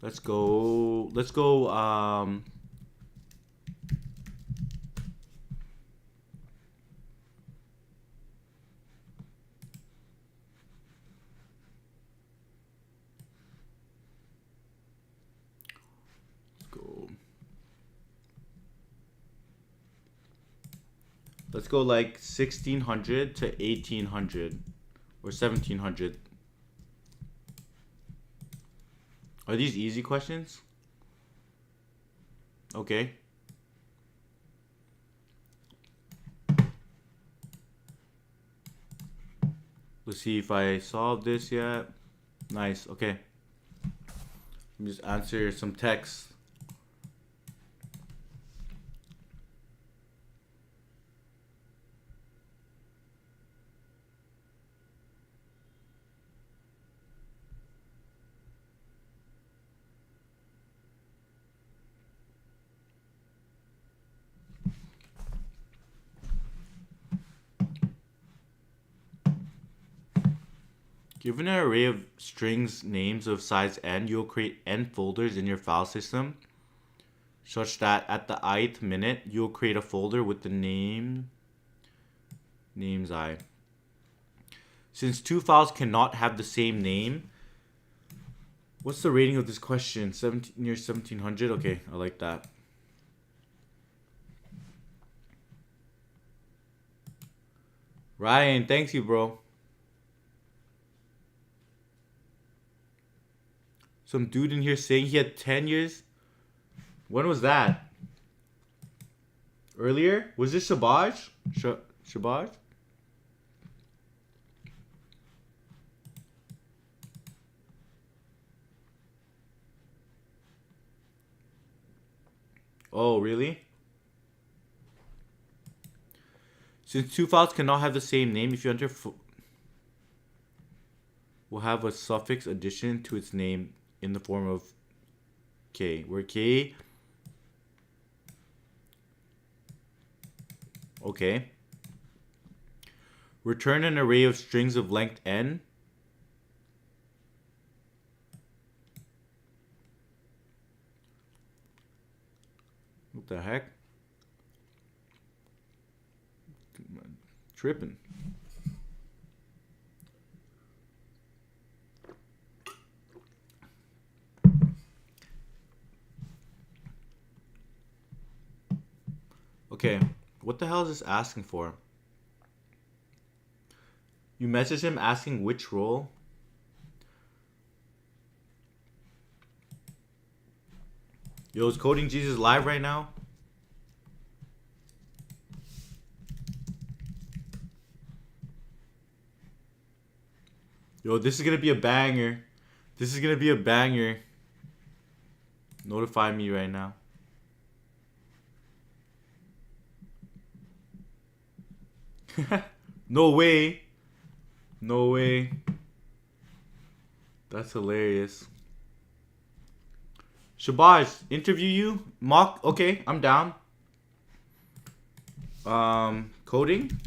S1: Let's go, Let's go like 1600 to 1800 or 1700. Are these easy questions? Okay. Let's see if I solved this yet. Nice. Okay. Let me just answer some text. Given an array of strings names of size n, you'll create n folders in your file system such that at the ith minute, you'll create a folder with the names I. Since two files cannot have the same name, what's the rating of this question? Near 1700? Okay, I like that. Ryan, thanks you, bro. Some dude in here saying he had 10 years. When was that? Earlier? Was this Shabaj? Shabaj? Oh, really? Since two files cannot have the same name, if you enter will have a suffix addition to its name in the form of K, where K, okay. Return an array of strings of length n. What the heck? Tripping. Okay, what the hell is this asking for? You message him asking which role? Yo, is Coding Jesus live right now? Yo, Yo, this is gonna be a banger. This is gonna be a banger. Notify me right now. No way. No way. That's hilarious. Shabazz, interview you? Mock? Okay, I'm down. Coding?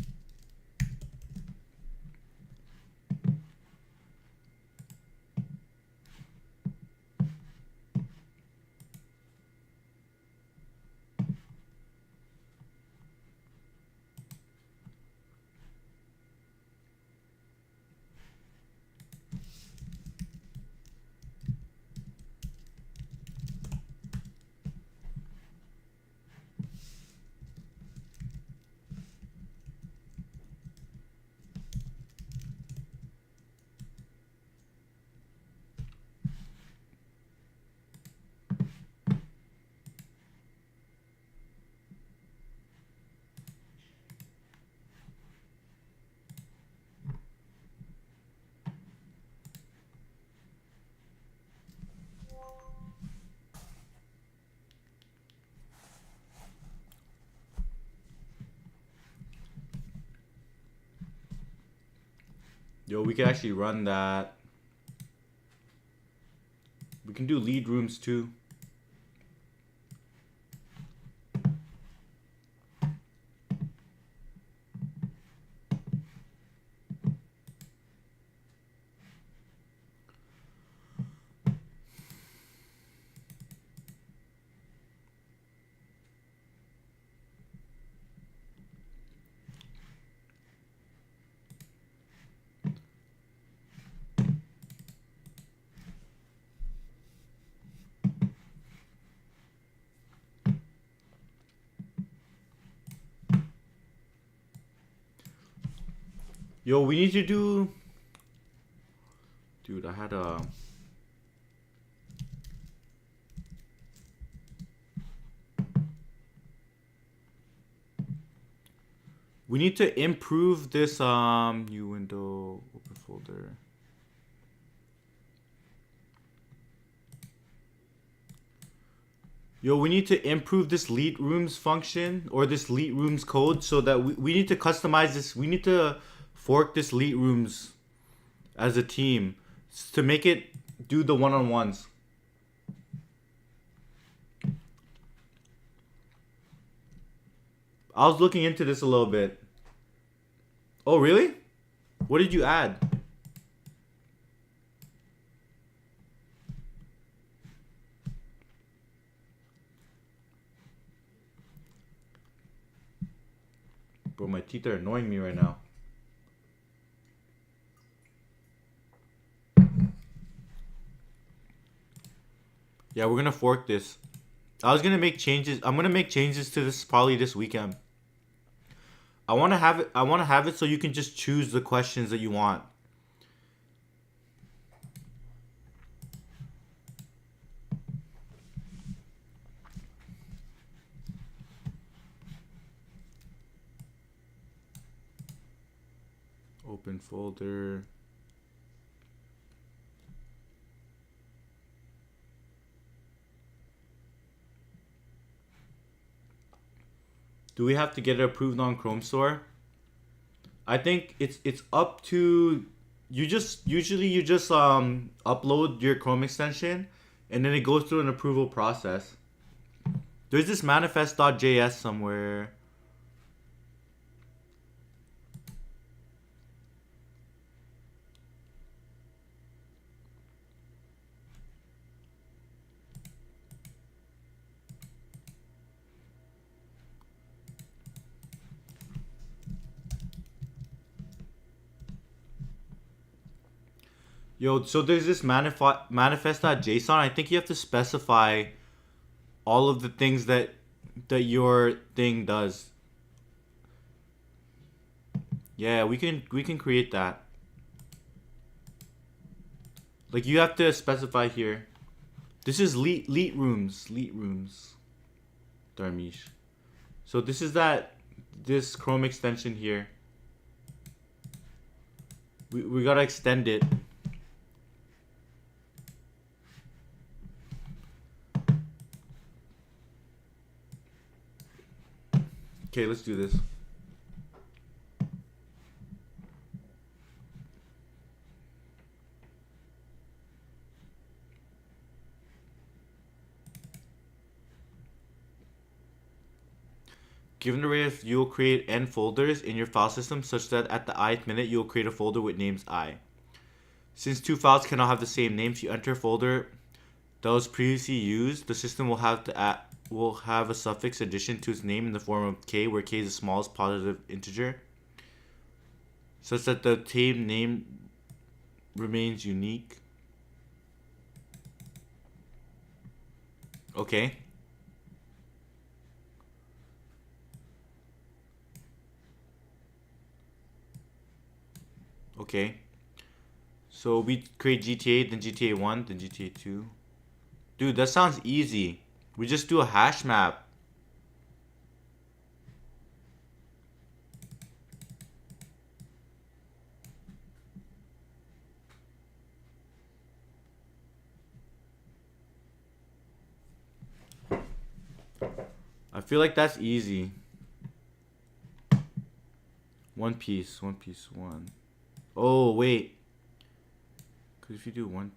S1: Yo, we can actually run that. We can do lead rooms too. Yo, we need to do... Dude, I had a... We need to improve this, new window, open folder. Yo, we need to improve this lead rooms function or this lead rooms code so that we need to customize this. We need to fork this lead rooms as a team to make it do the one-on-ones. I was looking into this a little bit. Oh, really? What did you add? Bro, my teeth are annoying me right now. Yeah, we're gonna fork this. I was gonna make changes. I'm gonna make changes to this probably this weekend. I wanna have it. I wanna have it so you can just choose the questions that you want. Open folder. Do we have to get it approved on Chrome Store? I think it's up to you. Just usually you just upload your Chrome extension and then it goes through an approval process. There's this manifest.js somewhere. Yo, so there's this manifest.json. I think you have to specify all of the things that your thing does. Yeah, we can create that. Like you have to specify here. This is leet rooms. Darmish. So this is this Chrome extension here. We gotta extend it. Okay, let's do this. Given the array, you'll create n folders in your file system such that at the ith minute you'll create a folder with names I. Since two files cannot have the same name, if you enter a folder that was previously used, the system will have a suffix addition to its name in the form of k, where k is the smallest positive integer, such that the table name remains unique. Okay. Okay. So we create GTA, then GTA 1, then GTA 2. Dude, that sounds easy. We just do a hash map. I feel like that's easy. One piece, one. Oh, wait. Because if you do one...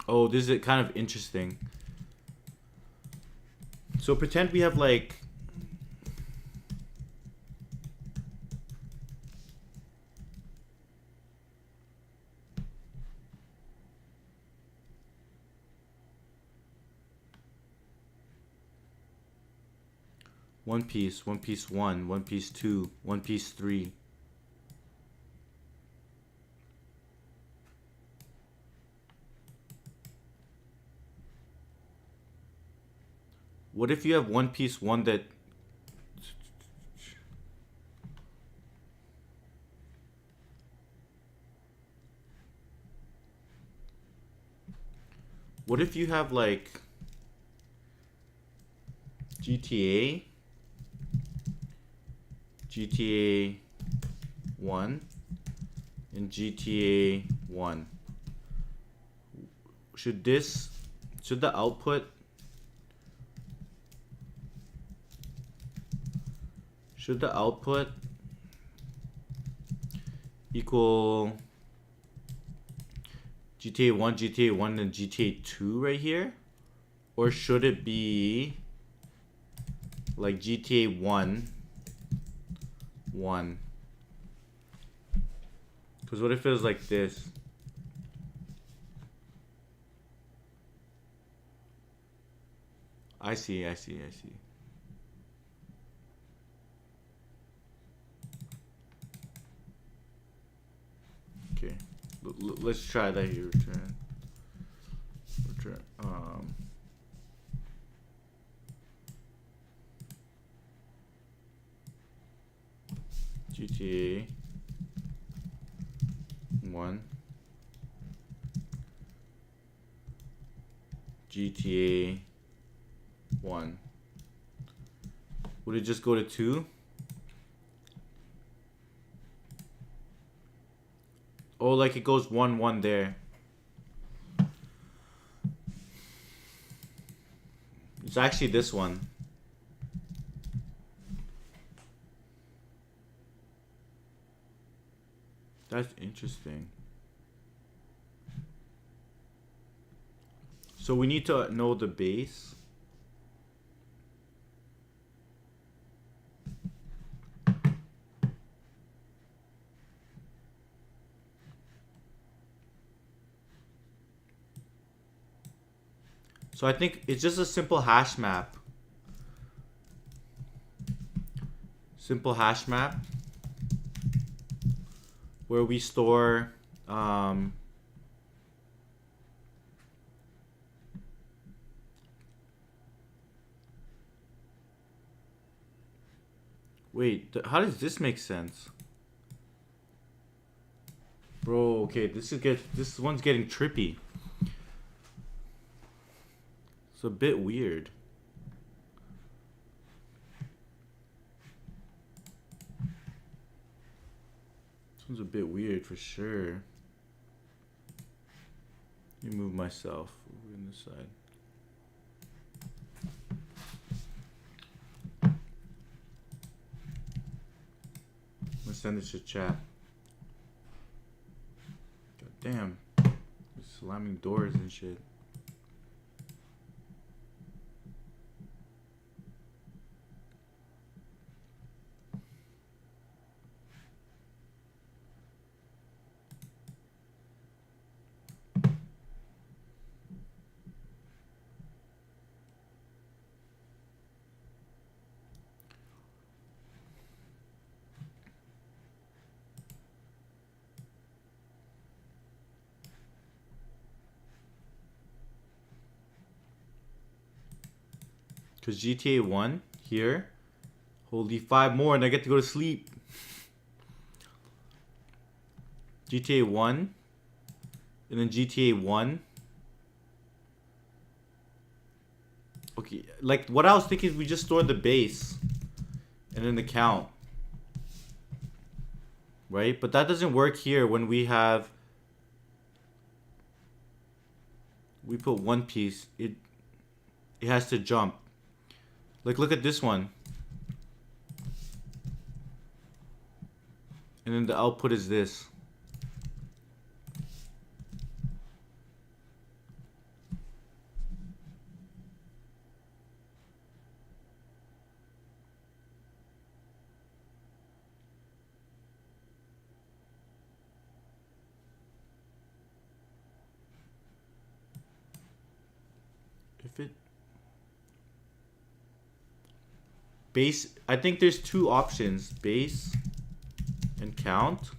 S1: Oh, this is kind of interesting. So pretend we have like... One Piece 1, One Piece 2, One Piece 3. What if you have One Piece 1 that... What if you have like... GTA 1 and GTA 1. Should the output equal GTA 1, and GTA 2 right here? Or should it be like GTA 1? Because what if it was like this? I see. Okay, let's try that here. Return. GTA 1, GTA 1. Would it just go to 2? Oh, like it goes 1, 1 there. It's actually this one. That's interesting. So we need to know the base. So I think it's just a simple hash map. Where we store wait, how does this make sense? Bro, okay, this one's getting trippy. It's a bit weird. a bit weird for sure. Let me move myself over on this side. I'm gonna send this to chat. God damn. They're slamming doors and shit. Because GTA 1 here, holy 5 more and I get to go to sleep. GTA 1 and then GTA 1. Okay, like what I was thinking is we just store the base and then the count. Right? But that doesn't work here when we put one piece. It has to jump. Like, look at this one. And then the output is this. If it... Base, I think there's two options, base and count.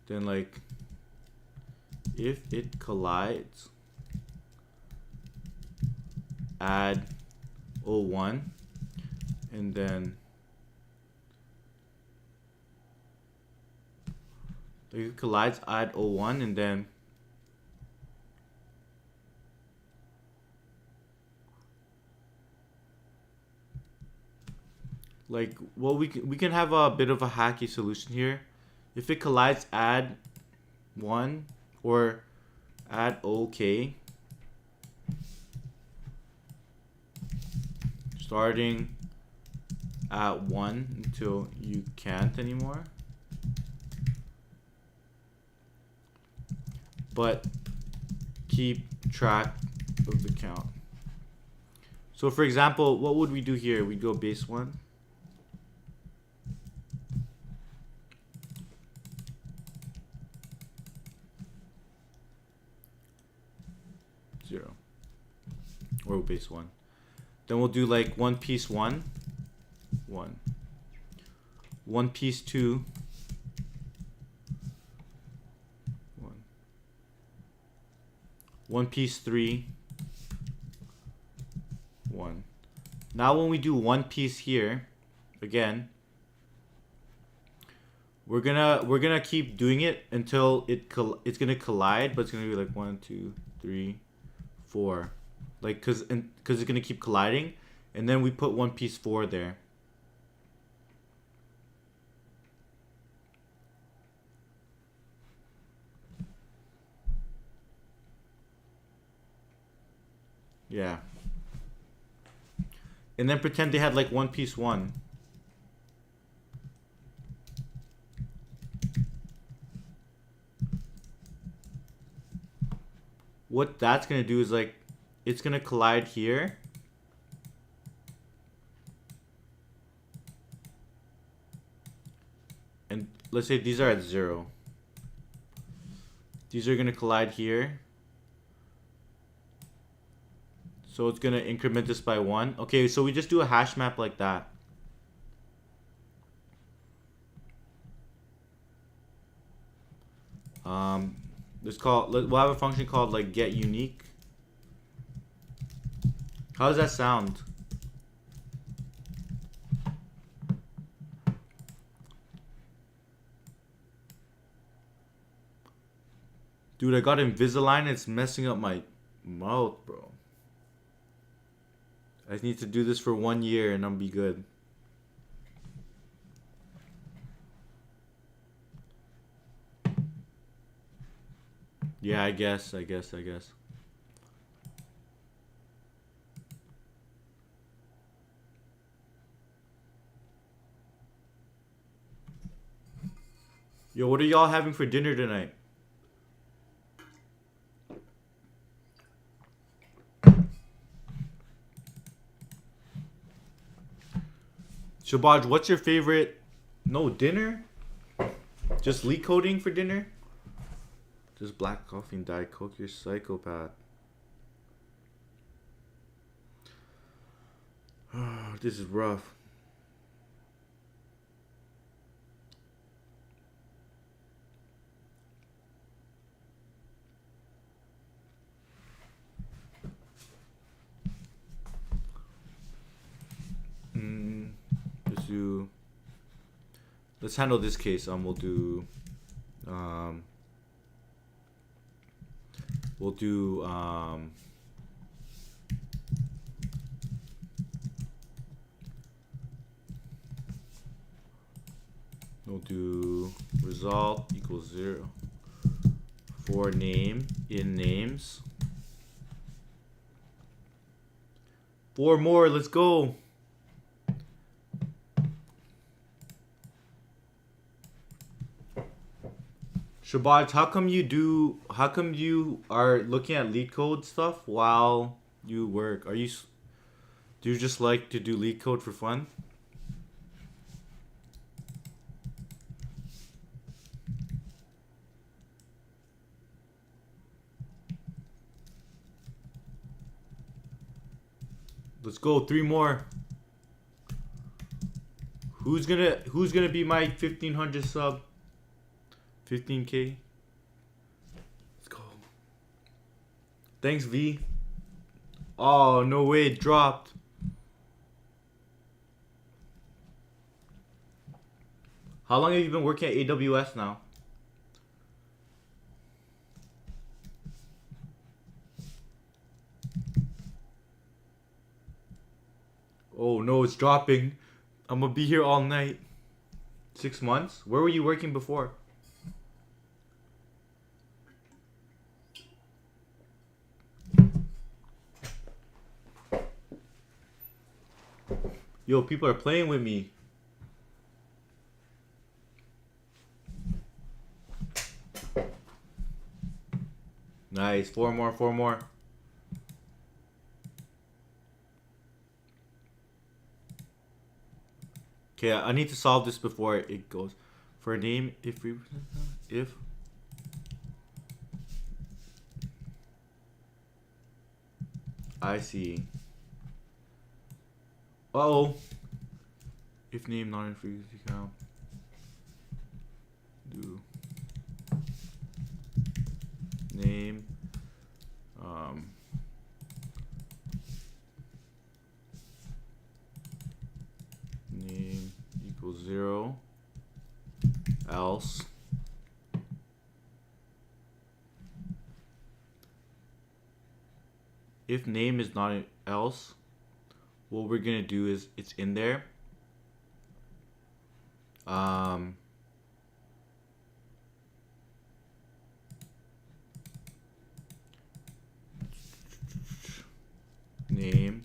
S1: Then like, if it collides, add 01, and then if it collides, add 01, and then like, well, we can have a bit of a hacky solution here. If it collides, add 1 or add OK. Starting at 1 until you can't anymore. But keep track of the count. So for example, what would we do here? We go base 1. Or base 1. Then we'll do like 1 piece 1, 1. 1 piece 2, 1. 1 piece 3, 1. Now when we do 1 piece here, again, we're gonna keep doing it until it's gonna collide, but it's gonna be like 1, 2, 3, 4. Like, cause it's gonna keep colliding, and then we put 1 piece 4 there. Yeah. And then pretend they had like 1 piece 1. What that's gonna do is like, it's gonna collide here. And let's say these are at 0. These are gonna collide here. So it's gonna increment this by 1. Okay, so we just do a hash map like that. We'll have a function called like get unique. How does that sound? Dude, I got Invisalign. It's messing up my mouth, bro. I need to do this for 1 year and I'll be good. Yeah, I guess. Yo, what are y'all having for dinner tonight? Shabaj, what's your favorite? No dinner? Just leak coding for dinner? Just black coffee and Diet Coke, you're a psychopath. This is rough. Let's do. Let's handle this case. We'll do. We'll do. We'll do result equals 0 for name in names. 4 more. Let's go. Shabaj, how come you are looking at lead code stuff while you work? Do you just like to do lead code for fun? Let's go, 3 more. Who's gonna be my 1500 sub? 15K. Let's go. Thanks, V. Oh, no way, it dropped. How long have you been working at AWS now? Oh no, it's dropping. I'm gonna be here all night. 6 months? Where were you working before? Yo, people are playing with me. Nice. 4 more, 4 more. Okay, I need to solve this before it goes. For a name, if I see. Uh-oh. If name not in frequency count. Do name name equals 0, else if name is not else, what we're gonna do is it's in there. Name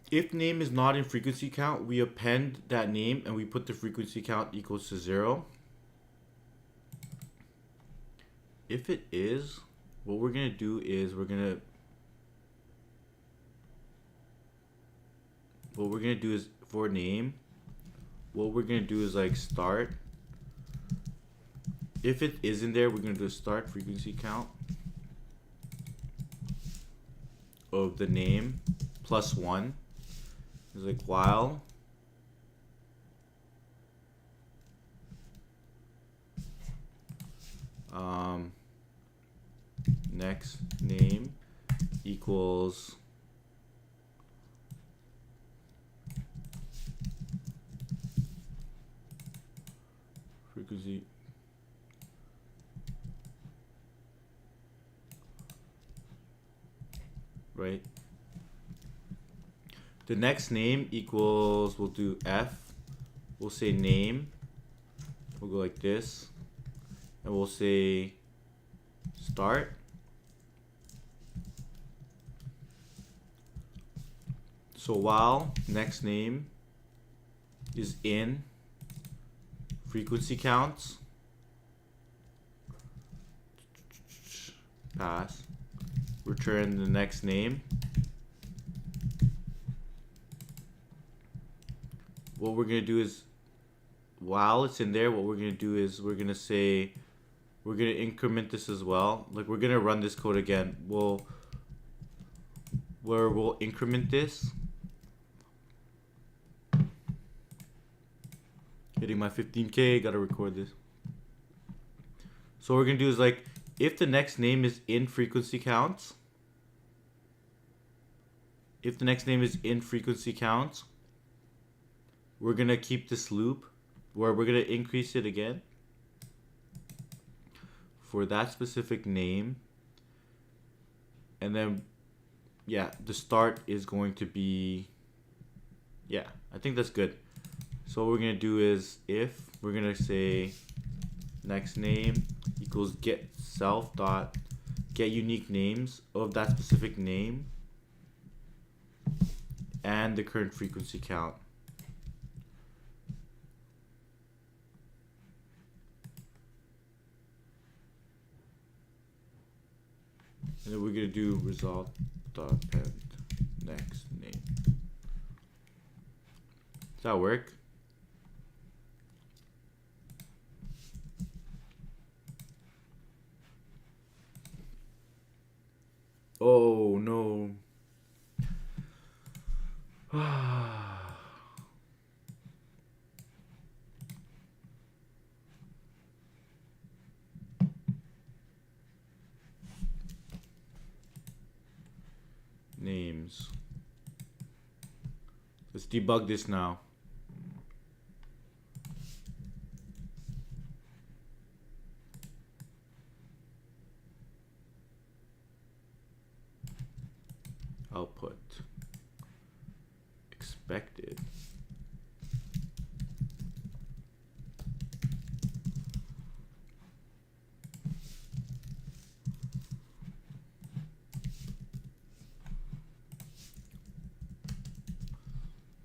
S1: if name is not in frequency count, we append that name and we put the frequency count equals to 0. If it is, what we're gonna do is for name, what we're gonna do is like start. If it isn't there, we're gonna do start frequency count of the name plus 1. It's like while next name equals frequency right the next name equals, we'll do F. We'll say name. We'll go like this. And we'll say start. So while next name is in frequency counts, pass, return the next name. What we're gonna do is, while it's in there, what we're gonna do is we're gonna say, we're gonna increment this as well. Like, we're gonna run this code again. We'll increment this. Hitting my 15K, gotta record this. So what we're gonna do is, like, if the next name is in frequency counts, we're gonna keep this loop where we're gonna increase it again for that specific name. And then, yeah, the start is going to be, yeah, I think that's good. So what we're gonna do is, if we're gonna say next name equals get self dot get unique names of that specific name and the current frequency count. And then we're gonna do result dot append next name. Does that work? Oh no. Names. Let's debug this now. Output expected.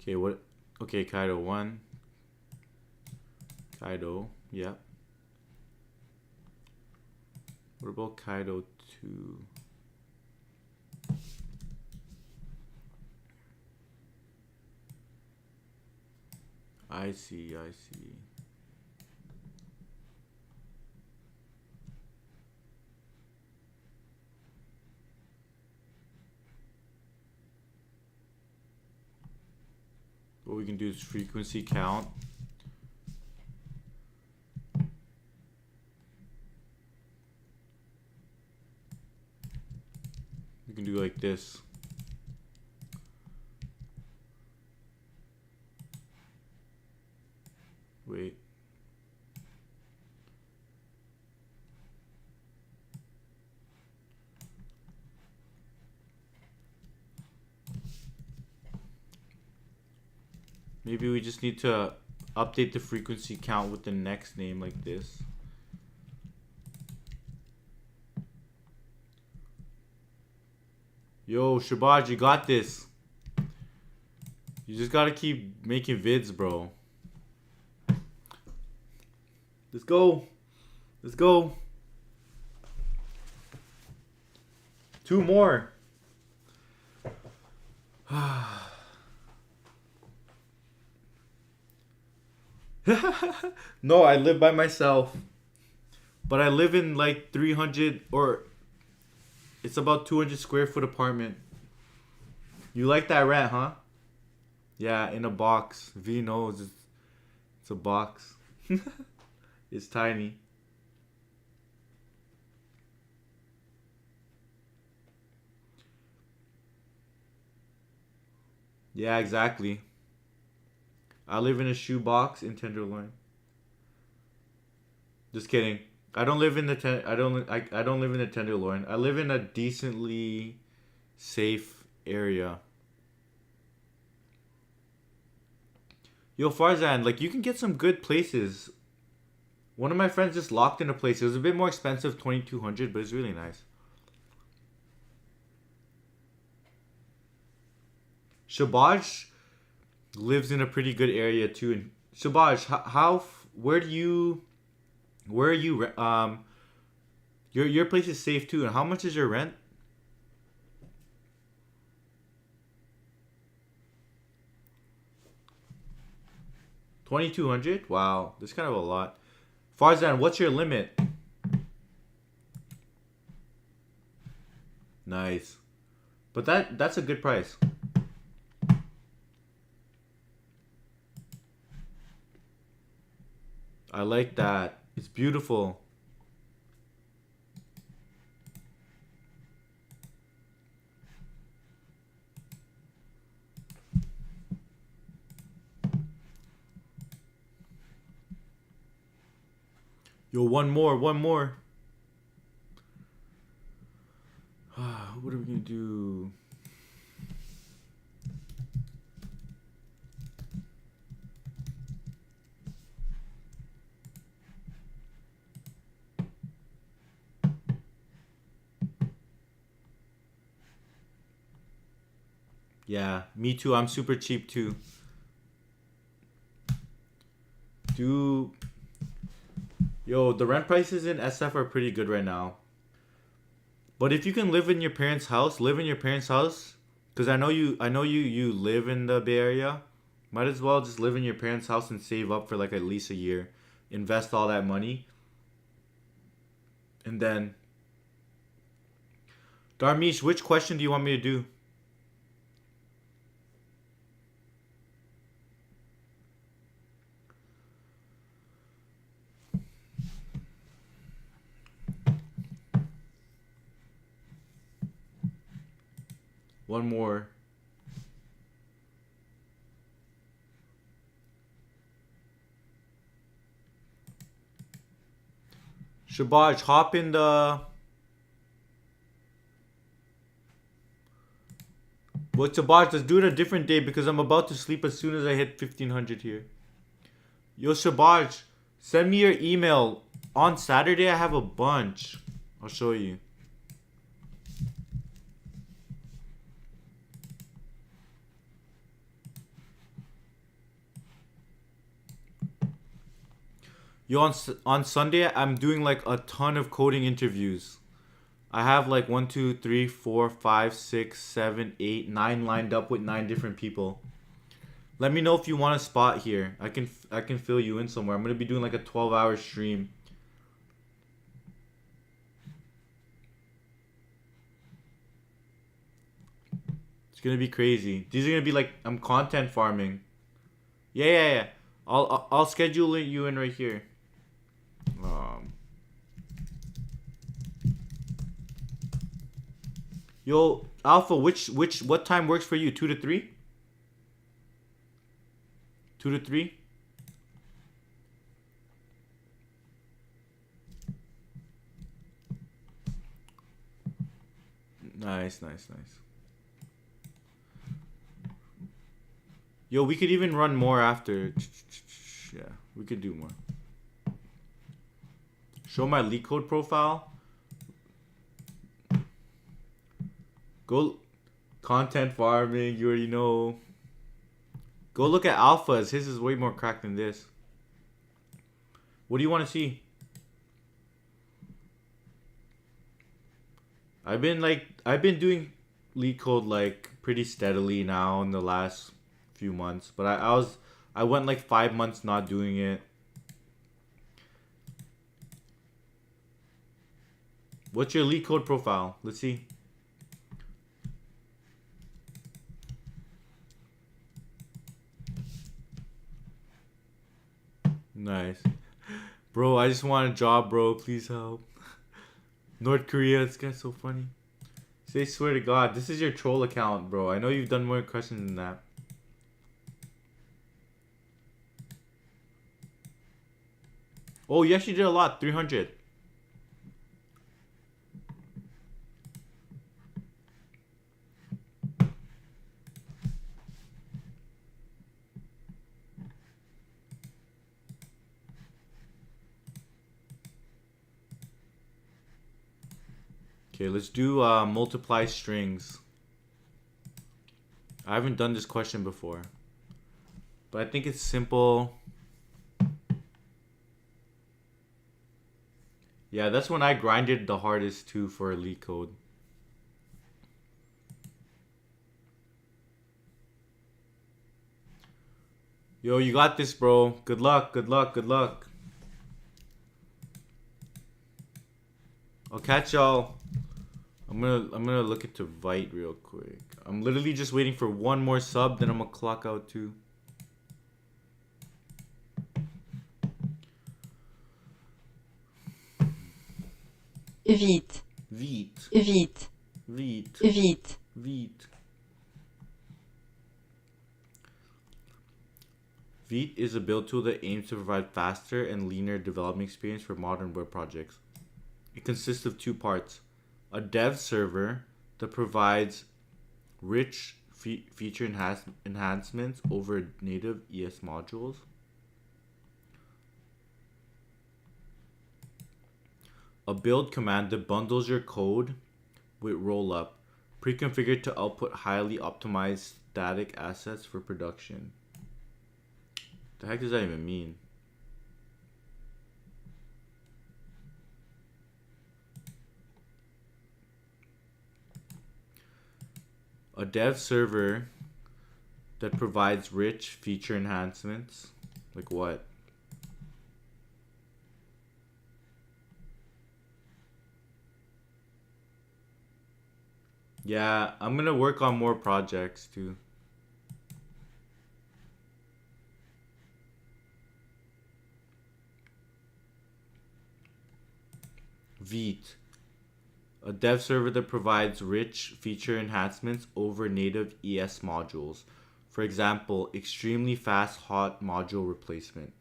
S1: Okay, what? Okay, Kaido 1. Kaido, yeah. What about Kaido 2? I see. What we can do is frequency count. We can do like this. Wait. Maybe we just need to update the frequency count with the next name like this. Yo, Shabaj, you got this. You just gotta keep making vids, bro. Let's go. Let's go. 2 more. No, I live by myself. But I live in like 300 or it's about 200 square foot apartment. You like that rent, huh? Yeah, in a box. V knows it's a box. It's tiny. Yeah, exactly. I live in a shoebox in Tenderloin. Just kidding. I don't live in the I don't live in the Tenderloin. I live in a decently safe area. Yo, Farzan, like you can get some good places. One of my friends just locked in a place. It was a bit more expensive, 2,200, but it's really nice. Shabaj lives in a pretty good area too. And Shabaj, where are you? Your place is safe too. And how much is your rent? 2,200. Wow, that's kind of a lot. Farzan, what's your limit? Nice, but that's a good price. I like that. It's beautiful. Yo, one more, one more. What are we gonna do? Yeah, me too. I'm super cheap too. Do Yo, the rent prices in SF are pretty good right now. But if you can live in your parents' house, live in your parents' house. Cause I know you live in the Bay Area. Might as well just live in your parents' house and save up for like at least a year. Invest all that money, and then Darmish, which question do you want me to do? One more. Shabaj, hop in the. Well, Shabaj, let's do it a different day because I'm about to sleep as soon as I hit 1,500 here. Yo, Shabaj, send me your email. On Saturday, I have a bunch. I'll show you. Yo, on Sunday, I'm doing like a ton of coding interviews. I have like one, two, three, four, five, six, seven, eight, nine lined up with nine different people. Let me know if you want a spot here. I can fill you in somewhere. I'm gonna be doing like a 12-hour stream. It's gonna be crazy. These are gonna be like I'm content farming. Yeah, yeah, yeah. I'll schedule you in right here. Um, Yo, Alpha, which what time works for you? 2 to 3? 2 to 3? Nice, nice, nice. Yo, we could even run more after. Yeah, we could do more. Show my leak code profile. Go content farming. You already know. Go look at Alpha's. His is way more cracked than this. What do you want to see? I've been doing leak code like pretty steadily now in the last few months, but I went like 5 months not doing it. What's your leak code profile? Let's see. Nice. Bro, I just want a job, bro. Please help. North Korea, this guy's so funny. Say swear to God, this is your troll account, bro. I know you've done more questions than that. Oh, you actually did a lot. 300. Okay, let's do multiply strings. I haven't done this question before, but I think it's simple. Yeah, that's when I grinded the hardest too for elite code. Yo, you got this, bro. Good luck, good luck, good luck. I'll catch y'all. I'm gonna look into Vite real quick. I'm literally just waiting for one more sub, then I'm gonna clock out too.
S3: Vite.
S1: Vite.
S3: Vite.
S1: Vite.
S3: Vite.
S1: Vite. Vite is a build tool that aims to provide faster and leaner development experience for modern web projects. It consists of two parts: a dev server that provides rich feature enhancements over native ES modules, a build command that bundles your code with rollup, pre-configured to output highly optimized static assets for production. The heck does that even mean? A dev server that provides rich feature enhancements. Like what? Yeah, I'm gonna work on more projects too. Vite, a dev server that provides rich feature enhancements over native ES modules. For example, extremely fast hot module replacement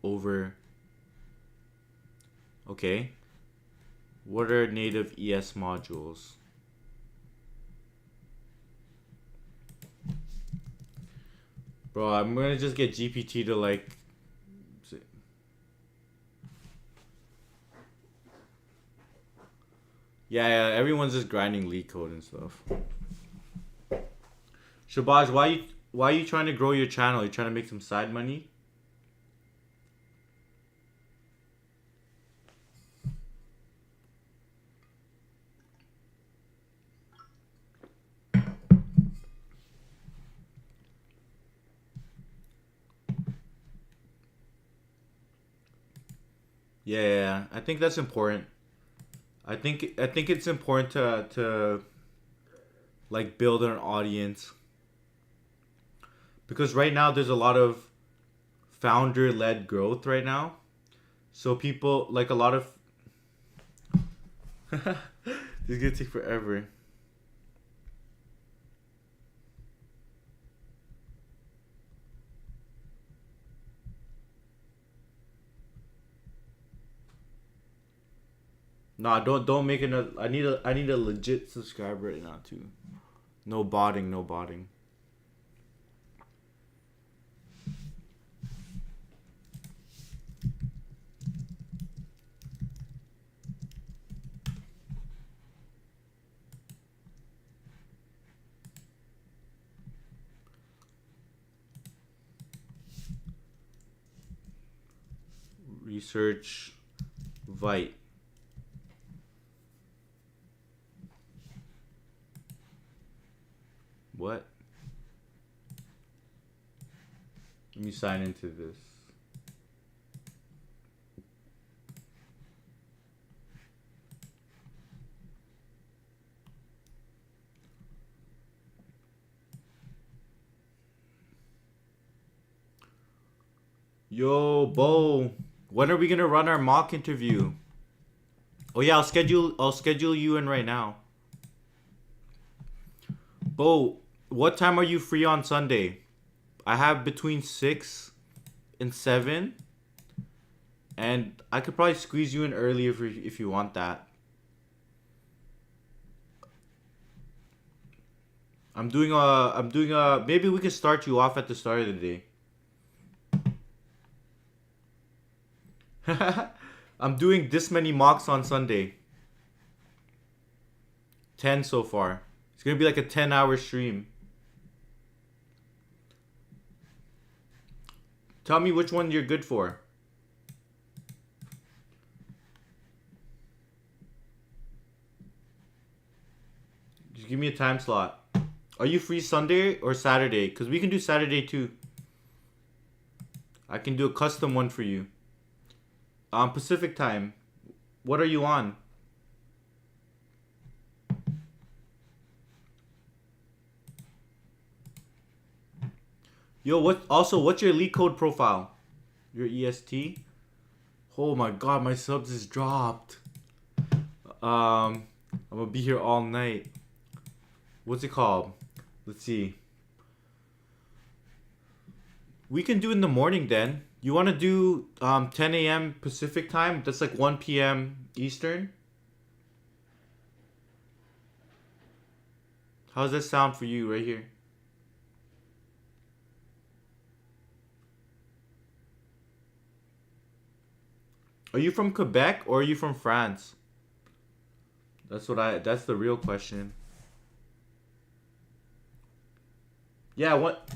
S1: over. Okay. What are native ES modules? Bro, I'm gonna just get GPT to like. Yeah, everyone's just grinding leak code and stuff. Shabaj, why are you trying to grow your channel? You trying to make some side money? Yeah, I think that's important. I think it's important to like build an audience, because right now there's a lot of founder led growth right now. So people like a lot of this is gonna take forever. Nah, don't make it. I need a legit subscriber right now too. No botting, no botting. Research Vite. What? Let me sign into this. Yo, Bo, when are we gonna run our mock interview? Oh yeah, I'll schedule you in right now. Bo, what time are you free on Sunday? I have between 6 and 7. And I could probably squeeze you in early if you want that. I'm doing a maybe we could start you off at the start of the day. I'm doing this many mocks on Sunday. 10 so far. It's gonna be like a 10-hour stream. Tell me which one you're good for. Just give me a time slot. Are you free Sunday or Saturday? Because we can do Saturday too. I can do a custom one for you. Pacific time. What are you on? Yo, what's your elite code profile? Your EST? Oh my god, my subs is dropped. I'm gonna be here all night. What's it called? Let's see. We can do in the morning then. You want to do 10 a.m. Pacific time? That's like 1 p.m. Eastern. How's that sound for you right here? Are you from Quebec or are you from France? That's the real question. Yeah, what?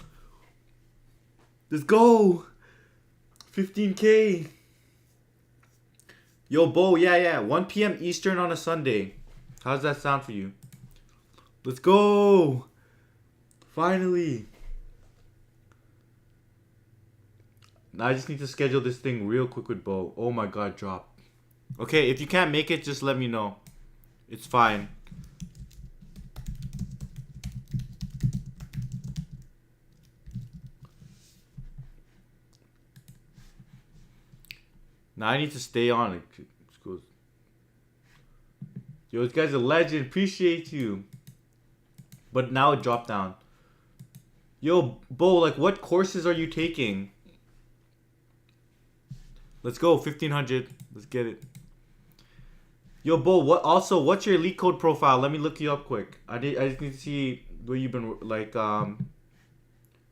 S1: Let's go! 15K! Yo, Bo, yeah. 1 p.m. Eastern on a Sunday. How's that sound for you? Let's go! Finally! Now I just need to schedule this thing real quick with Bo. Oh my god, drop. Okay, if you can't make it, just let me know. It's fine. Now I need to stay on it. Yo, this guy's a legend. Appreciate you. But now it dropped down. Yo, Bo, like what courses are you taking? Let's go, 1500. Let's get it. Yo, Bo, what's your elite code profile? Let me look you up quick. I just need to see where you've been like wow,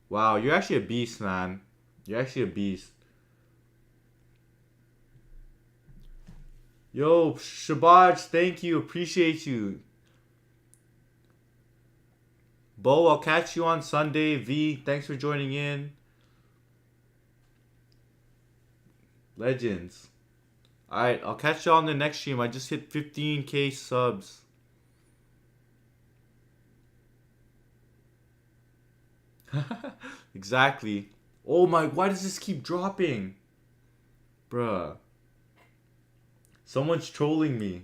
S1: you're actually a beast, man. You're actually a beast. Yo, Shabaj, thank you. Appreciate you. Bo, I'll catch you on Sunday. V, thanks for joining in. Legends. Alright, I'll catch you on the next stream. I just hit 15K subs. Exactly. Oh my, why does this keep dropping? Bruh. Someone's trolling me.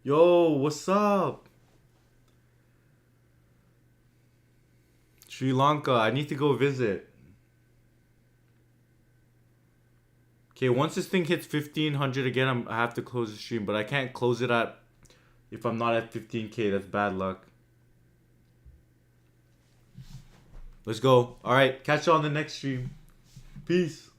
S1: Yo, what's up? Sri Lanka, I need to go visit. Okay, once this thing hits 1500 again, I have to close the stream. But I can't close it if I'm not at 15K. That's bad luck. Let's go. Alright, catch you on the next stream. Peace.